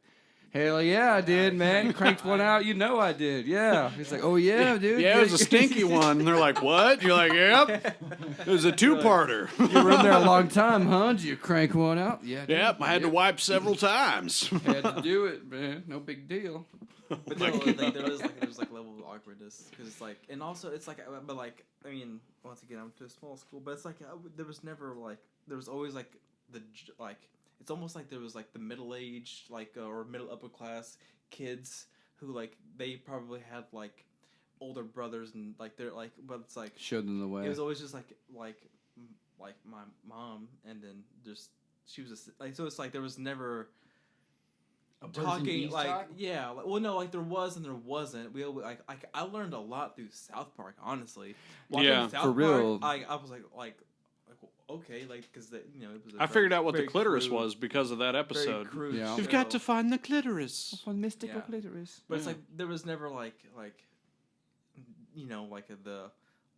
A: hell yeah, I did, man. Cranked one out, you know I did. Yeah. He's like, oh yeah, dude.
E: Yeah, it was a stinky one. And they're like, "What?" You're like, "Yep, it was a 2-parter."
A: You were in there a long time, huh? Did you crank one out? Yeah. Dude.
E: Yep, I had to wipe several times.
A: Had to do it, man. No big deal.
D: But no, like, there was like level of awkwardness because it's like, and also it's like, but like, I mean, once again, I'm to a small school, but it's like there was never like, there was always like like, it's almost like there was like the middle aged like or middle upper class kids who like they probably had like older brothers and like they're like, but it's like
A: showed them the way.
D: It was always just like my mom, and then just she was like, so it's like there was never. Talking like talk? Yeah, like, well no, like there was and there wasn't. We like I learned a lot through South Park, honestly.
E: Yeah,
D: South
A: for real.
D: Park, I was like okay, like because you know it was.
E: I figured out what the clitoris
D: crude,
E: was because of that episode.
A: Yeah.
E: You've got to find the clitoris.
A: Find mystical clitoris.
D: But it's like there was never like you know like the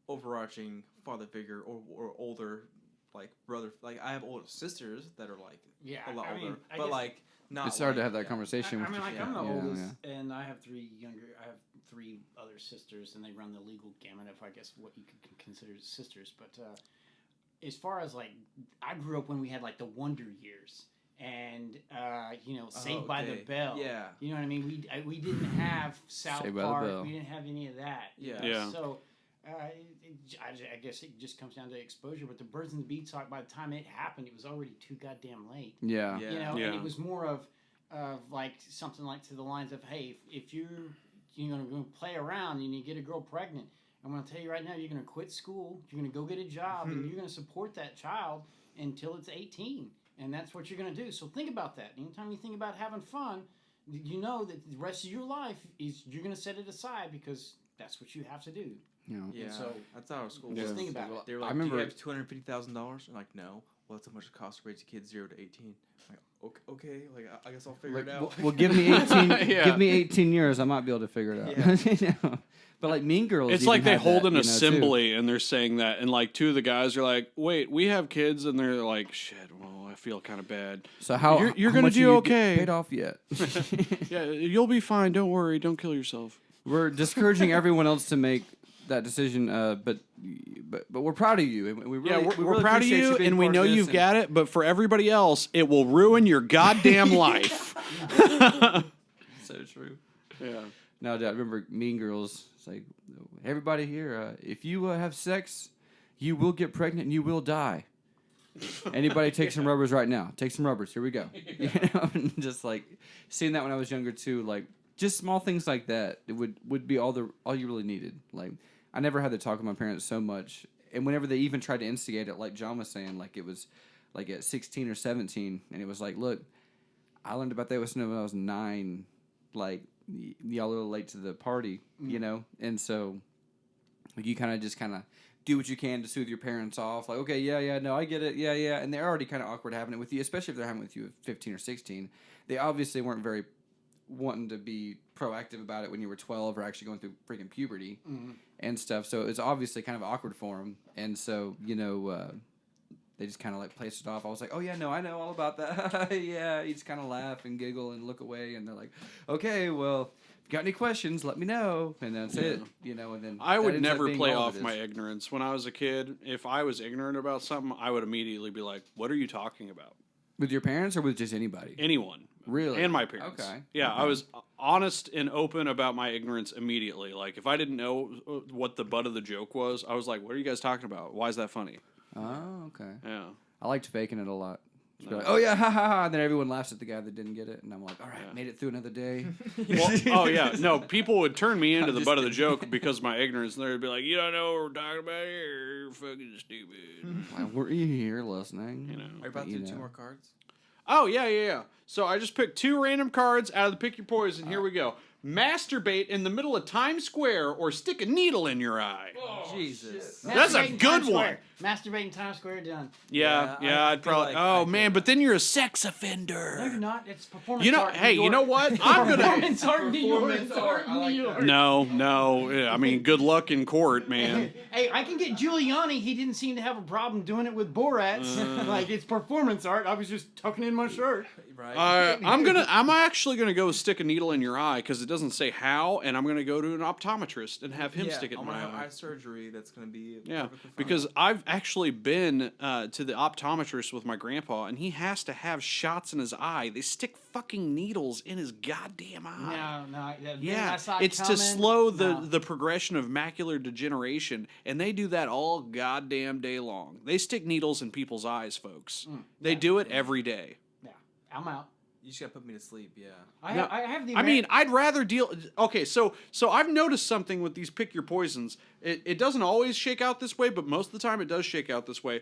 D: overarching father figure or older like brother. Like I have older sisters that are like a lot older, but like. Not
A: it's hard to have that conversation.
B: I mean, like I'm the oldest,
A: yeah.
B: and I have 3 other sisters, and they run the legal gamut of, I guess, what you could consider sisters. But as far as like, I grew up when we had like the Wonder Years, and you know, Saved by the Bell.
D: Yeah.
B: You know what I mean? We didn't have South Park. We didn't have any of that.
D: Yeah.
B: So. I guess it just comes down to exposure, but the Birds and the Beanstalk, by the time it happened, it was already too goddamn late.
A: Yeah.
B: You know, and it was more of like something like to the lines of, hey, if you're going to play around and you get a girl pregnant, I'm going to tell you right now, you're going to quit school, you're going to go get a job, and you're going to support that child until it's 18, and that's what you're going to do. So think about that. Anytime you think about having fun, you know that the rest of your life is you're going to set it aside because that's what you have to do.
A: You know.
D: Yeah,
B: so
D: that's how our school.
B: Just think about it.
D: They were like,
A: I remember,
D: do you have $250,000? I'm like, no. Well, that's how much it costs to raise a kid 0 to 18. I'm like, okay, like I guess I'll figure it out.
A: Well, give me 18. Give me 18 years, I might be able to figure it out.
D: Yeah.
A: You know? But like Mean Girls,
E: it's like they hold an assembly and they're saying that, and like 2 of the guys are like, "Wait, we have kids," and they're like, "Shit, well, I feel kind of bad."
A: So how
E: you're
A: how
E: gonna
A: much
E: do
A: you
E: okay?
A: Paid off yet?
E: Yeah, you'll be fine. Don't worry. Don't kill yourself.
A: We're discouraging everyone else to make that decision, but we're proud of you. We really,
E: we're
A: really
E: proud of
A: appreciate
E: you,
A: being
E: and we
A: part
E: know
A: of this,
E: you've got it. But for everybody else, it will ruin your goddamn life.
A: So true.
E: Yeah.
A: No, Dad, I remember Mean Girls. It's like, everybody here, if you have sex, you will get pregnant and you will die. Anybody take some rubbers right now? Take some rubbers. Here we go. You know, and just like seeing that when I was younger too, like just small things like that. It would be all you really needed. Like I never had to talk with my parents so much, and whenever they even tried to instigate it, like John was saying, like it was like at 16 or 17, and it was like, look, I learned about that when I was 9. Like y'all are a little late to the party, you know, and so like, you kind of do what you can to soothe your parents off. Like, okay, yeah, no, I get it, yeah, and they're already kind of awkward having it with you, especially if they're having it with you at 15 or 16. They obviously weren't very wanting to be proactive about it when you were 12 or actually going through freaking puberty and stuff. So it's obviously kind of awkward for them, and so you know. They just kind of like placed it off. I was like, oh yeah, no, I know all about that. Yeah, you just kind of laugh and giggle and look away, and they're like, okay, well, got any questions? Let me know, and that's it. You know, and then
E: I
A: that
E: would
A: ends up
E: never
A: being
E: play
A: all
E: off
A: it is.
E: my ignorance. When I was a kid, if I was ignorant about something, I would immediately be like, "What are you talking about?"
A: With your parents or with just anybody?
E: Anyone.
A: Really?
E: And my parents.
A: Okay.
E: Yeah,
A: Okay.
E: I was honest and open about my ignorance immediately. Like, if I didn't know what the butt of the joke was, I was like, what are you guys talking about? Why is that funny?
A: Oh, okay.
E: Yeah.
A: I liked faking it a lot. Just be like, oh yeah, ha ha ha, and then everyone laughs at the guy that didn't get it, and I'm like, all right, made it through another day.
E: Well, oh, yeah. No, people would turn me into
A: I'm
E: the
A: just
E: butt of the joke because of my ignorance, and they'd be like, you don't know what we're talking about here. You're fucking stupid.
A: Why were you here listening?
E: You know.
D: Are you about to do 2 more cards?
E: Oh, yeah. So I just picked 2 random cards out of the Pick Your Poison. Here we go. Masturbate in the middle of Times Square or stick a needle in your eye.
D: Oh, Jesus.
E: That's a
B: Masturbate in
E: good
B: Times
E: one.
B: Square. Masturbate in Times Square, done.
E: Yeah,
D: I
E: I'd
D: feel
E: probably.
D: like
E: Oh
D: I
E: man,
D: could-
E: but then you're a sex offender.
B: No, you're not. It's performance
E: You know,
B: art. in
E: hey,
B: New
E: you know
B: York.
E: what? I'm gonna.
B: Performance art in New York.
D: Performance art. I like that.
E: No. I mean, good luck in court, man.
B: Hey, I can get Giuliani. He didn't seem to have a problem doing it with Borat's. Like, it's performance art. I was just tucking in my shirt.
D: Right.
E: I'm actually gonna go stick a needle in your eye because it doesn't say how, and I'm gonna go to an optometrist and have him stick it in
D: I'm
E: my
D: gonna have
E: eye.
D: eye surgery. That's gonna be
E: Yeah,
D: perfectly fine.
E: because I've actually been to the optometrist with my grandpa, and he has to have shots in his eye. They stick fucking needles in his goddamn eye.
B: No.
E: Yeah,
B: I saw it
E: it's to
B: coming.
E: slow
B: No.
E: the progression of macular degeneration, and they do that all goddamn day long. They stick needles in people's eyes, folks. They do it every day.
B: Yeah, I'm out.
D: You just gotta put me to sleep. Yeah.
B: I
E: No,
B: have the.
E: I mean, I'd rather deal. Okay, so I've noticed something with these pick your poisons. It doesn't always shake out this way, but most of the time it does shake out this way.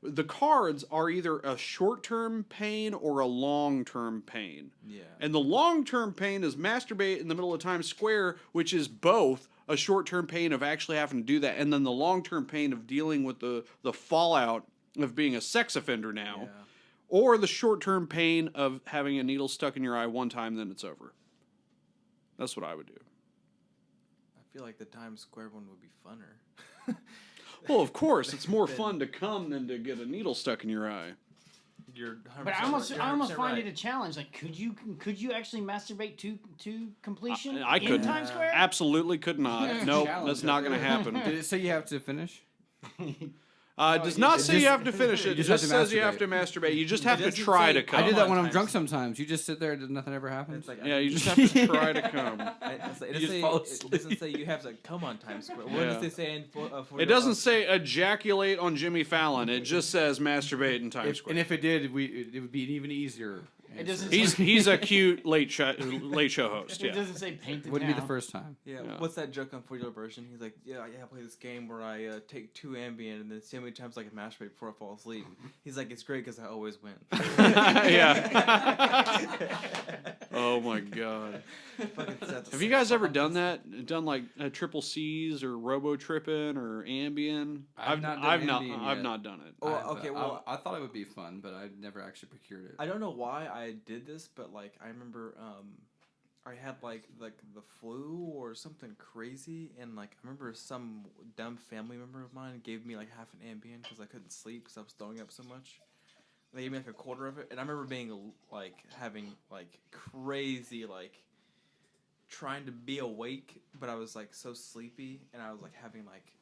E: The cards are either a short-term pain or a long-term pain.
D: Yeah.
E: And the long-term pain is masturbate in the middle of Times Square, which is both a short-term pain of actually having to do that, and then the long-term pain of dealing with the fallout of being a sex offender now.
D: Yeah.
E: Or the short-term pain of having a needle stuck in your eye one time, then it's over. That's what I would do.
D: I feel like the Times Square one would be funner.
E: Well, of course, it's more fun to come than to get a needle stuck in your eye.
D: You're 100%
B: But I almost
D: right.
B: find it a challenge. Like, could you actually masturbate to completion
E: I
B: in
E: couldn't.
B: Times Square?
E: Absolutely could not. Nope, that's not going to happen.
A: Did it say you have to finish?
E: Does not say you have to finish it. It
A: just
E: just
A: have to
E: says you have to masturbate. You just have to
D: doesn't
E: try
D: say
E: to come.
A: I do that
D: on
A: when I'm
D: Times
A: drunk
D: Square.
A: sometimes. You just sit there and nothing ever happens.
D: It's like,
E: Yeah, you just have to try to come.
D: It doesn't say you have to come on Times Square. What
E: Yeah.
D: does it say in
E: It doesn't say ejaculate on Jimmy Fallon. It just says masturbate in Times Square.
A: And if it did, it would be an even easier.
B: It doesn't.
E: He's a cute late show host.
B: It
E: Yeah.
B: doesn't say paint the
A: Wouldn't be
B: town.
A: the first time.
D: Yeah,
E: Yeah.
D: what's that joke on 40-year version? He's like, yeah, I play this game where I take 2 Ambien and then see how many times I can masturbate before I fall asleep. He's like, it's great because I always win.
E: Yeah. Oh my god.
D: Fucking Seth
E: Have you guys ever done that? Done like triple C's or Robo Trippin or Ambien?
A: I've not done
E: I've
A: Ambien
E: not
A: yet.
E: done it.
D: Oh,
A: I've,
D: okay, well-
A: I thought it would be fun, but I never actually procured it.
D: I don't know why I did this, but like I remember I had like the flu or something crazy, and like I remember some dumb family member of mine gave me like half an Ambien because I couldn't sleep because I was throwing up so much. They gave me like a quarter of it, and I remember being like having like crazy like trying to be awake, but I was like so sleepy, and I was like having like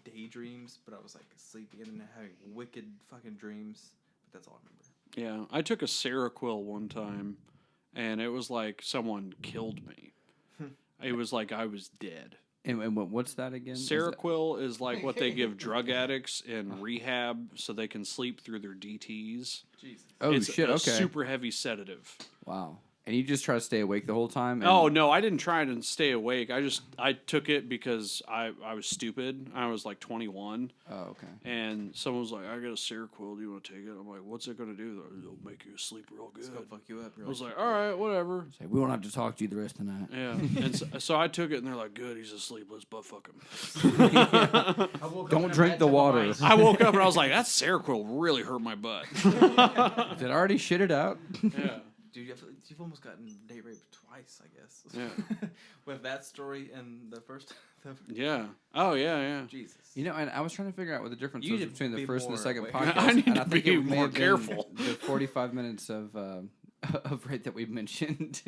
D: daydreams, but I was like sleepy, and then having wicked fucking dreams. But that's all I remember.
E: Yeah, I took a Seroquel one time, and it was like someone killed me. It was like I was dead.
A: And what's that again? Is that-
E: Seroquel is like what they give drug addicts in rehab so they can sleep through their DTs.
D: Jesus.
A: Oh
E: It's
A: shit!
E: a
A: Okay.
E: super heavy sedative.
A: Wow. And you just try to stay awake the whole time? And
E: Oh no, I didn't try to stay awake. I took it because I was stupid. I was like 21,
A: Oh, okay.
E: and someone was like, "I got a Seroquel. Do you want to take it?" I'm like, "What's it gonna do? It'll make you sleep real good."
D: It's gonna fuck you up.
E: I was like, "All right, whatever."
A: It's like, we won't have to talk to you the rest of the night.
E: Yeah, and so I took it, and they're like, "Good, he's asleep. Let's butt fuck him."
B: I woke up
A: Don't
B: in a
A: drink the
B: bathtub of
A: water.
B: ice.
E: I woke up and I was like, "That Seroquel really hurt my butt."
A: Did I already shit it out?
E: Yeah.
D: Dude, you've almost gotten date raped twice, I guess.
E: Yeah.
D: With that story and the first.
E: Yeah. Oh yeah.
D: Jesus.
A: You know, and I was trying to figure out what the difference
D: You
A: was
D: need to
A: between the
D: be
A: first and the
D: more
A: second
D: awake.
A: podcast.
E: I need
A: and
E: to
A: I think
E: be
A: it may
E: more
A: have been
E: careful.
A: The 45 minutes of rate that we mentioned.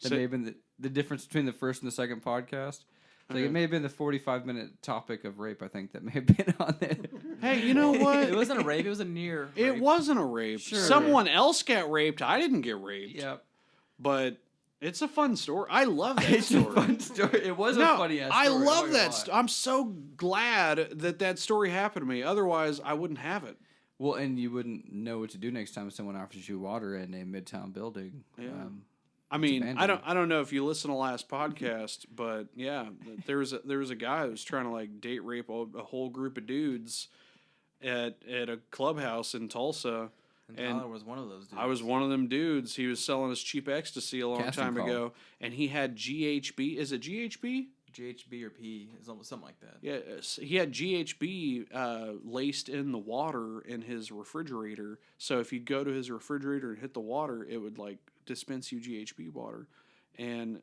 A: That may have been the difference between the first and the second podcast. Like it may have been the 45-minute topic of rape. I think that may have been on there.
E: Hey, you know what?
D: It wasn't a rape. It was a near.
E: It
D: rape.
E: wasn't a rape.
A: Sure.
E: Someone else got raped. I didn't get raped.
A: Yep.
E: But it's a fun story. I love that
A: It's
E: story.
A: a fun story. It was a funny ass story.
E: I love that. I'm so glad that story happened to me. Otherwise, I wouldn't have it.
A: Well, and you wouldn't know what to do next time someone offers you water in a Midtown building.
E: Yeah. I mean,
A: abandoned.
E: I don't know if you listen to last podcast, but yeah, there was a guy who was trying to like date rape a whole group of dudes at a clubhouse in Tulsa.
D: And Tyler was one of those dudes.
E: I was one of them dudes. He was selling us cheap ecstasy a long
A: Casting
E: time
A: call.
E: ago, and he had GHB. Is it GHB?
D: GHB or P, something like that.
E: Yeah, he had GHB laced in the water in his refrigerator. So if you'd go to his refrigerator and hit the water, it would like dispense you GHB water. And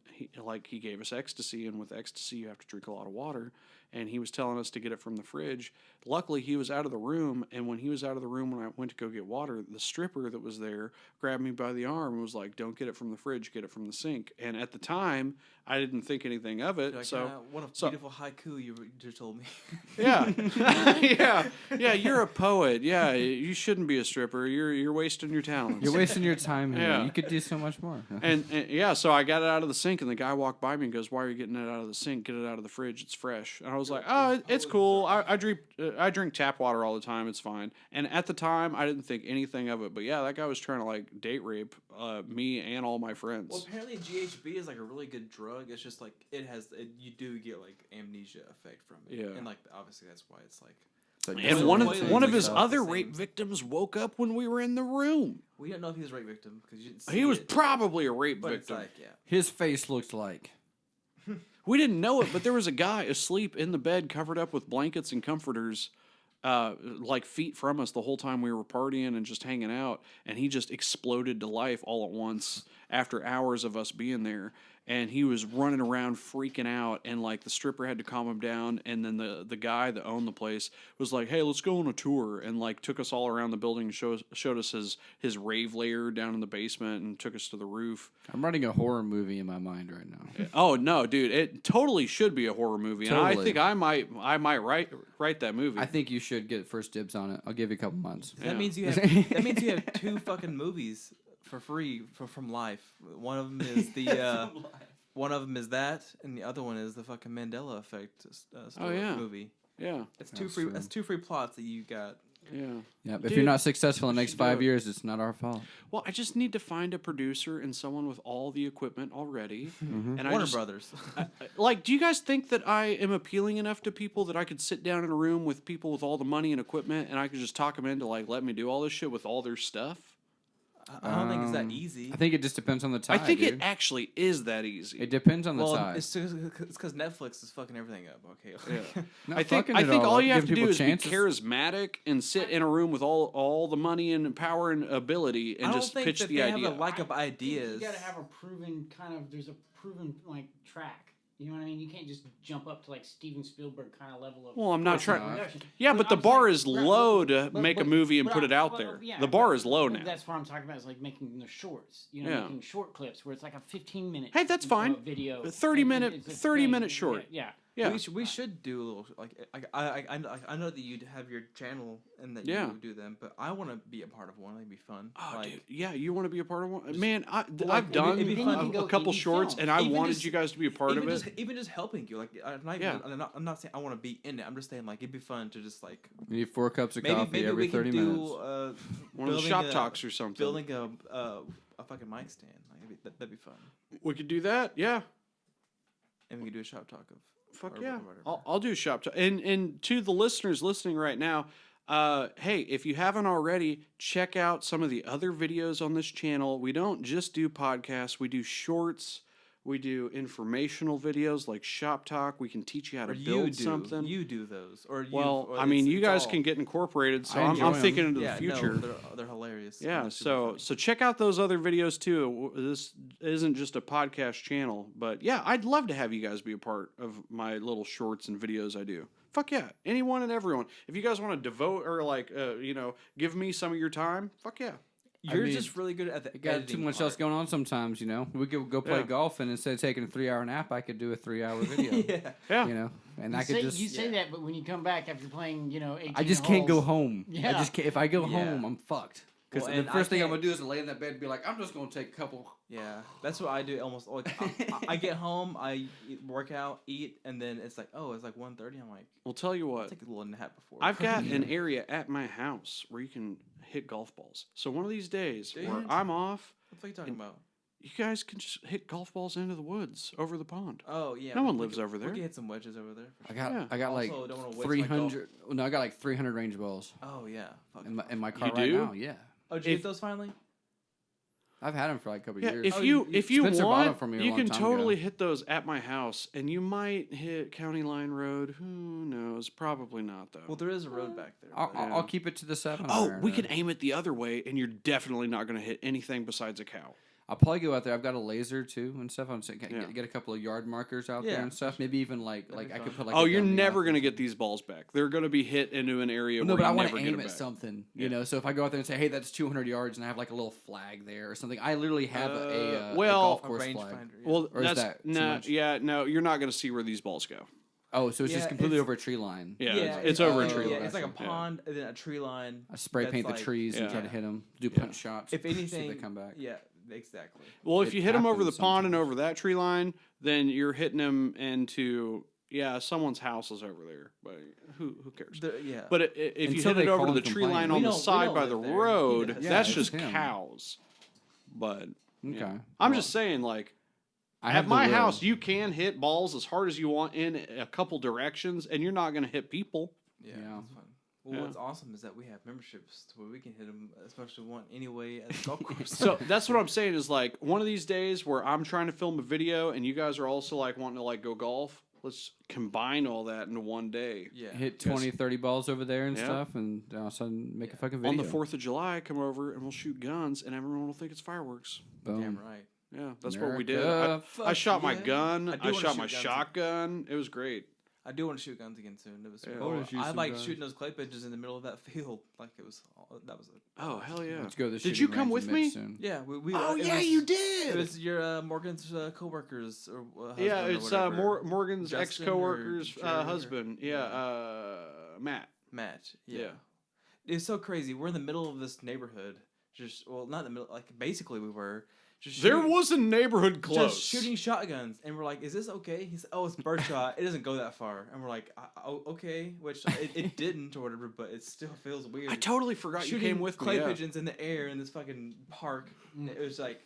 E: he gave us ecstasy, and with ecstasy you have to drink a lot of water. And he was telling us to get it from the fridge. Luckily, he was out of the room, and when he was out of the room when I went to go get water, the stripper that was there grabbed me by the arm and was like, "Don't get it from the fridge, get it from the sink." And at the time, I didn't think anything of it.
D: Like,
E: so
D: what a beautiful haiku you just told me.
E: yeah, yeah. You're a poet. Yeah, you shouldn't be a stripper. You're wasting your talents.
A: You're wasting your time here.
E: Yeah.
A: You could do so much more.
E: And yeah, so I got it out of the sink, and the guy walked by me and goes, "Why are you getting it out of the sink? Get it out of the fridge. It's fresh." And I was like, "Oh, it's cool. I drink tap water all the time. It's fine." And at the time, I didn't think anything of it. But yeah, that guy was trying to like date rape me and all my friends.
D: Well, apparently GHB is like a really good drug. It's just like you do get like amnesia effect from it.
E: Yeah.
D: And like obviously that's why it's like.
E: And
D: It's
E: one of
D: like
E: his
D: the
E: other
D: same.
E: rape victims woke up when we were in the room.
D: We don't know if he's a rape victim because you didn't see
E: He was
D: it,
E: probably a rape
D: but
E: victim.
D: it's like, yeah.
A: His face looked like.
E: We didn't know it, but there was a guy asleep in the bed covered up with blankets and comforters, like feet from us the whole time we were partying and just hanging out. And he just exploded to life all at once after hours of us being there. And he was running around freaking out, and like the stripper had to calm him down. And then the guy that owned the place was like, "Hey, let's go on a tour," and like took us all around the building and showed us his rave lair down in the basement and took us to the roof.
A: I'm writing a horror movie in my mind right now.
E: Oh no, dude! It totally should be a horror movie, and I
A: Totally.
E: think I might write that movie.
A: I think you should get first dibs on it. I'll give you a couple months.
E: Yeah.
D: That means you have two fucking movies for free from life. One of them is the one of them is that, and the other one is the fucking Mandela Effect movie.
E: Yeah,
D: It's two free.
A: true.
D: That's two free plots that you got.
E: yeah.
A: Yeah, if
E: Dude,
A: you're not successful in the next
E: should do
A: 5
E: it.
A: years, it's not our fault.
E: Well, I just need to find a producer and someone with all the equipment already. And I
D: Warner
E: just,
D: Brothers.
E: like, do you guys think that I am appealing enough to people that I could sit down in a room with people with all the money and equipment, and I could just talk them into like let me do all this shit with all their stuff?
D: I don't think it's that easy.
A: I think it just depends on the time.
E: I think
A: dude.
E: it actually is that easy.
A: It depends on the
D: Well,
A: time.
D: it's because Netflix is fucking everything up. Okay.
E: Yeah.
A: Not
E: I think
A: fucking it
E: all
A: up,
E: you have to
A: giving
E: do
A: people
E: is
A: chances.
E: be charismatic and sit in a room with all the money and power and ability and
D: I don't
E: just
D: think
E: pitch
D: that
E: the
D: they
E: idea.
D: have a lack of
B: I think
D: ideas.
B: You gotta have a proven kind of. There's a proven like track. You know what I mean? You can't just jump up to like Steven Spielberg kind of level of.
E: Well, I'm not trying.
B: production.
E: Yeah, but the
B: I'm
E: bar
B: saying-
E: is
B: right,
E: low to
B: but-
E: make a
B: but-
E: movie and
B: but
E: put it out
B: but-
E: there.
B: yeah,
E: The bar
B: but-
E: is low
B: but
E: now.
B: That's what I'm talking about. Is like making the shorts. You know,
E: Yeah.
B: making short clips where it's like a 15-minute.
E: Hey, that's fine.
B: Video.
E: 30-minute
B: It's a
E: 30-minute
B: thing.
E: short.
B: Yeah.
E: Yeah.
D: We should do a little like I know that you have your channel and that
E: Yeah.
D: you do them, but I want to be a part of one. It'd be fun.
E: Oh,
D: like,
E: dude, yeah, you want to be a part of one? Man,
D: like,
E: I've done
D: it'd be fun.
E: a couple
B: Indie
E: shorts,
B: film.
E: and I
D: Even
E: wanted
D: just-
E: you guys to be a part of it.
D: Even just helping you, like
E: Yeah.
D: I'm not saying I want to be in it. I'm just saying like it'd be fun to just like
A: You need 4 cups of
D: maybe
A: coffee every
D: we can
A: 30
D: do
A: minutes.
E: One of the shop talks or something.
D: building a fucking mic stand. Like, that'd be fun.
E: We could do that. Yeah.
D: And we could do a shop talk of.
E: Fuck
D: or
E: yeah.
D: whatever.
E: I'll do shop talk. And to the listeners listening right now, hey, if you haven't already, check out some of the other videos on this channel. We don't just do podcasts, we do shorts. We do informational videos like Shop Talk. We can teach you how to
D: Or
E: build something.
D: You do those, or you.
E: Well,
D: or
E: I mean,
D: it's
E: you guys
D: all-
E: can get incorporated, so
A: I
E: I'm
A: enjoy 'em.
E: thinking into
D: Yeah,
E: the future.
D: No, they're hilarious.
E: Yeah,
D: They're super
E: so
D: funny.
E: so check out those other videos too. This isn't just a podcast channel, but yeah, I'd love to have you guys be a part of my little shorts and videos I do. Fuck yeah, anyone and everyone. If you guys want to devote or like give me some of your time, fuck yeah.
D: You're just really good at the
A: You got too much else going on sometimes, you know. We could go play golf, and instead of taking a 3-hour nap, I could do a 3-hour video.
E: Yeah.
A: You know, and
B: You
A: I could just.
B: You say that, but when you come back after playing, 18
A: I just can't go
B: holes-
A: home.
B: Yeah.
A: I just can't. If I go home, I'm fucked. Because
D: Well,
A: the
D: and
A: first thing I'm
D: can't-
A: gonna do is lay in that bed and be like, I'm just gonna take a couple.
D: Yeah, that's what I do almost. Like, I get home, I work out, eat, and then it's like, oh, it's like 1:30. I'm like,
E: Well, tell you
D: I'll
E: what,
D: take a little nap before.
E: I've got an area at my house where you can hit golf balls. So one of these days where
D: Dude.
E: I'm off,
D: What are you talking about?
E: you guys can just hit golf balls into the woods over the pond.
D: Oh yeah.
E: No one
D: we
E: lives
D: could-
E: over there.
D: We can hit some wedges over there. For
A: I
D: sure.
A: got. I got like
D: Also, don't wanna waste my golf.
A: 300. No, I got like 300 range balls
D: Oh yeah. Fuck.
A: in my car
E: You
A: right
E: do?
A: now. Yeah,
D: Oh, did you
E: if-
D: get those finally?
A: I've had them for like a couple
E: Yeah,
A: years.
E: if
D: Oh,
E: you
D: you-
E: if you
A: Spencer bought 'em
E: want,
A: for me a
E: you
A: long
E: can
A: time
E: totally
A: ago.
E: hit those at my house, and you might hit County Line Road. Who knows? Probably not though.
D: Well, there is a road back there.
A: I'll,
D: but-
A: I'll keep it to the 7.
E: Oh,
A: iron,
E: we
A: uh,
E: can aim it the other way, and you're definitely not going to hit anything besides a cow.
A: I'll probably go out there. I've got a laser too and stuff. I'm saying
E: Yeah.
A: get a couple of yard markers out
D: Yeah.
A: there and stuff. Maybe even like
D: That'd be
A: I could
D: fun.
A: put like.
E: Oh,
A: a
E: you're
A: dummy
E: never
A: out
E: going to
A: there.
E: get these balls back. They're going to be hit into an area
A: No,
E: where
A: but I
E: you
A: want
E: never
A: to
E: get
A: aim
E: it
A: at
E: back.
A: something,
E: Yeah.
A: you know. So if I go out there and say, "Hey, that's 200 yards," and I have like a little flag there or something, I literally have a
E: well,
A: golf
D: A
A: course flag.
D: rangefinder. Yeah.
E: Well,
A: Or is
E: that's
A: that too
E: no,
A: much?
E: no, you're not going to see where these balls go.
A: Oh, so it's just
D: Yeah,
A: completely
D: it's-
A: over a tree line.
E: Yeah,
D: yeah,
E: it's over a
A: oh,
E: tree
D: Yeah,
E: line.
D: it's like a
A: Yeah.
D: pond and then a tree line.
A: I spray
D: That's
A: paint the
D: like-
A: trees and try to
E: Yeah.
A: hit them. Do
E: Yeah.
A: punch shots.
D: If
A: see if
D: anything,
A: they come back.
D: Yeah, exactly.
E: Well, if
A: It
E: you hit them over the
A: happens
E: pond and
A: sometimes.
E: over that tree line, then you're hitting them into someone's house is over there, but who cares?
D: Yeah.
E: But if you
A: Until
E: hit
A: they
E: it over
A: call
E: to the
A: and
E: tree
A: complain.
E: line
D: We
E: on the
D: don't- we
E: side
D: don't
E: by
D: live
E: the
D: there. He
E: road,
D: does.
A: Yeah,
E: that's
A: it's
E: just
A: him.
E: cows. But
A: Okay.
E: yeah. I'm
A: Well,
E: just saying, like
A: I
E: at
A: have the
E: my
A: will.
E: house, you can hit balls as hard as you want in a couple directions, and you're not going to hit people.
D: Yeah,
A: Yeah.
D: that's fun. Well,
E: Yeah.
D: what's awesome is that we have memberships to where we can hit them as much as we want anyway at the golf course.
E: So that's what I'm saying is like one of these days where I'm trying to film a video and you guys are also like wanting to like go golf. Let's combine all that into one day.
D: yeah.
A: Hit 20, 30 balls over there and
E: Yeah.
A: stuff, and all of a sudden make a fucking
E: On
A: video.
E: the 4th of July, come over and we'll shoot guns, and everyone will think it's fireworks.
A: Boom.
D: Damn right.
E: Yeah, that's what we did.
A: America,
E: I
A: fuck
E: shot my
A: yeah.
E: gun.
D: I do
E: I
D: wanna
E: shot
D: shoot
E: my
D: guns.
E: shotgun. It was great.
D: I do want to shoot guns again soon. It was
E: Yeah.
D: super
E: I wanna
D: cool.
A: shoot
D: I
A: some
D: like
A: guns.
D: shooting those clay pigeons in the middle of that field. Like it was. That was.
E: Oh hell yeah!
A: Let's go to the
E: Did
A: shooting
E: you come
A: range
E: with
A: in
E: me?
A: Mitch soon.
D: Yeah. We
E: Oh
D: it
E: yeah,
D: was-
E: you did.
D: It was your Morgan's coworkers or husband
E: Yeah,
D: or
E: it's
D: whatever.
E: Morgan's
D: Justin
E: ex coworker's
D: or Jerry or-
E: husband. Matt.
D: Matt.
E: Yeah.
D: It's so crazy. We're in the middle of this neighborhood. Not in the middle. Like basically we were. Just
E: There
D: shooting-
E: was a neighborhood close.
D: Just shooting shotguns, and we're like, "Is this okay?" He said, "Oh, it's birdshot. It doesn't go that far." And we're like, "Oh, okay," which it didn't or whatever, but it still feels weird.
E: I totally forgot you
D: Shooting
E: came with
D: clay
E: me. Yeah.
D: pigeons in the air in this fucking park. It was like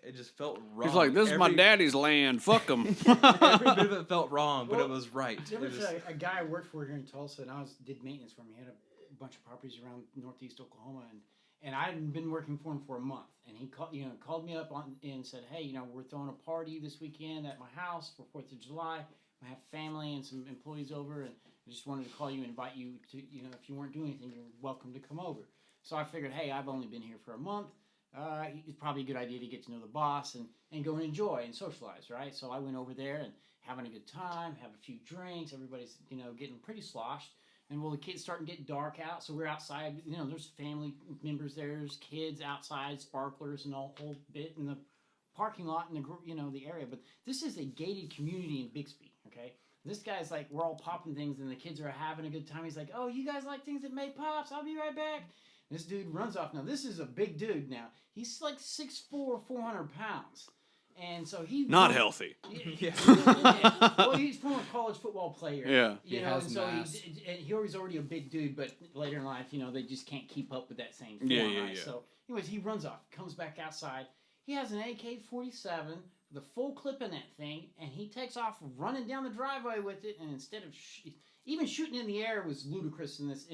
D: it just felt wrong.
E: He's like, "This is my
D: Every-
E: daddy's land. Fuck him."
D: Every bit of it felt wrong, but
B: Well,
D: it was right.
B: There
D: It
B: was
D: was-
B: a guy I worked for here in Tulsa, and did maintenance for him. He had a bunch of properties around northeast Oklahoma, and I hadn't been working for him for a month. And he called me up and said, "Hey, we're throwing a party this weekend at my house for 4th of July. I have family and some employees over, and I just wanted to call you and invite you to, if you weren't doing anything, you're welcome to come over." So I figured, hey, I've only been here for a month. It's probably a good idea to get to know the boss and go and enjoy and socialize, right? So I went over there and having a good time, have a few drinks. Everybody's, getting pretty sloshed. And the kids starting to get dark out, so we're outside. There's family members there, there's kids outside, sparklers and all whole bit in the parking lot in the area. But this is a gated community in Bixby, okay? This guy's like, we're all popping things, and the kids are having a good time. He's like, "Oh, you guys like things that make pops? I'll be right back." This dude runs off. Now, this is a big dude now. He's like 6'4", 400 pounds. And so he...
E: Not healthy.
D: Yeah.
B: Well, he's a former college football player.
E: Yeah.
B: You
A: He
B: know,
A: has
B: and so
A: mass.
B: he was already a big dude, but later in life, they just can't keep up with that same form,
E: Yeah, yeah,
B: right?
E: yeah.
B: So, anyways, he runs off, comes back outside. He has an AK-47 with a full clip in that thing, and he takes off running down the driveway with it. And instead of even shooting in the air was ludicrous in this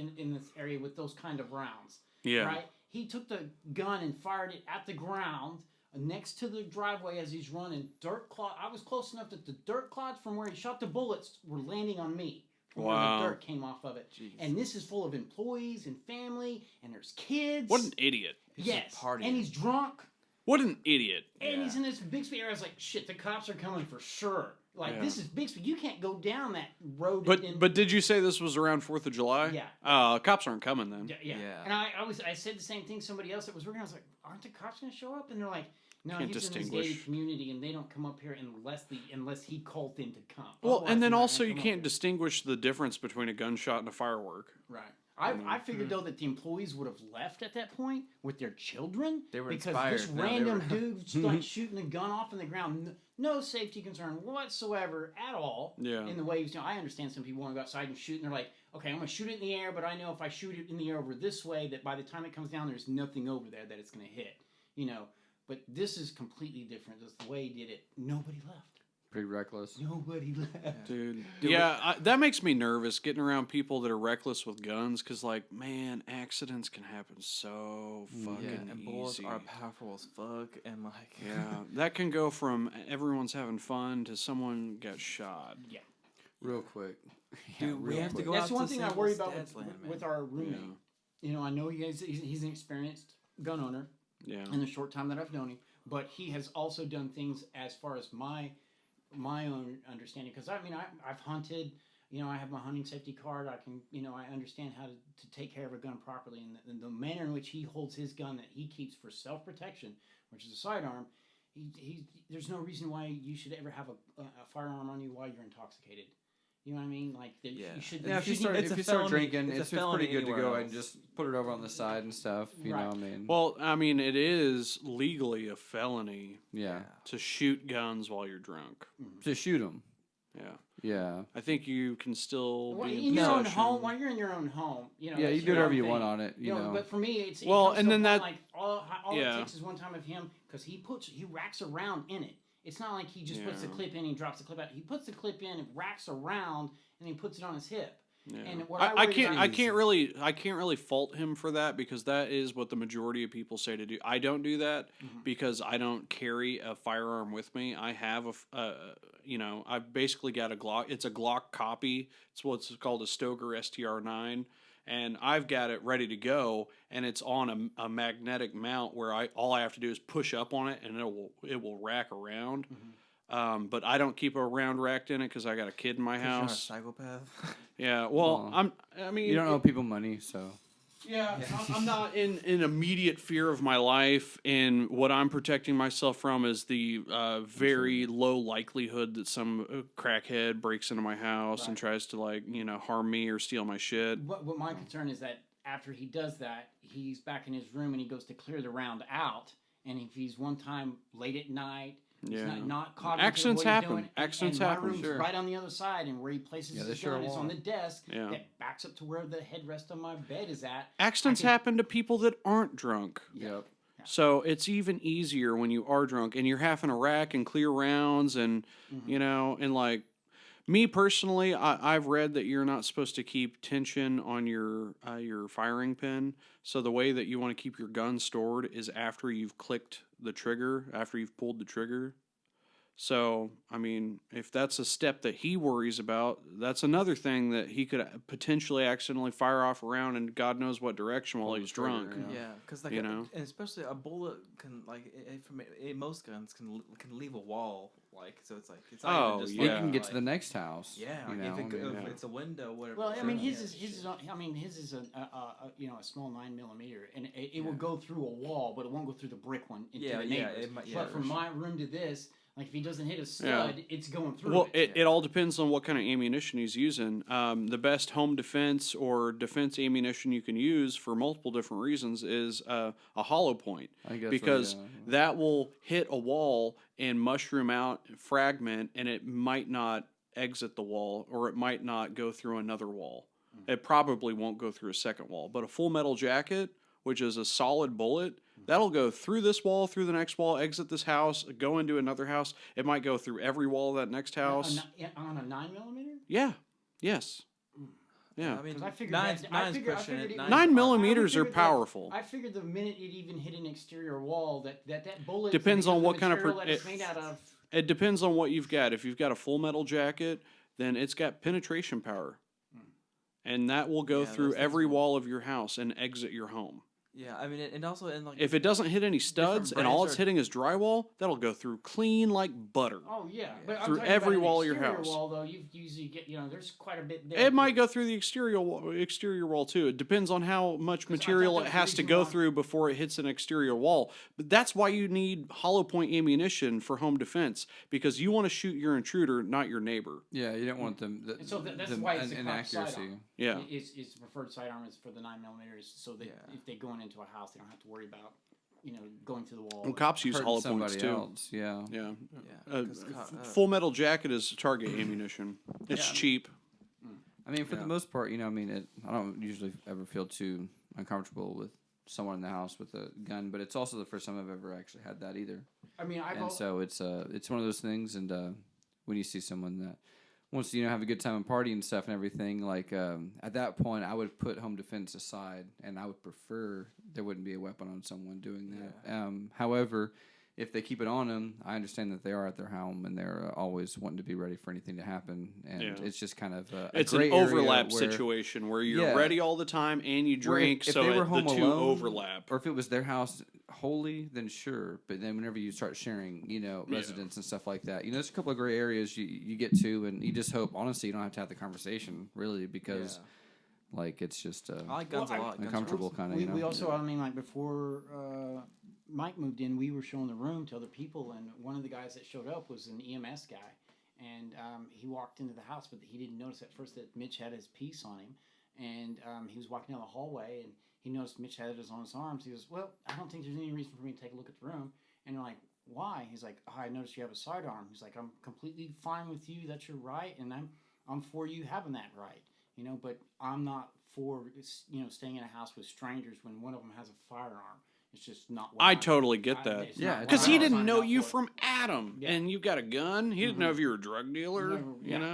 B: area with those kind of rounds.
E: Yeah.
B: Right? He took the gun and fired it at the ground next to the driveway as he's running. I was close enough that the dirt clods from where he shot the bullets were landing on me. From
E: Wow.
B: where the dirt came off of it.
D: Jeez.
B: And this is full of employees and family, and there's kids.
E: What an idiot.
D: He's just
B: yes.
D: partying.
B: And he's drunk.
E: What an idiot.
B: And
D: Yeah.
B: he's in this Bixby area. I was like, shit, the cops are coming for sure. Like this is Bixby. You can't go down that road.
E: But did you say this was around 4th of July?
B: Yeah.
E: Cops aren't coming then.
B: Yeah. And I said the same thing. Somebody else that was working, I was like, aren't the cops going to show up? And they're like, no,
E: Can't
B: he's in this gated community, and they don't come up here unless he called them to come.
E: Well,
B: Otherwise,
E: and then
B: they're not
E: also
B: gonna
E: you
B: come
E: can't
B: up here.
E: distinguish the difference between a gunshot and a firework.
B: Right. I figured though that the employees would have left at that point with their children.
D: They were
B: because
D: inspired.
B: this random dude like shooting a gun off in the ground, no safety concern whatsoever at all.
E: Yeah.
B: In the way he was doing, I understand some people want to go outside and shoot, and they're like, okay, I'm gonna shoot it in the air, but I know if I shoot it in the air over this way, that by the time it comes down, there's nothing over there that it's gonna hit. You know. But this is completely different. Just the way he did it, nobody left.
A: Pretty reckless.
B: Nobody left.
E: Dude. That makes me nervous getting around people that are reckless with guns because, like, man, accidents can happen so fucking
D: and
E: easy.
D: bullets are powerful as fuck, and like
E: that can go from everyone's having fun to someone got shot.
B: Yeah.
A: Real quick.
D: Dude, we have to go
B: That's
D: out to
B: one thing I
D: Sample
B: worry about
D: Stats Land,
B: with our roommate. You know, I know he's an experienced gun owner.
E: Yeah.
B: In the short time that I've known him, but he has also done things as far as my own understanding. Because I mean, I've hunted. You know, I have my hunting safety card. I can, you know, I understand how to take care of a gun properly, and the manner in which he holds his gun that he keeps for self protection, which is a sidearm. There's no reason why you should ever have a firearm on you while you're intoxicated. You know what I mean? Like, you should.
A: Yeah, if you start drinking, it's pretty good to go and just put it over on the side and stuff. You know what I mean?
E: Well, I mean, it is legally a felony.
A: Yeah.
E: To shoot guns while you're drunk.
A: To shoot them.
E: Yeah.
A: Yeah.
E: I think you can still be
B: in your own home. While you're in your own home, you know.
A: Yeah, you do whatever you want on it. You know.
B: But for me, it's like all it takes is one time of him because he racks around in it. It's not like he just puts the clip in and drops the clip out. He puts the clip in, it racks around, and he puts it on his hip.
E: Yeah.
B: And what
E: I can't really fault him for that because that is what the majority of people say to do. I don't do that because I don't carry a firearm with me. I have I've basically got a Glock. It's a Glock copy. It's what's called a Stoker STR-9. And I've got it ready to go, and it's on a magnetic mount where all I have to do is push up on it, and it will rack around. But I don't keep a round racked in it because I got a kid in my house.
D: You're not a psychopath.
E: Yeah, well,
A: you don't owe people money, so.
E: Yeah, I'm not in immediate fear of my life, and what I'm protecting myself from is the very low likelihood that some crackhead breaks into my house and tries to harm me or steal my shit.
B: What my concern is that after he does that, he's back in his room and he goes to clear the round out, and if he's one time late at night. He's not caught.
E: Accidents happen.
B: Accidents happen. My room's right on the other side, and where he places his gun is on the desk that backs up to where the headrest of my bed is at.
E: Accidents happen to people that aren't drunk.
A: Yep.
E: So it's even easier when you are drunk and you're having to rack and clear rounds and and like me personally, I've read that you're not supposed to keep tension on your firing pin. So the way that you want to keep your gun stored is after you've clicked the trigger, after you've pulled the trigger. So, I mean, if that's a step that he worries about, that's another thing that he could potentially accidentally fire off around in God knows what direction while he's drunk.
D: Yeah, because and especially a bullet can most guns can leave a wall. So it's not even just
A: you can get to the next house.
D: Yeah, if it's a window, whatever.
B: Well, I mean, his is a small 9mm, and it will go through a wall, but it won't go through the brick one into the neighbors. But from my room to this. Like, if he doesn't hit a stud, it's going through.
E: Well, it all depends on what kind of ammunition he's using. The best home defense or defense ammunition you can use for multiple different reasons is a hollow point. Because that will hit a wall and mushroom out, fragment, and it might not exit the wall, or it might not go through another wall. It probably won't go through a second wall. But a full metal jacket, which is a solid bullet, that'll go through this wall, through the next wall, exit this house, go into another house. It might go through every wall of that next house.
B: On a 9mm?
E: Yeah. Yes. Yeah.
D: I mean,
B: I figured
E: 9mm are powerful.
B: I figured the minute it even hit an exterior wall, that bullet
E: depends on what kind of
B: that it's made out of.
E: It depends on what you've got. If you've got a full metal jacket, then it's got penetration power, and that will go through every wall of your house and exit your home.
D: Yeah, I mean, and also in like
E: If it doesn't hit any studs and all it's hitting is drywall, that'll go through clean like butter.
B: Oh yeah, but I'm
E: Through
B: talking
E: every
B: about an
E: wall of your
B: exterior
E: house.
B: wall though, you usually get there's quite a bit there.
E: It might go through the exterior wall too. It depends on how much material it has to go through before it hits an exterior wall. But that's why you need hollow point ammunition for home defense, because you want to shoot your intruder, not your neighbor.
A: Yeah, you don't want them.
B: And so that's why it's the
A: inaccuracy.
B: sidearm.
E: Yeah,
B: It's the preferred sidearm is for the 9mm, so that if they're going into a house, they don't have to worry about going through the wall.
E: well, cops use hollow points too.
A: Else. Yeah.
E: Full metal jacket is target ammunition. It's cheap.
A: I mean, for the most part, I don't usually ever feel too uncomfortable with someone in the house with a gun, but it's also the first time I've ever actually had that either.
B: I mean,
A: so it's one of those things, and when you see someone that wants to have a good time and party and stuff and everything, like at that point, I would put home defense aside, and I would prefer there wouldn't be a weapon on someone doing that. However, if they keep it on them, I understand that they are at their home and they're always wanting to be ready for anything to happen. And it's just kind of
E: it's an overlap situation where you're ready all the time and you drink,
A: if
E: so
A: they were home
E: the two
A: alone,
E: overlap.
A: Or if it was their house wholly, then sure. But then whenever you start sharing, residents and stuff like that, there's a couple of gray areas you get to, and you just hope, honestly, you don't have to have the conversation, really, because... Like, it's just
D: I like guns a lot.
A: uncomfortable kind of,
B: We also, I mean, like, before Mike moved in, we were showing the room to other people, and one of the guys that showed up was an EMS guy. And he walked into the house, but he didn't notice at first that Mitch had his piece on him. And he was walking down the hallway, and he noticed Mitch had it on his arms. He goes, well, I don't think there's any reason for me to take a look at the room. And they're like, why? He's like, I noticed you have a sidearm. He's like, I'm completely fine with you. That's your right, and I'm for you having that right. But I'm not for, staying in a house with strangers when one of them has a firearm. It's just not what
E: I totally get that. Because he didn't know you from Adam, and you got a gun. He didn't know if you were a drug dealer,
B: Yeah.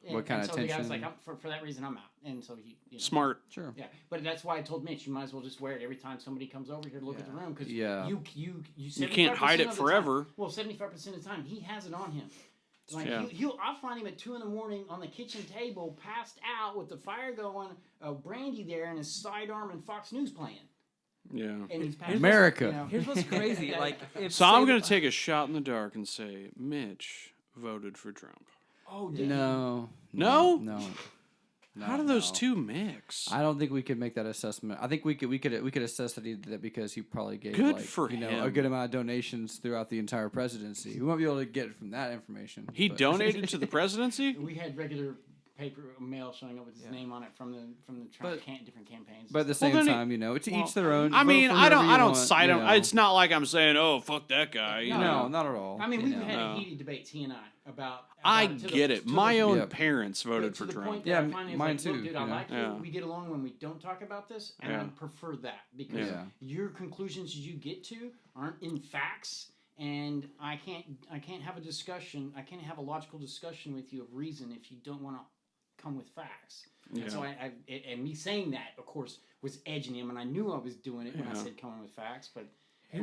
A: What kind of
B: so
A: attention?
B: the guy was like, for that reason, I'm out. And so he...
E: Smart.
A: Sure.
B: Yeah, but that's why I told Mitch, you might as well just wear it every time somebody comes over here to look at the room. Because
E: you can't hide it forever.
B: 75% of the time, he has it on him. Like I'll find him at 2 a.m. on the kitchen table, passed out with the fire going, brandy there, and his sidearm and Fox News playing.
E: Yeah.
B: And he's
A: America.
D: Here's what's crazy.
E: So I'm going to take a shot in the dark and say Mitch voted for Trump.
B: Oh,
E: No. How do those two mix?
A: I don't think we could make that assessment. I think we could assess that he did that because he probably gave a good amount of donations throughout the entire presidency. We won't be able to get it from that information.
E: He donated to the presidency?
B: We had regular paper mail showing up with his name on it from the Trump different campaigns.
A: But at the same time, to each their own.
E: I mean, I don't cite him. It's not like I'm saying, oh, fuck that guy.
A: No, not at all.
B: I mean, we've had a heated debate, he and I, about
E: I get it. My own parents voted for Trump.
A: Yeah, mine too.
B: Look, dude, I like you. We get along when we don't talk about this, and I prefer that because your conclusions you get to aren't in facts. And I can't have a discussion. I can't have a logical discussion with you of reason if you don't want to come with facts. Yeah. And so and me saying that, of course, was edging him, and I knew I was doing it when I said coming with facts. But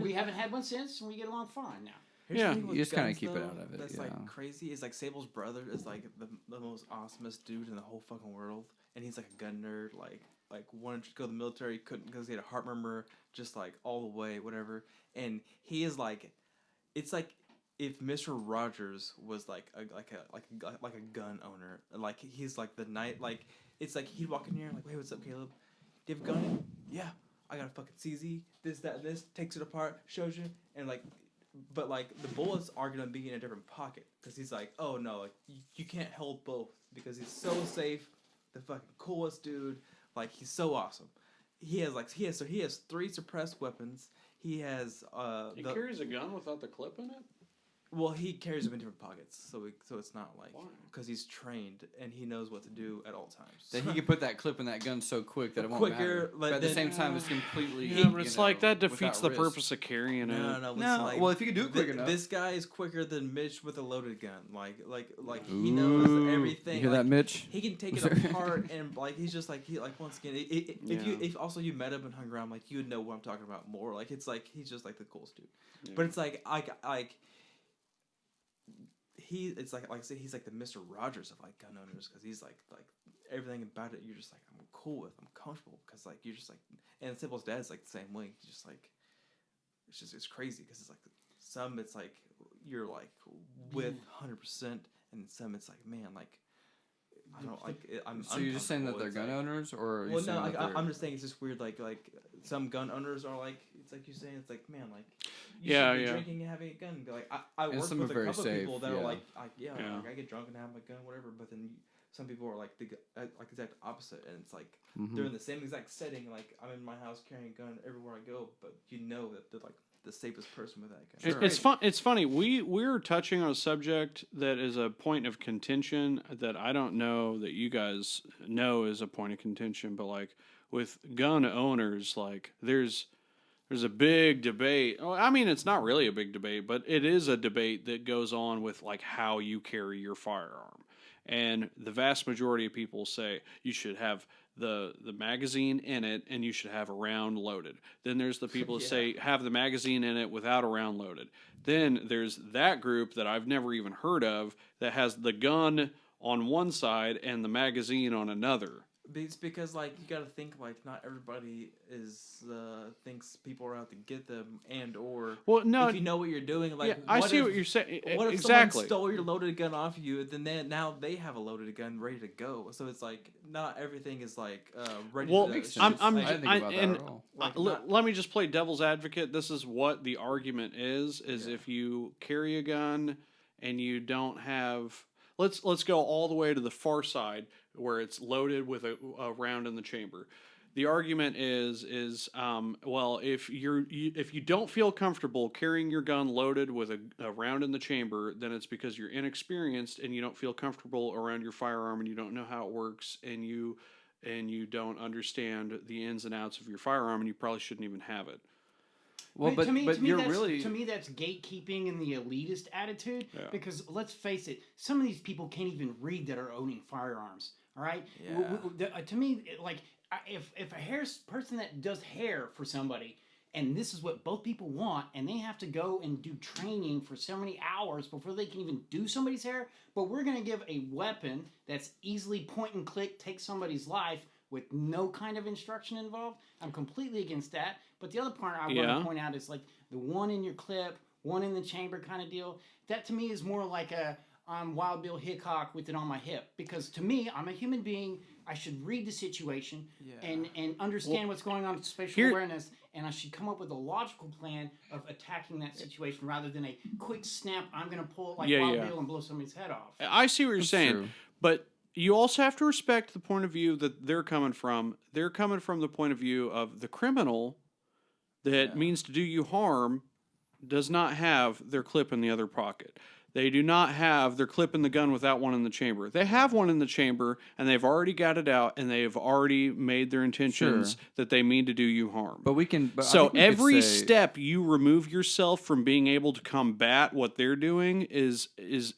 B: we haven't had one since, and we get along fine now.
A: You just kind of keep it out of it.
D: That's like crazy. Is like Sable's brother is like the most awesomest dude in the whole fucking world, and he's like a gun nerd. Like wanted to go to the military, couldn't because he had a heart murmur, just like all the way, whatever. And he is like. It's like if Mr. Rogers was like a gun owner, like he's like the night, like it's like he'd walk in here like, hey, what's up, Caleb? Do you have a gun? Yeah, I got a fucking CZ. This, that, and this. Takes it apart, shows you, and like, but like the bullets are gonna be in a different pocket because he's like, oh no, like you can't hold both because he's so safe, the fucking coolest dude. Like he's so awesome. He has 3 suppressed weapons. He has
E: he carries a gun without the clip in it?
D: Well, he carries them in different pockets, so it's not like because he's trained and he knows what to do at all times.
A: Then he can put that clip in that gun so quick that it won't matter. But at the same time, it's completely.
E: Yeah, but it's like that defeats the purpose of carrying it.
D: No. Like,
A: well, if you can do it quick enough,
D: this guy is quicker than Mitch with a loaded gun. Like he knows everything.
A: You hear that, Mitch?
D: He can take it apart and like he's just like once again. If also you met him and hung around, like you would know what I'm talking about more. Like it's like he's just like the coolest dude. Yeah. But it's like it's like I said, he's like the Mr. Rogers of like gun owners because he's like everything about it. You're just like I'm cool with, I'm comfortable because like you're just like, and Sibyl's dad's like the same way. He's just like, it's crazy because it's like some it's like you're like with 100%, and some it's like man like. I don't like.
A: So you're just saying that they're gun owners, or?
D: Well, no, I'm just saying it's just weird. Like some gun owners are like, it's like you're saying, it's like man, like you should be drinking and having a gun. And be like, I work with a couple of people that are like, like I get drunk and have my gun, whatever. But then some people are like the exact opposite, and it's like they're in the same exact setting. Like I'm in my house carrying a gun everywhere I go, but you know that they're like the safest person with that gun.
E: It's fun. It's funny. We're touching on a subject that is a point of contention that I don't know that you guys know is a point of contention, but like with gun owners, like there's a big debate. Well, I mean, it's not really a big debate, but it is a debate that goes on with like how you carry your firearm. And the vast majority of people say you should have the magazine in it and you should have a round loaded. Then there's the people that say have the magazine in it without a round loaded. Then there's that group that I've never even heard of that has the gun on one side and the magazine on another.
D: It's because like you got to think like not everybody is thinks people are out to get them and or if you know what you're doing like
E: I see what you're saying.
D: What if
E: exactly.
D: someone stole your loaded gun off you? Then now they have a loaded gun ready to go. So it's like not everything is like ready.
E: Well,
D: to
A: I didn't think about that at all.
E: Let me just play devil's advocate. This is what the argument is if you carry a gun and you don't have. Let's go all the way to the far side where it's loaded with a round in the chamber. The argument is well, if you don't feel comfortable carrying your gun loaded with a round in the chamber, then it's because you're inexperienced and you don't feel comfortable around your firearm and you don't know how it works and you don't understand the ins and outs of your firearm and you probably shouldn't even have it.
A: Well, but
B: to me,
A: you're
B: that's,
A: really
B: to me that's gatekeeping and the elitist attitude.
E: Yeah.
B: Because let's face it, some of these people can't even read that are owning firearms. All right.
D: Yeah.
B: To me, like if a person that does hair for somebody, and this is what both people want, and they have to go and do training for so many hours before they can even do somebody's hair, but we're going to give a weapon that's easily point and click, take somebody's life with no kind of instruction involved. I'm completely against that. But the other part I want to point out is like the one in your clip, one in the chamber kind of deal. That to me is more like I'm Wild Bill Hickok with it on my hip. Because to me, I'm a human being. I should read the situation and understand what's going on with spatial awareness. And I should come up with a logical plan of attacking that situation rather than a quick snap, I'm going to pull it like Wild Bill and blow somebody's head off.
E: I see what you're saying.
A: True.
E: But you also have to respect the point of view that they're coming from. They're coming from the point of view of the criminal that means to do you harm does not have their clip in the other pocket. They do not have their clip in the gun without one in the chamber. They have one in the chamber, and they've already got it out, and they've already made their intentions that they mean to do you harm.
A: But we can. But
E: so every step you remove yourself from being able to combat what they're doing is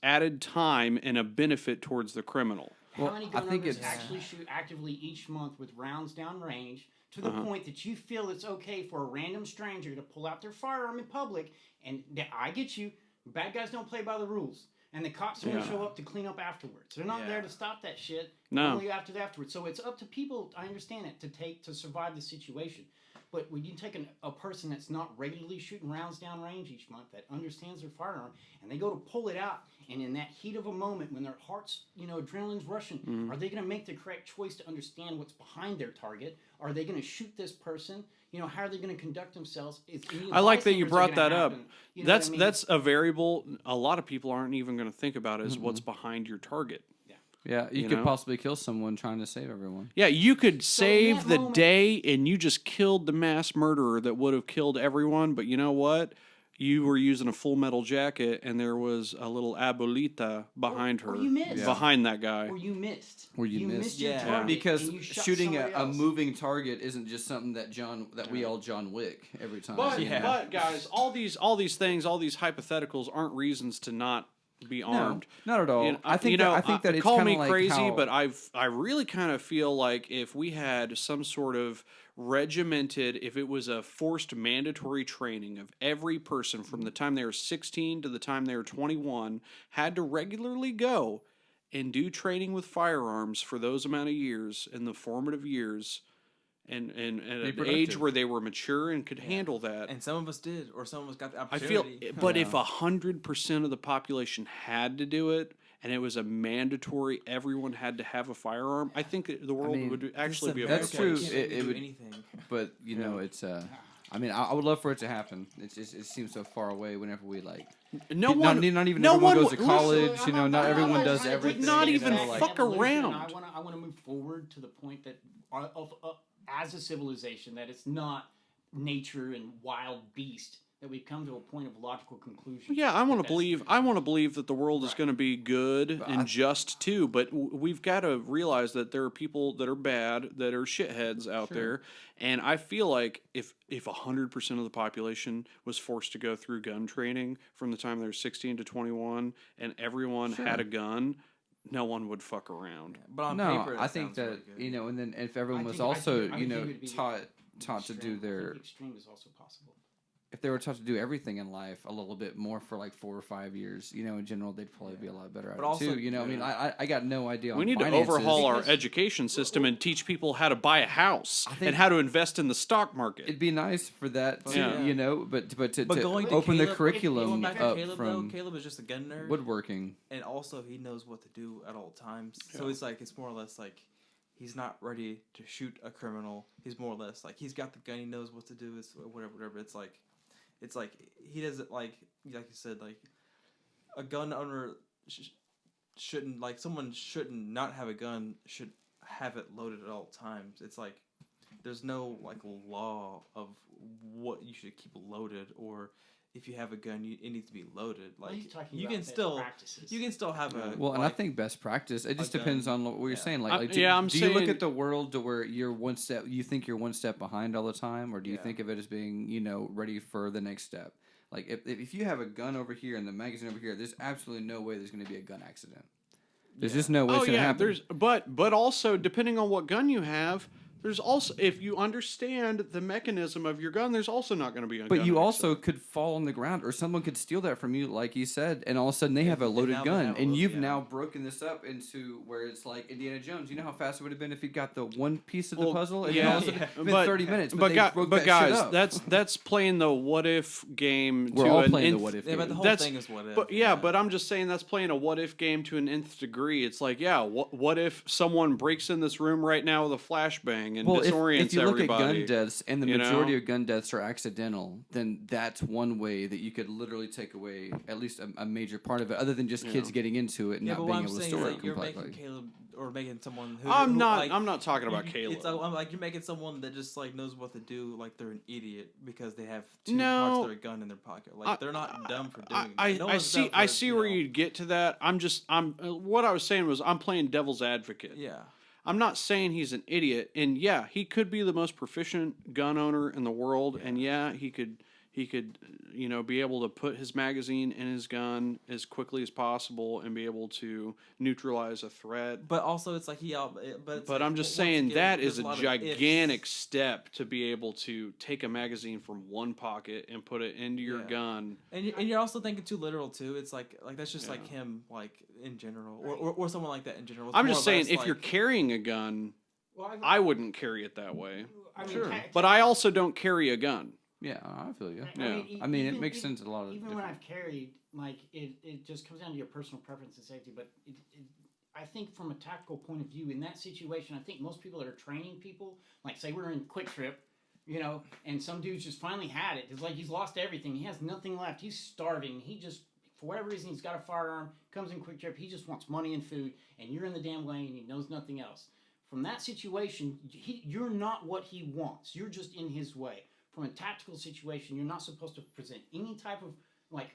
E: added time and a benefit towards the criminal.
B: How many gun owners actually shoot actively each month with rounds down range to the point that you feel it's okay for a random stranger to pull out their firearm in public? And I get you. Bad guys don't play by the rules. And the cops are going to show up to clean up afterwards. They're not there to stop that shit. Only afterwards. So it's up to people, I understand it, to survive the situation. But when you take a person that's not regularly shooting rounds down range each month, that understands their firearm, and they go to pull it out, and in that heat of a moment when their heart's, adrenaline's rushing, are they going to make the correct choice to understand what's behind their target? Are they going to shoot this person? How are they going to conduct themselves?
E: I like that you brought that up. That's a variable a lot of people aren't even going to think about is what's behind your target.
A: Yeah, you could possibly kill someone trying to save everyone.
E: Yeah, you could save the day and you just killed the mass murderer that would have killed everyone, but you know what? You were using a Full Metal Jacket and there was a little abuelita behind her.
B: Or you missed.
E: Behind that guy.
B: Or you missed.
A: You missed
B: your target.
A: Because shooting a moving target isn't just something that we all John Wick every time.
E: But guys, all these things, all these hypotheticals aren't reasons to not be armed.
A: Not at all.
E: You know,
A: I think that it's
E: call
A: kind
E: me
A: of like
E: crazy,
A: how,
E: but I really kind of feel like if we had some sort of regimented, if it was a forced mandatory training of every person from the time they were 16 to the time they were 21 had to regularly go and do training with firearms for those amount of years in the formative years. And at an age where they were mature and could handle that.
D: And some of us did, or some of us got the
E: I
D: opportunity.
E: feel, but if 100% of the population had to do it, and it was a mandatory, everyone had to have a firearm, I think the world would actually be a better
A: that's
E: place.
A: true. It would, anything. But you know, it's I mean, I would love for it to happen. It's just, it seems so far away. Whenever we like, not even everyone goes to college. You know, not everyone does everything.
E: Not even
A: like,
E: fuck around.
B: I want to move forward to the point that as a civilization, that it's not nature and wild beast, that we've come to a point of logical conclusion.
E: Yeah, I want to believe that the world is going to be good and just too, but we've got to realize that there are people that are bad, that are shitheads out there, and I feel like if 100% of the population was forced to go through gun training from the time they were 16 to 21 and everyone had a gun, no one would fuck around.
D: But on paper,
A: I think that you know, and then if everyone was also taught to do their
B: extreme is also possible.
A: If they were taught to do everything in life a little bit more for like 4 or 5 years, you know, in general, they'd probably be a lot better at it too. You know, I mean, I got no idea.
E: We need to overhaul our education system and teach people how to buy a house and how to invest in the stock market.
A: It'd be nice for that too, you know, but to
D: going
A: open
D: Caleb,
A: the curriculum up from
D: Caleb is just a gun nerd,
A: woodworking,
D: and also he knows what to do at all times. So it's like it's more or less like he's not ready to shoot a criminal. He's more or less like he's got the gun. He knows what to do. It's whatever. It's like he doesn't like you said, like a gun owner shouldn't, like someone shouldn't not have a gun, should have it loaded at all times. It's like there's no like law of what you should keep loaded, or if you have a gun, it needs to be loaded. Like you can still have a
A: and I think best practice. It just depends on what you're saying. Like,
E: do you look
A: at the world to where you're one step? You think you're one step behind all the time, or do you think of it as being ready for the next step? Like if you have a gun over here and the magazine over here, there's absolutely no way there's going to be a gun accident. There's just no way it's going to happen.
E: But also depending on what gun you have. There's also, if you understand the mechanism of your gun, there's also not going to be a gun.
A: But you also could fall on the ground, or someone could steal that from you, like you said, and all of a sudden they have a loaded gun, and you've now broken this up into where it's like Indiana Jones. You know how fast it would have been if he got the one piece of the puzzle, and all of a sudden it's been 30 minutes. But
E: guys, that's playing the what if game.
A: We're all playing the what if game.
D: But the whole thing is what if.
E: But I'm just saying that's playing a what if game to an nth degree. It's like, what if someone breaks in this room right now with a flashbang and disorients
A: if you look
E: everybody,
A: at gun deaths, and the majority of gun deaths are accidental, then that's one way that you could literally take away at least a major part of it, other than just kids getting into it and not being able to store it completely.
D: You're making Caleb, or making someone who
E: I'm not talking about Caleb.
D: It's I'm like you're making someone that just like knows what to do, like they're an idiot because they have two parts of their gun in their pocket. Like they're not dumb for doing that.
E: I see where you'd get to that. I'm what I was saying was I'm playing devil's advocate.
D: Yeah.
E: I'm not saying he's an idiot, and he could be the most proficient gun owner in the world, and he could be able to put his magazine in his gun as quickly as possible and be able to neutralize a threat.
D: But also, it's like
E: But I'm just saying that is a gigantic step to be able to take a magazine from one pocket and put it into your gun.
D: And you're also thinking too literal too. It's like that's just like him, like in general, or someone like that in general.
E: I'm just saying if you're carrying a gun, I wouldn't carry it that way. But I also don't carry a gun.
A: Yeah, I feel you.
B: I mean,
A: it makes sense a lot of
B: even when I've carried, like it just comes down to your personal preference and safety. But I think from a tactical point of view, in that situation, I think most people that are training people, like say we're in Quick Trip, and some dude's just finally had it. It's like he's lost everything. He has nothing left. He's starving. He just, for whatever reason, he's got a firearm, comes in Quick Trip. He just wants money and food, and you're in the damn lane, and he knows nothing else. From that situation, you're not what he wants. You're just in his way. From a tactical situation, you're not supposed to present any type of like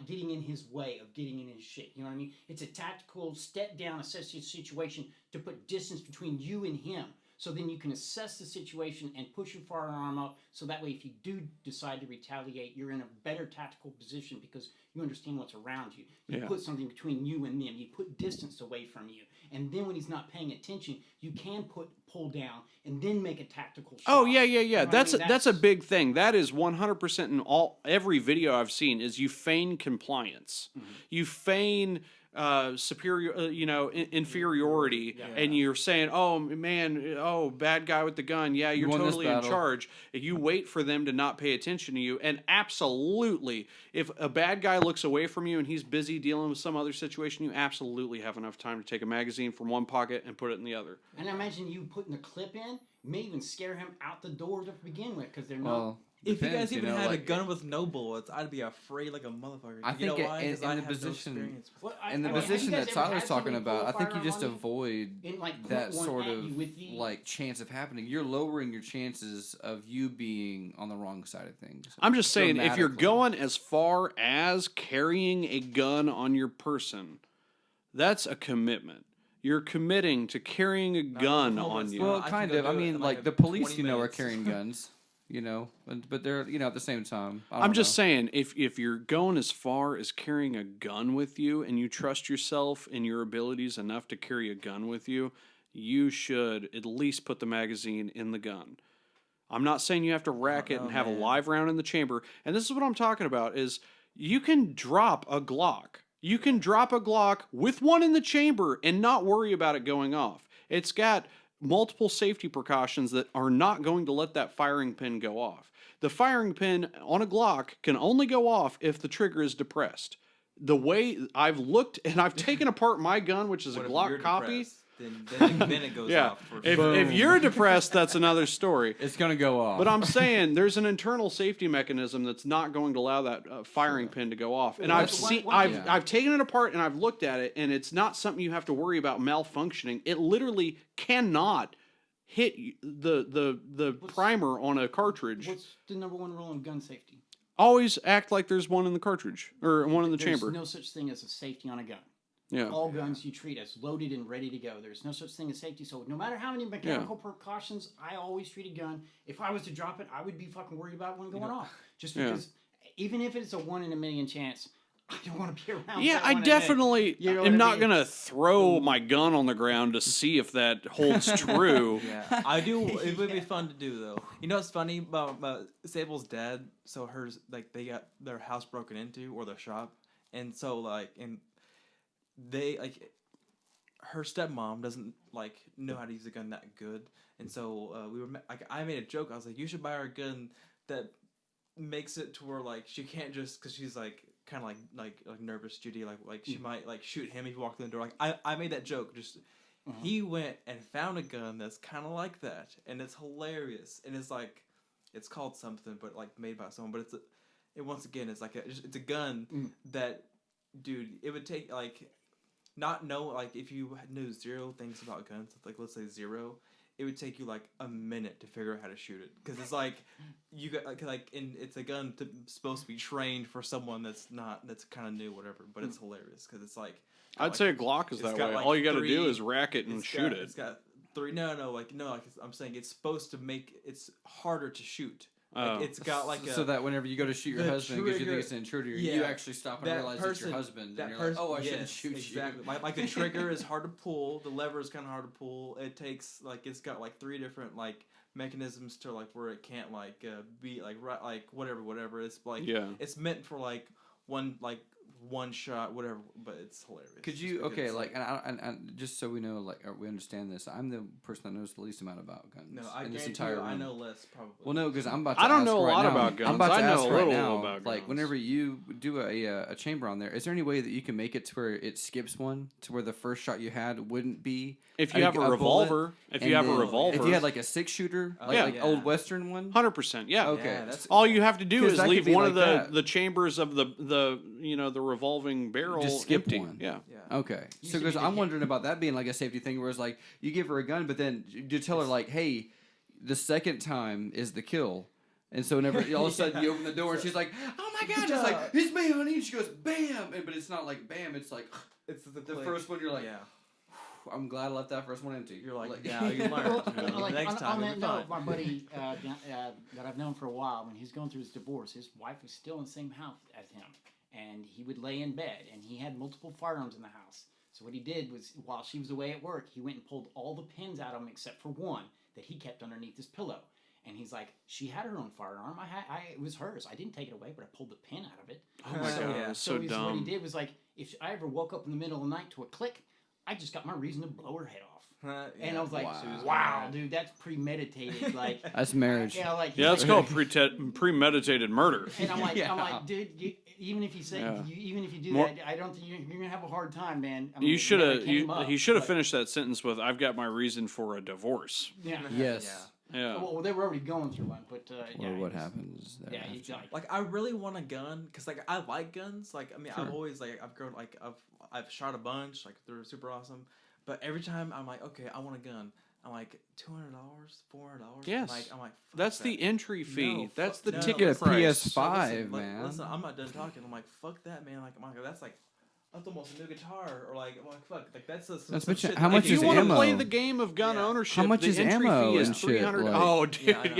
B: getting in his way of getting in his shit. You know what I mean? It's a tactical step down, assess his situation to put distance between you and him, so then you can assess the situation and push your firearm up, so that way if you do decide to retaliate, you're in a better tactical position because you understand what's around you. You put something between you and them. You put distance away from you. And then when he's not paying attention, you can pull down and then make a tactical shot.
E: Oh yeah.
B: You know
E: That's a big thing. That is 100% in every video I've seen. Is you feign compliance, you feign inferiority, and you're saying, oh man, bad guy with the gun, yeah, you're totally in charge. You wait for them to not pay attention to you, and absolutely, if a bad guy looks away from you and he's busy dealing with some other situation, you absolutely have enough time to take a magazine from one pocket and put it in the other.
B: And I imagine you putting the clip in may even scare him out the door to begin with, because they're not.
D: If you guys even had a gun with no bullets, I'd be afraid like a motherfucker.
A: I think in the position that Tyler's talking about, I think you just avoid that sort of like chance of happening. You're lowering your chances of you being on the wrong side of things.
E: I'm just saying, if you're going as far as carrying a gun on your person, that's a commitment. You're committing to carrying a gun on you.
A: Well, kind of. I mean, like the police, are carrying guns. But they're, at the same time. I'm
E: just saying, if you're going as far as carrying a gun with you and you trust yourself and your abilities enough to carry a gun with you, you should at least put the magazine in the gun. I'm not saying you have to rack it and have a live round in the chamber. And this is what I'm talking about, is you can drop a Glock. You can drop a Glock with one in the chamber and not worry about it going off. It's got multiple safety precautions that are not going to let that firing pin go off. The firing pin on a Glock can only go off if the trigger is depressed. The way I've looked, and I've taken apart my gun, which is a Glock copy.
D: Then it goes off.
E: If you're depressed, that's another story.
A: It's going to go off.
E: But I'm saying there's an internal safety mechanism that's not going to allow that firing pin to go off. And I've taken it apart and I've looked at it, and it's not something you have to worry about malfunctioning. It literally cannot hit the primer on a cartridge.
B: What's the number one rule in gun safety?
E: Always act like there's one in the cartridge or one in the chamber.
B: There's no such thing as a safety on a gun.
E: Yeah.
B: All guns you treat as loaded and ready to go. There's no such thing as safety. So no matter how many mechanical precautions, I always treat a gun. If I was to drop it, I would be fucking worried about one going off. Just because, even if it's a 1 in a million chance, I don't want to be around.
E: Yeah, I definitely am not going to throw my gun on the ground to see if that holds true.
D: Yeah, I do. It would be fun to do, though. You know what's funny about Sable's dad? So hers, they got their house broken into, or their shop. And so, her stepmom doesn't know how to use a gun that good, and so I made a joke. I was like, you should buy her a gun that makes it to where she can't just, because she's kind of like nervous Judy, she might shoot him if he walked in the door. I made that joke. Just he went and found a gun that's kind of like that, and it's hilarious, and it's called something, but made by someone, but once again it's it's a gun that, dude, it would take not know, if you knew zero things about guns, let's say zero, it would take you a minute to figure out how to shoot it, because it's you got and it's a gun supposed to be trained for someone that's kind of new, whatever, but it's hilarious because it's
E: I'd say a Glock is that way. All you got to do is rack it and shoot it.
D: It's got three. I'm saying it's supposed to make it's harder to shoot. It's got
A: so that whenever you go to shoot your husband because you think it's an intruder, you actually stop and realize it's your husband, and you're I shouldn't shoot you.
D: Exactly. The trigger is hard to pull, the lever is kind of hard to pull. It takes it's got 3 different mechanisms to where it can't be whatever. It's it's meant for one shot, whatever, but it's hilarious.
A: Could you and just so we know, we understand this, I'm the person that knows the least amount about guns.
D: No, I
A: in this
D: entire
A: room.
D: I know less probably.
A: Well, no, because I'm about to.
E: I don't
A: ask
E: know a
A: right
E: lot
A: now.
E: about guns.
A: I'm about to
E: I know
A: ask
E: a
A: right
E: little
A: now,
E: about guns.
A: whenever you do a chamber on there, is there any way that you can make it to where it skips one, to where the first shot you had wouldn't be?
E: If you have a revolver,
A: if you had a 6-shooter, old Western one,
E: 100%, yeah.
A: Okay,
E: all you have to do is leave one of the chambers of the revolving barrel
A: just skip
E: empty.
A: One.
E: Yeah.
A: Okay. So because I'm wondering about that being a safety thing, where it's you give her a gun, but then you tell her hey, the second time is the kill. And so whenever all of a sudden you open the door and she's like, oh my God, she's like, it's me, honey. And she goes, bam. But it's not bam. It's it's the first one you're I'm glad I left that first one empty.
D: You're like, yeah, you learn.
B: Like,
D: Next time,
B: on
D: you'll
B: that
D: be
B: note,
D: fine.
B: my buddy that I've known for a while, when he's going through his divorce, his wife was still in the same house as him, and he would lay in bed, and he had multiple firearms in the house. So what he did was, while she was away at work, he went and pulled all the pins out of them except for one that he kept underneath his pillow. And he's like, she had her own firearm. It was hers. I didn't take it away, but I pulled the pin out of it.
E: Oh my god,
D: yeah.
E: that's so
B: What he
E: dumb.
B: did was like, if I ever woke up in the middle of the night to a click, I just got my reason to blow her head off. And I was like, wow, dude, that's premeditated. Like
A: That's marriage.
B: Yeah, like
E: Yeah, that's called premeditated murder.
B: And I'm like,
D: Yeah.
B: dude, even if you say,
E: Yeah.
B: even if you do
E: More-
B: that, I don't think you're gonna have a hard time, man. I mean,
E: You
B: it
E: should
B: never
E: have.
B: came up,
E: He should have
B: but-
E: finished that sentence with, "I've got my reason for a divorce."
B: Yeah.
A: Yes.
E: Yeah.
B: Well, they were already going through one, but yeah.
A: Or what
B: it was-
A: happens?
B: Yeah, he's like,
D: Like, I really want a gun because, like, I like guns. Like, I mean,
A: Sure.
D: I've always I've grown I've shot a bunch. Like, they're super awesome. But every time I'm like, okay, I want a gun. I'm like $200, $400.
E: Yes.
D: I'm like, fuck
E: That's
D: that.
E: the entry fee.
D: No,
E: That's
D: fuck-
E: the
D: no,
E: ticket
A: Get a
E: price.
A: PS5,
D: Listen,
A: man.
D: Listen, I'm not done talking. I'm like, fuck that, man. Like, that's like, that's almost a new guitar. Or like, fuck, like that's some
A: That's
D: some
A: what
D: shit
A: you- how
D: that I
A: much
E: If
D: can
E: you
A: is
D: do.
E: want to
A: ammo?
E: play the game of gun
D: Yeah.
E: ownership,
A: How much
E: the
A: is
E: entry
A: ammo
E: fee is
A: and shit,
E: $300.
A: like-
E: Oh, dude,
D: Yeah, I know.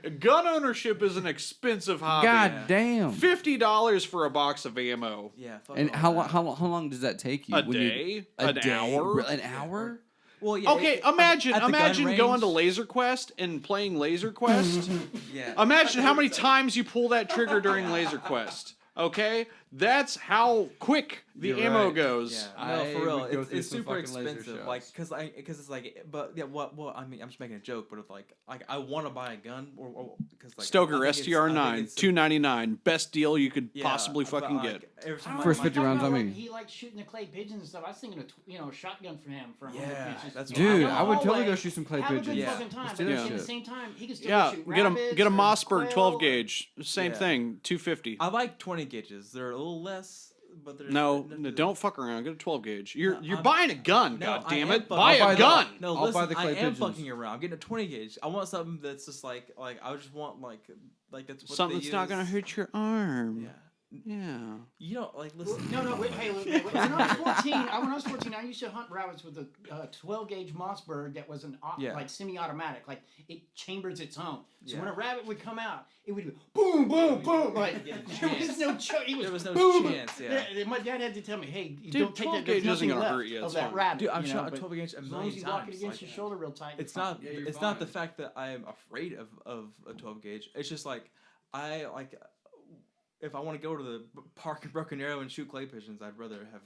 E: yeah. Gun ownership is an expensive hobby.
A: God
D: Yeah.
A: damn.
E: $50 for a box of ammo.
D: Yeah. Fuck
A: And
D: all
A: how
D: that.
A: how long does that take you?
E: A
A: When you-
E: day?
A: A
E: An
A: day?
E: hour?
A: An hour?
D: Well, yeah.
E: Okay,
D: at the gun
E: imagine going
D: range-
E: to Laser Quest and playing Laser Quest.
D: Yeah.
E: Imagine how many times you pull that trigger during Laser Quest. Okay? That's how quick the
A: You're
E: ammo
A: right.
E: goes.
D: Yeah, no,
A: I
D: for real,
A: would go
D: it's,
A: through
D: it's
A: some
D: super
A: fucking laser
D: expensive.
A: shows.
D: Like, because it's like, but yeah, well, I mean, I'm just making a joke, but it's like I want to buy a gun, or because like
E: Stoker
D: I think it's- I
E: STR9,
D: think it's-
E: $299, best deal you could
D: yeah,
E: possibly
D: but,
E: fucking
D: like,
E: get.
D: every time
A: First
D: I-
A: 50
B: talking
A: rounds
B: about,
A: on
B: like,
A: me.
B: He likes shooting the clay pigeons and stuff. I was thinking a shotgun for him for 100
D: Yeah,
B: pitches.
D: that's
A: Dude,
D: Yeah.
A: I would totally
B: Hallway,
A: go shoot some clay
B: have a good
A: pigeons.
D: Yeah.
B: fucking time.
A: Let's
B: But
A: do
B: at
A: that
B: the
A: shit.
B: same time, he can still
E: Yeah,
B: shoot
E: get a
B: rabbits
E: get a
B: or
E: Mossberg 12
B: quail.
E: gauge, same
D: Yeah.
E: thing, 250.
D: I like 20 gauges. They're a little less, but they're
E: No, don't fuck around. Get a 12 gauge. You're
D: No, I'm-
E: buying a gun.
D: No,
E: God
D: I
E: damn
D: am
E: it!
D: fucking-
E: Buy
A: I'll buy
E: a
A: the-
E: gun.
D: No,
A: I'll
D: listen,
A: buy the clay
D: I am
A: pigeons.
D: fucking around. I'm getting a 20 gauge. I want something that's just like I just want like that's what
E: Something
D: they
E: that's not gonna
D: use.
E: hurt your arm.
D: Yeah.
E: Yeah.
D: You don't like listen.
B: No, wait, hey, wait, when I was 14, I used to hunt rabbits with a 12 gauge Mossberg that was
D: Yeah.
B: like semi-automatic, like it chambers its own. So
D: Yeah.
B: when a rabbit would come out, it would be boom, boom, boom. Like
D: Yeah,
B: there was no
D: There was no
B: boom.
D: chance, yeah.
B: My dad had to tell me, hey, you
E: Dude,
B: don't take
E: 12
B: that. There's
E: gauge isn't
B: nothing
E: gonna
B: left
E: hurt you,
B: of
E: it's
B: that
E: fine.
B: rabbit.
D: Dude, I've
B: you know,
D: shot a
B: but
D: 12 gauge a
B: as long
D: million
B: as you lock it
D: times,
B: against
D: like,
B: your shoulder real tight.
D: It's
B: you're
D: not.
B: fine.
A: Yeah, you're
D: It's not the
A: fine.
D: fact that I am afraid of a 12 gauge. It's just like I like if I want to go to the park in Broken Arrow and shoot clay pigeons, I'd rather have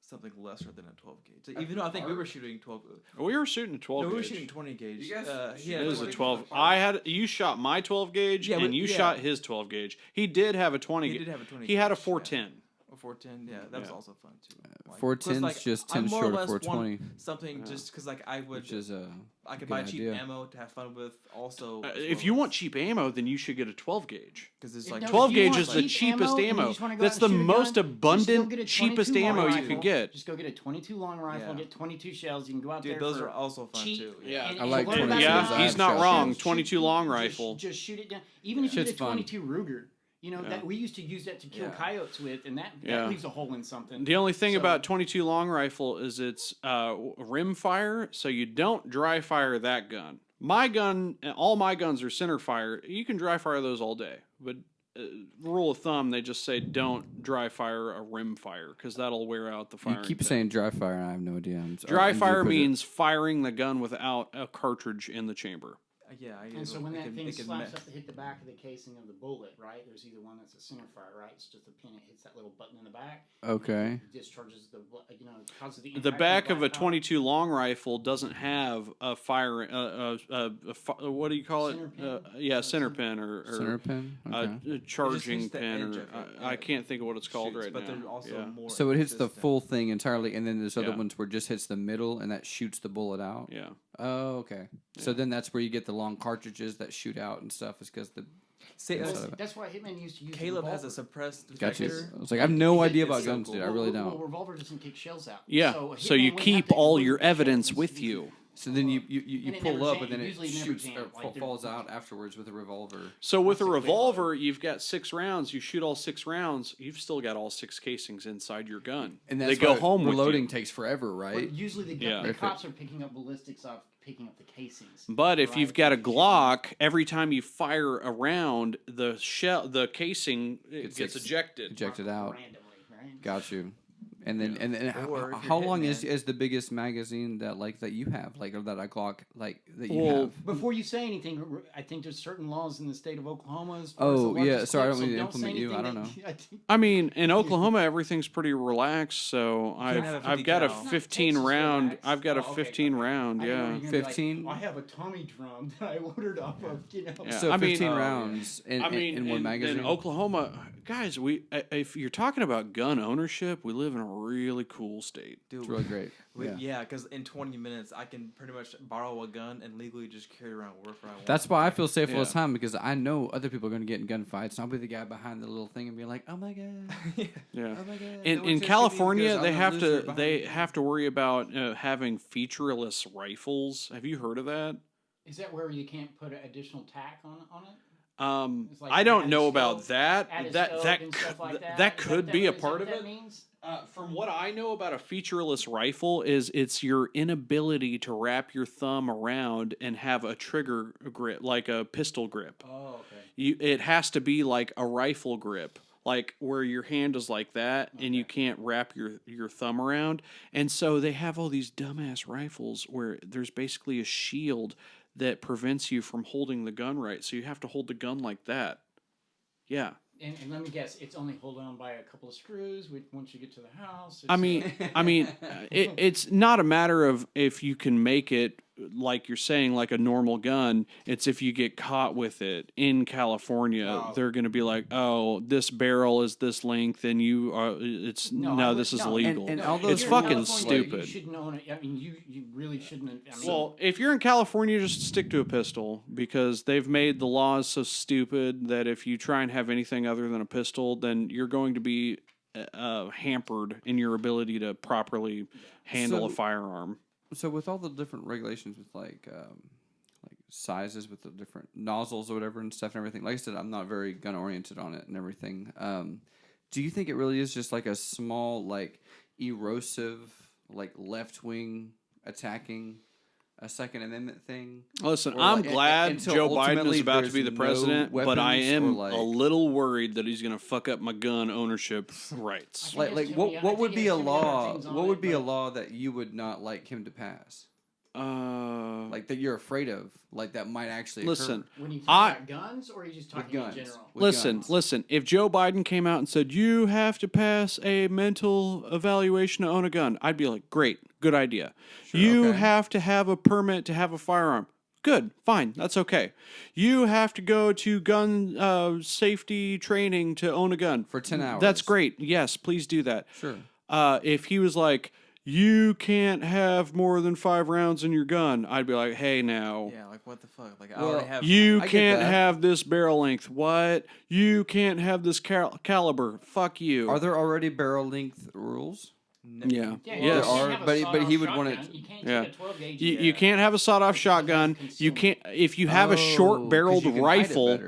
D: something lesser than a 12 gauge. So even though I think we were shooting 12.
E: We were shooting a 12
D: No, we were
E: gauge.
D: shooting 20 gauge.
A: You guys shoot
E: It was a
A: 20
E: 12.
A: gauge?
E: You shot my 12 gauge,
D: Yeah,
E: and
D: but-
E: you
D: yeah.
E: shot his 12 gauge. He did have a 20.
D: He did have a 20.
E: He had a
D: gauge,
E: 410.
D: A 410, yeah, that was
E: Yeah.
D: also fun too. Like,
A: 410's
D: 'cause, like,
A: just
D: I
A: 10
D: more or
A: short of
D: less want
A: 420.
D: Something
E: Yeah.
D: just because like I would,
A: Which is a
D: I could
A: good
D: buy cheap
A: idea.
D: ammo to have fun with. Also,
E: If you want cheap ammo, then you should get a 12 gauge.
D: because it's
B: No,
D: like
B: if
E: 12
B: you
E: gauge
B: want
E: is the
B: cheap
E: cheapest
B: ammo and you
E: ammo.
B: just wanna go
E: That's
B: out
E: the
B: and shoot a
E: most
B: gun,
E: abundant,
B: just go get a
E: cheapest
B: 22 long
E: ammo you
B: rifle.
E: could get.
B: Just go get a 22 long rifle,
D: Yeah.
B: get 22 shells. You can go out
D: dude,
B: there.
D: those
B: for
D: are also fun
B: cheap.
D: too.
E: Yeah.
B: and-
A: I
B: and
A: like
B: learn
A: 22
B: about
A: guns.
B: it.
A: I
E: he's
A: have
E: not
A: shot.
E: wrong.
B: Shoot-
E: 22 long
B: just-
E: rifle.
B: Just shoot it down. Even if you
A: Shit's
B: get a
A: fun.
B: 22 Ruger, you know
D: Yeah.
B: that we used to use that to kill
D: Yeah.
B: coyotes with, and that
E: Yeah.
B: leaves a hole in something.
E: The only thing
B: So-
E: about 22 long rifle is it's rim fire, so you don't dry fire that gun. My gun, all my guns are center fire. You can dry fire those all day, but rule of thumb, they just say don't dry fire a rim fire because that'll wear out the
A: You
E: firing
A: keep
E: pin.
A: saying dry fire, and I have no idea.
E: Dry
A: I'm
E: fire
A: inquisitive.
E: means firing the gun without a cartridge in the chamber.
D: Yeah,
B: And so when
D: it
B: that
D: can-
B: thing
D: it can
B: slaps
D: me-
B: up to hit the back of the casing of the bullet, right? There's either one that's a center fire, right? It's just a pin. It hits that little button in the back.
A: Okay.
B: It discharges the, causes the.
E: The
B: impact
E: back
B: on
E: of
B: the
E: a
B: blacktop.
E: 22 long rifle doesn't have a fire. What do you call it?
B: Center pin?
E: Yeah, center pin or
A: Center pin. Okay.
E: a charging
D: hits the
E: pin.
D: edge
E: Or,
D: of it,
E: I can't think of what it's called
D: shoots,
E: right
D: but
E: now.
D: they're also
E: Yeah.
D: more.
A: So it hits the
D: consistent.
A: full thing entirely, and then there's other
E: Yeah.
A: ones where it just hits the middle, and that shoots the bullet out.
E: Yeah.
A: Oh, okay. So then that's where you get the long cartridges that shoot out and stuff. Is because the
D: See,
A: That's
B: Well,
A: what I-
B: that's why Hitman used to use.
D: Caleb
B: the
D: has a
B: revolver.
D: suppressed
A: gotcha.
D: detector.
A: I was like, I have no
B: Because
A: idea
B: it's
A: about
D: so
A: guns,
D: cool.
A: dude. I really
B: Well,
A: don't.
B: revolver doesn't kick shells out.
E: Yeah.
B: So,
E: So
B: Hitman
E: you
B: wouldn't have
A: Oh,
E: keep
B: to
E: all
B: load
E: your
B: the shells
E: evidence
B: and
E: with
B: sneak
E: you.
A: So then you
B: And it
A: pull
B: never
A: up,
B: jam-
A: and then it
B: usually never
A: shoots
B: jam,
A: or
B: like, they're-
A: falls out afterwards with a revolver.
E: So with a
B: That's a quick
E: revolver, you've got 6 rounds. You shoot all 6 rounds. You've still got all 6 casings inside your gun.
A: And
E: they
A: that's
E: go
A: why
E: home with
A: reloading
E: you.
A: takes forever,
B: But
A: right?
B: usually
E: Yeah.
B: the cops are picking up ballistics off picking up the casings.
E: But if
B: right?
E: you've got a
B: If you shoot
E: Glock, every time you fire a round, the casing gets
A: Gets
E: ejected.
A: Ejected out.
B: randomly, right?
A: Got you. And then
D: Or if
A: how
D: you're
A: long
D: Hitman.
A: is the biggest magazine that you have, like, or that a Glock, like, that you
E: Well,
A: have?
B: Before you say anything, I think there's certain laws in the state of Oklahoma. As far
A: Oh,
B: as the
A: yeah,
B: largest
A: sorry, I
B: clip,
A: don't mean to
B: so
A: implement
B: say
A: you, I
B: anything
A: don't
B: that- I think-
E: I mean, in Oklahoma, everything's pretty relaxed. So
D: have a
E: I've got a
D: 50 cal.
E: 15
B: Texas
E: round.
B: relaxed.
E: I've got a
B: Oh, okay,
E: 15
B: okay.
E: round.
B: I didn't know
E: Yeah.
B: you were gonna be like,
A: 15?
B: I have a Tommy drum that I ordered off of,
E: Yeah.
A: So
E: I mean-
A: 15
E: Oh, yeah.
A: rounds in one magazine.
E: in Oklahoma, guys, if you're talking about gun ownership, we live in a really cool state.
D: Dude,
A: It's really great.
D: yeah, because in 20 minutes I can pretty much borrow a gun and legally just carry around wherever I want.
A: That's why I feel safe all
E: Yeah.
A: the time, because I know other people are going to get in gunfights. And I'll be the guy behind the little thing and be like, "Oh my god,
E: Yeah.
A: oh my god."
E: In
A: no one says to me
E: California,
A: because
E: they
A: I'm the
E: have
A: loser
E: to
A: behind you.
E: worry about having featureless rifles. Have you heard of that?
B: Is that where you can't put an additional tack on it? It's like
E: I don't
B: add a
E: know about
B: scope-
E: that.
B: add a
E: That
B: scope
E: that
B: and stuff like that?
E: that
B: Is
E: could be a
B: is that
E: part
B: what
E: of
B: that
E: it.
B: means?
E: From what I know about a featureless rifle, is it's your inability to wrap your thumb around and have a trigger grip like a pistol grip.
B: Oh, okay.
E: It has to be like a rifle grip, like where your hand is like that and you can't wrap your thumb around. And so they have all these dumbass rifles where there's basically a shield that prevents you from holding the gun right. So you have to hold the gun like that. Yeah.
B: And let me guess, it's only held on by a couple of screws. Once you get to the house,
E: I mean, it's not a matter of if you can make it like you're saying, like a normal gun. It's if you get caught with it in California,
B: Oh.
E: they're going to be like, "Oh, this barrel is this length, and you are. It's this is illegal."
A: And all those
E: it's
B: If you're in
E: fucking
B: California,
E: stupid.
B: You shouldn't own it. I mean, you really shouldn't. I mean,
E: Well, if you're in California, just stick to a pistol because they've made the laws so stupid that if you try and have anything other than a pistol, then you're going to be hampered in your ability to properly handle a
A: So-
E: firearm.
A: So with all the different regulations with like sizes with the different nozzles or whatever and stuff and everything, like I said, I'm not very gun oriented on it and everything. Do you think it really is just like a small, like, erosive, like, left wing attacking a Second Amendment thing?
E: Listen,
A: Or
E: I'm
A: like-
E: glad
A: until
E: Joe Biden
A: ultimately
E: is about to be
A: there's
E: the
A: no
E: president, but I
A: weapons or,
E: am
A: like-
E: a little worried that he's going to fuck up my gun ownership rights.
B: I think
A: Like
B: it's too many- I
A: what
B: think
A: would
B: it
A: be
B: has
A: a
B: too many other
A: law?
B: things on
A: What
B: it,
A: would be a
B: but-
A: law that you would not like him to pass?
E: Like,
A: Like that you're afraid of, like that might actually
E: listen,
A: occur.
B: when you talk
E: I-
B: about guns, or are you just
A: With
B: talking in
A: guns.
B: general?
A: With guns.
E: listen. If Joe Biden came out and said you have to pass a mental evaluation to own a gun, I'd be like, great, good idea. You
A: okay.
E: have to have a permit to have a firearm. Good, fine, that's okay. You have to go to gun safety training to own a gun
A: For 10 hours.
E: That's great. Yes, please do that.
A: Sure.
E: If he was like, you can't have more than 5 rounds in your gun, I'd be like, hey, now.
D: Yeah, like what the fuck? Like I
A: Well,
D: already have.
E: You
A: I get
E: can't
A: that.
E: have this barrel length. What? You can't have this caliber. Fuck you.
A: Are there already barrel length rules?
E: Yeah.
B: Yeah,
E: Yes.
B: you
A: There
B: can't
A: are,
B: have a
A: but
B: sawed-off
A: he would want
B: shotgun.
A: it-
B: You can't
E: Yeah.
B: take a 12 gauge.
E: You can't have a sawed-off shotgun. You can't if you have a short-barreled rifle.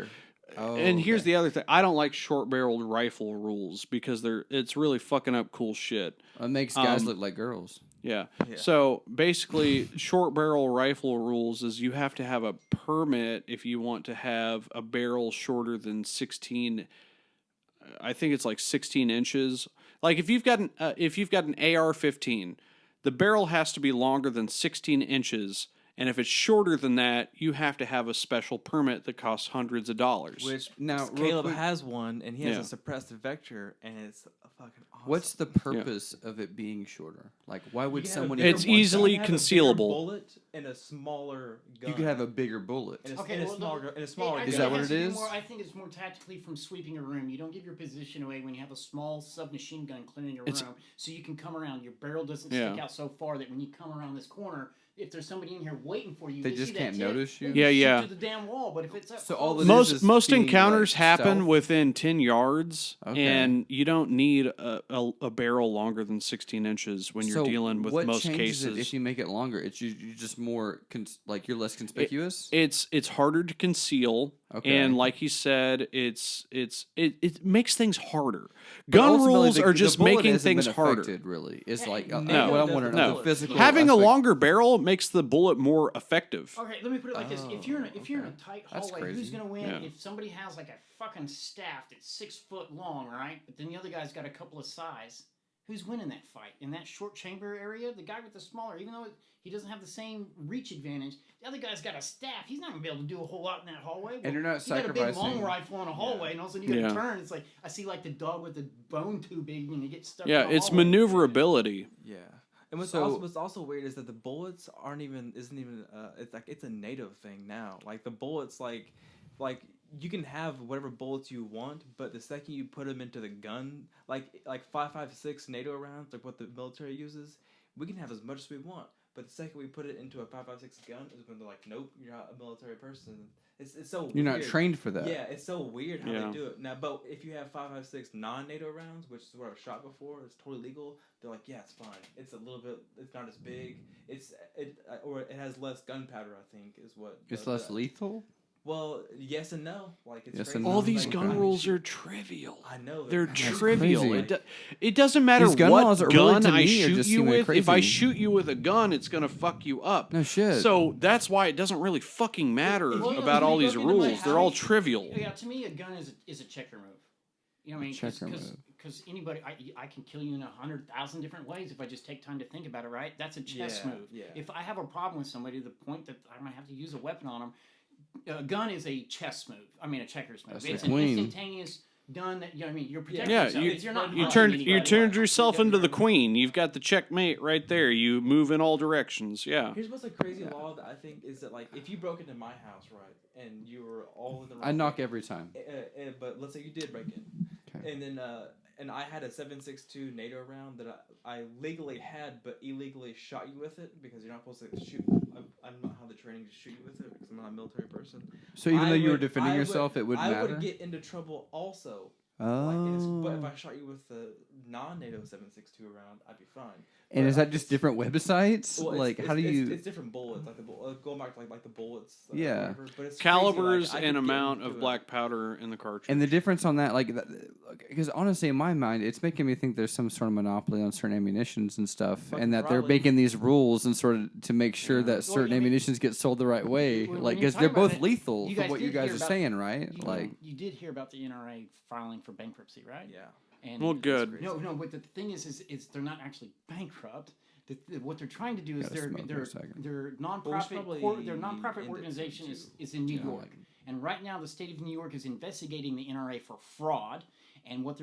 E: And here's the other thing: I don't like short-barreled rifle rules because it's really fucking up cool shit.
A: It makes guys look like girls.
E: Yeah.
D: Yeah.
E: So basically, short barrel rifle rules is you have to have a permit if you want to have a barrel shorter than 16. I think it's like 16 inches. Like if you've got an AR-15, the barrel has to be longer than 16 inches. And if it's shorter than that, you have to have a special permit that costs hundreds of dollars.
D: Which
A: Now, real
D: Caleb
A: quick-
D: has one, and he has
E: Yeah.
D: a suppressed vector, and it's a fucking awesome.
A: What's the purpose of it being shorter? Like, why would
D: You can have a
A: someone?
D: bigger
E: It's
A: even want
E: easily
D: you can have a bigger
E: concealable.
D: bullet and a smaller gun.
A: You could have a bigger bullet.
D: in a,
B: Okay,
D: in a
B: well,
D: smaller, in a smaller.
B: I
A: Is
B: think
A: that
B: it
A: what
B: has
A: it
B: to be
A: is?
B: More, I think it's more tactically from sweeping a room. You don't give your position away when you have a small submachine gun clearing a room, so you can come around. Your barrel doesn't stick
E: Yeah.
B: out so far that when you come around this corner, if there's somebody in here waiting for you,
A: They
B: see
A: just
B: that
A: can't
B: tip,
A: notice you?
B: they
E: Yeah,
B: shoot to the damn wall. But if it's up
A: So all
B: close,
A: it is
E: most
A: being,
E: encounters
A: like,
E: happen
A: stealth?
E: within 10 yards,
A: Okay.
E: and you don't need a barrel longer than 16 inches when you're dealing with
A: what
E: most
A: changes
E: cases.
A: It if you make it longer? It's you just more like you're less conspicuous.
E: It's harder to conceal,
A: Okay.
E: and like he said, it makes things harder.
A: But
E: Gun
A: ultimately,
E: rules are
A: the
E: just
A: bullet
E: making
A: hasn't
E: things
A: been
E: harder.
A: affected, really. It's
B: Yeah,
A: like
B: NATO
A: what I'm
B: does
A: wondering.
B: the
A: The
B: bullet.
A: physical
E: Having a
A: aspect.
E: longer barrel makes the bullet more effective.
B: Okay, let me put it like this: if you're in a tight
A: That's
B: hallway, who's
A: crazy.
B: gonna win?
E: Yeah.
B: If somebody has like a fucking staff that's 6 foot long, right? But then the other guy's got a couple of size. Who's winning that fight in that short chamber area? The guy with the smaller, even though he doesn't have the same reach advantage, the other guy's got a staff. He's not gonna be able to do a whole lot in that hallway.
A: And you're not
B: you got a big long
A: sacrificing-
B: rifle in a hallway, and all of a sudden you got to
E: Yeah.
B: turn. It's like I see like the dog with the bone too big, and you get stuck.
E: Yeah,
B: in the
E: it's
B: hallway.
E: maneuverability.
D: Yeah. And what's also weird is that the bullets isn't even it's like it's a NATO thing now. Like the bullets like you can have whatever bullets you want, but the second you put them into the gun, like 5.56 NATO rounds, like what the military uses, we can have as much as we want. But the second we put it into a 5.56 gun is when they're like, nope, you're not a military person. It's so
A: You're
D: weird.
A: not trained for that.
D: Yeah, it's so weird how
E: Yeah.
D: they do it. Now, but if you have 5.56 non-NATO rounds, which is what I've shot before, it's totally legal. They're like, yeah, it's fine. It's a little bit. It's not as big. Or it has less gunpowder. I think is what.
A: It's
D: does
A: less
D: that.
A: lethal.
D: Well, yes and no. Like it's
A: Yes
D: crazy.
A: and
E: All
A: no.
E: these
A: Okay.
E: gun rules are trivial.
D: I know
E: They're
D: That's
E: trivial.
A: crazy.
E: It doesn't matter
A: These gun
E: what
A: laws are
E: gun
A: really, to
E: I
A: me, are
E: shoot
A: just
E: you
A: seeming
E: with. If I
A: crazy.
E: shoot you with a gun, it's gonna fuck you up.
A: No shit.
E: So that's why it doesn't really fucking matter
B: Well,
E: about all
B: when you
E: these
B: broke into my
E: rules. They're all
B: house-
E: trivial.
B: Yeah, to me, a gun is a checker move. You know what I mean?
A: Checker move.
B: Because anybody, I can kill you in 100,000 different ways if I just take time to think about it, right? That's a chess
D: Yeah,
B: move.
D: yeah.
B: If I have a problem with somebody, the point that I'm going to have to use a weapon on them, a gun is a chess move. I mean, a checkers move.
A: That's
B: It's
A: the
B: an
A: queen.
B: instantaneous gun that, you know what I mean? You're protecting
E: Yeah,
B: yourself.
E: you-
B: You're not
E: You
B: hunting
E: turned
B: anybody.
E: yourself into the queen. You've got the checkmate right there. You move in all directions. Yeah.
D: Here's what's a crazy law that I think is that like if you broke into my house, right, and you were all in the wrong
A: I knock
D: way,
A: every time.
D: but let's say you did break in,
A: Okay.
D: and then and I had a 7.62 NATO round that I legally had, but illegally shot you with it because you're not supposed to shoot. I don't have the training to shoot you with it because I'm not a military person.
A: So even though you were
D: would-
A: defending
D: I would-
A: yourself, it wouldn't
D: I
A: matter.
D: would get into trouble also.
A: Oh.
D: But if I shot you with the non-NATO 7.62 round, I'd be fine.
A: And
D: But
A: is that just different websites?
D: Well,
A: like, how do you?
D: It's different bullets, like going back to like the bullets.
A: Yeah.
D: Whatever, but it's
E: Calibers
D: crazy, like, I
E: and
D: could get
E: amount
D: into
E: of
D: a-
E: black powder in the cartridge.
A: And the difference on that, because honestly, in my mind, it's making me think there's some sort of monopoly on certain ammunitions and stuff,
D: Fucking
A: and that they're
D: probably.
A: making these rules and sort of to make sure that certain
B: I mean,
A: ammunitions get sold the right way,
B: when
A: like
B: you're
A: because they're
B: talking about
A: both
B: it,
A: lethal
B: you
A: from
B: guys
A: what you
B: did
A: guys
B: hear
A: are
B: about-
A: saying, right? Like,
B: You did hear about the NRA filing for bankruptcy, right?
D: Yeah.
B: And
E: Well, good.
B: No, but the thing is they're not actually bankrupt. What they're trying to do is
A: Gotta smoke for a second.
B: their
D: probably
B: nonprofit
D: end
B: organization
D: it
B: is in New
A: Yeah,
B: York, and right now the state of New York is investigating the NRA for fraud. And what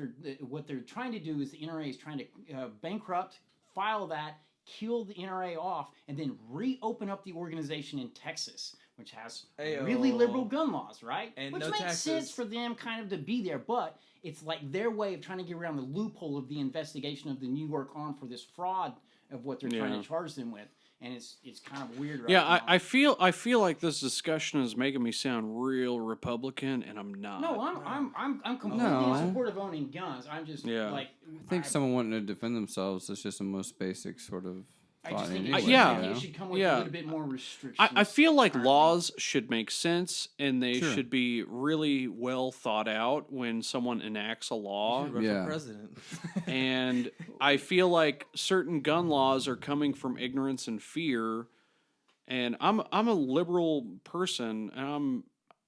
B: they're trying to do is the NRA is trying to bankrupt, file that, kill the NRA off, and then reopen up the organization in Texas, which has really
D: Ayo.
B: liberal gun laws, right?
D: And
B: Which
D: no
B: makes
D: taxes.
B: sense for them kind of to be there, but it's like their way of trying to get around the loophole of the investigation of the New York arm for this fraud of what they're trying
E: Yeah.
B: to charge them with, and it's kind of weird. Right
E: Yeah,
B: now.
E: I feel like this discussion is making me sound real Republican, and I'm not.
B: No, I'm completely
A: No.
B: in support of owning guns. I'm just
E: Yeah.
B: like
A: I think someone wanting to defend themselves is just the most basic sort of
B: I
A: thought.
B: just think
A: anyway,
B: it should,
E: yeah.
B: I think it should come with
E: Yeah.
B: a little bit more restrictions.
E: I feel like
B: currently.
E: laws should make sense, and they
A: Sure.
E: should be really well thought out when someone enacts a law.
D: You should run
A: Yeah.
D: for president.
E: And I feel like certain gun laws are coming from ignorance and fear. And I'm a liberal person, and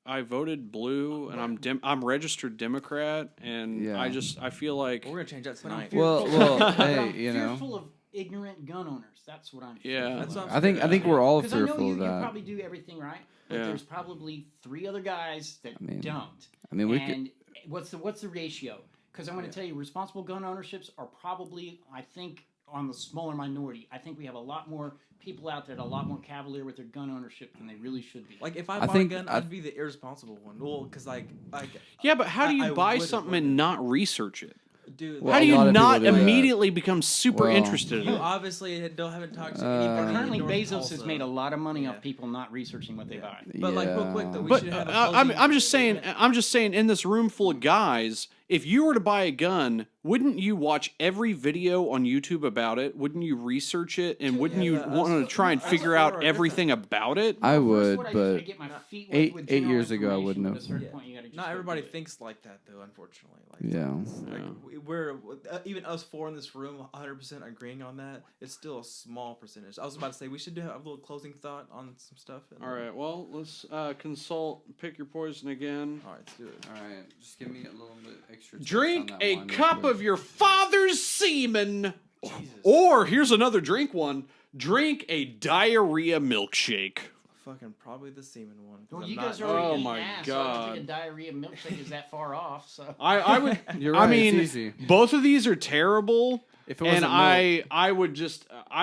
E: I voted blue, and I'm registered Democrat, and
A: Yeah.
E: I feel like
D: We're gonna change that
B: But I'm
D: tonight.
A: Well,
B: fearful-
A: hey,
B: I'm
A: you know.
B: fearful of ignorant gun owners. That's what I'm.
E: Yeah.
B: fearful
D: That's
B: of.
D: what I'm
A: I think we're all
B: Because I know
A: fearful
B: you
A: of that.
B: probably do everything right, but
E: Yeah.
B: there's probably 3 other guys that
A: mean,
B: don't.
A: I mean, we could.
B: And what's the ratio? Because I'm going to tell you, responsible gun ownerships are probably, I think, on the smaller minority. I think we have a lot more people out there that are a lot more cavalier with their gun ownership than they really should be.
D: Like if I
A: I
D: bought
A: think-
D: a gun, I'd be the irresponsible one. Well, because like
E: yeah, but how do you
D: I
E: buy
D: would-
E: something and not research it?
D: Dude,
A: Well,
E: How do
A: a
E: you
A: lot of
E: not
A: people do that.
E: immediately become super
A: Well,
E: interested in
D: you
E: it?
D: obviously haven't talked to anybody.
B: Currently,
D: in North
B: Bezos has
D: Tulsa.
B: made a lot of money
D: Yeah.
B: off people not researching what they buy.
D: But like real quick though, we
E: But
D: should have.
E: I'm just saying, in this room full of guys, if you were to buy a gun, wouldn't you watch every video on YouTube about it? Wouldn't you research it, and wouldn't you want to try and figure out everything about it?
A: I
B: First,
A: would,
B: what I
A: but
B: do is I get my feet wet
A: eight
B: with
A: eight
B: general
A: years ago, I
B: information,
A: wouldn't
B: but
A: have.
B: at a certain
D: Yeah.
B: point, you gotta just
D: Not
B: go
D: everybody
B: do it.
D: thinks like that though, unfortunately. Like,
A: Yeah.
D: we're even us four in this room, 100% agreeing on that. It's still a small percentage. I was about to say we should have a little closing thought on some stuff.
E: All right, well, let's consult. Pick your poison again.
D: All right, let's do it.
A: All right, just give me a little bit extra. text
E: Drink
A: on that
E: a
A: one real
E: cup
A: quick.
E: of your father's semen.
D: Jesus.
E: Or here's another drink one. Drink a diarrhea milkshake.
D: Fucking probably the semen one. 'cause
B: Well,
D: I'm
B: you
D: not-
B: guys are already
E: Oh
B: eating
E: my
B: ass, so I don't
E: God.
B: think a diarrhea milkshake is that far off. So
E: I would.
A: You're
E: I
A: right.
E: mean,
A: it's easy.
E: both of these are terrible.
A: If it wasn't
E: And I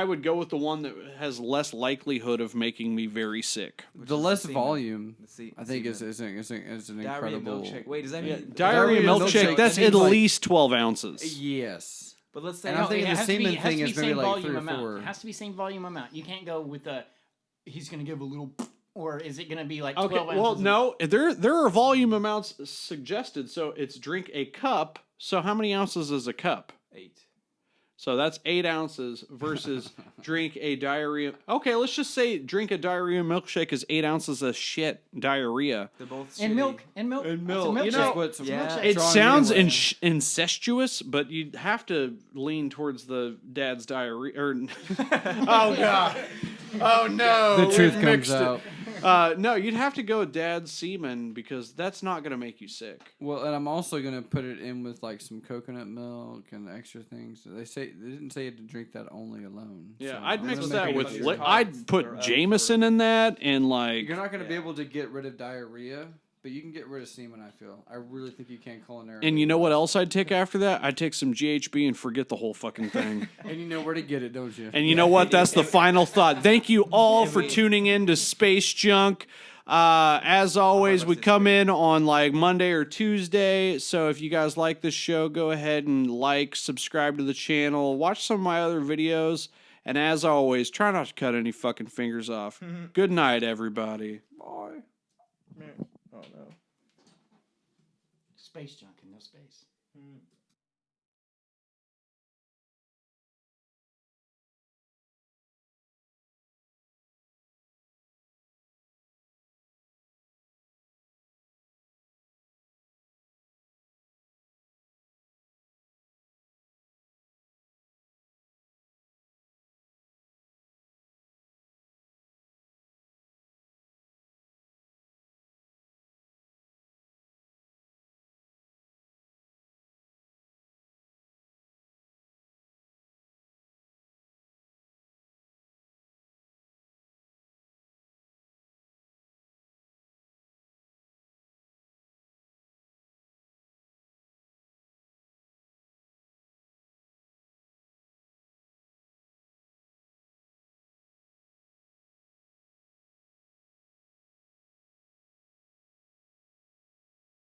E: would go with the one that has less likelihood of making me very sick.
D: Which
A: the
D: is
A: less
D: semen.
A: volume,
D: The
A: I think is
D: semen.
A: is an
D: Diarrhea
A: incredible.
D: milkshake. Wait, does that mean
E: Diarrhea milkshake, that's
A: that means
E: at
A: like-
E: least 12 ounces.
A: Yes.
D: But let's say
A: And I'm thinking
B: it
A: the
B: has to be-
A: semen
B: it has
A: thing
B: to be
A: is maybe
B: same
A: like
B: volume
A: 3 or
B: amount.
A: 4.
B: It has to be same volume amount. You can't go with the. He's gonna give a little, or is it gonna be like 12
E: Okay,
B: ounces?
E: well, no, there are volume amounts suggested. So it's drink a cup. So how many ounces is a cup?
D: 8.
E: So that's 8 ounces versus drink a diarrhea. Okay, let's just say drink a diarrhea milkshake is 8 ounces of shit diarrhea.
D: They're both
B: And
D: shitty.
B: milk.
E: And
B: It's a
E: milk.
B: milkshake.
E: You know,
A: What's
B: It's a
D: yeah.
B: milkshake.
E: It
A: Strong
E: sounds
A: anyway.
E: incestuous, but you'd have to lean towards the dad's diarrhea. Or oh god, oh no,
A: The truth
E: we've
A: comes
E: mixed it.
A: out.
E: No, you'd have to go with dad's semen because that's not going to make you sick.
A: Well, and I'm also gonna put it in with like some coconut milk and extra things. They didn't say you had to drink that only alone.
E: Yeah,
A: so
E: I'd
A: I'm
E: mix
A: gonna
E: that
A: make it
E: with.
A: easier.
E: I'd put Jameson in that and like.
A: You're not gonna be
D: Yeah.
A: able to get rid of diarrhea, but you can get rid of semen. I feel. I really think you can culinarily.
E: And you know what else I'd take after that? I'd take some GHB and forget the whole fucking thing.
A: And you know where to get it, don't you?
E: And you know what? That's the final thought. Thank you all for tuning in to Space Junk. As always, we come in on like Monday or Tuesday. So if you guys like this show, go ahead and like, subscribe to the channel, watch some of my other videos. And as always, try not to cut any fucking fingers off. Good night, everybody.
A: Bye.
D: Oh no.
B: Space junk in no space.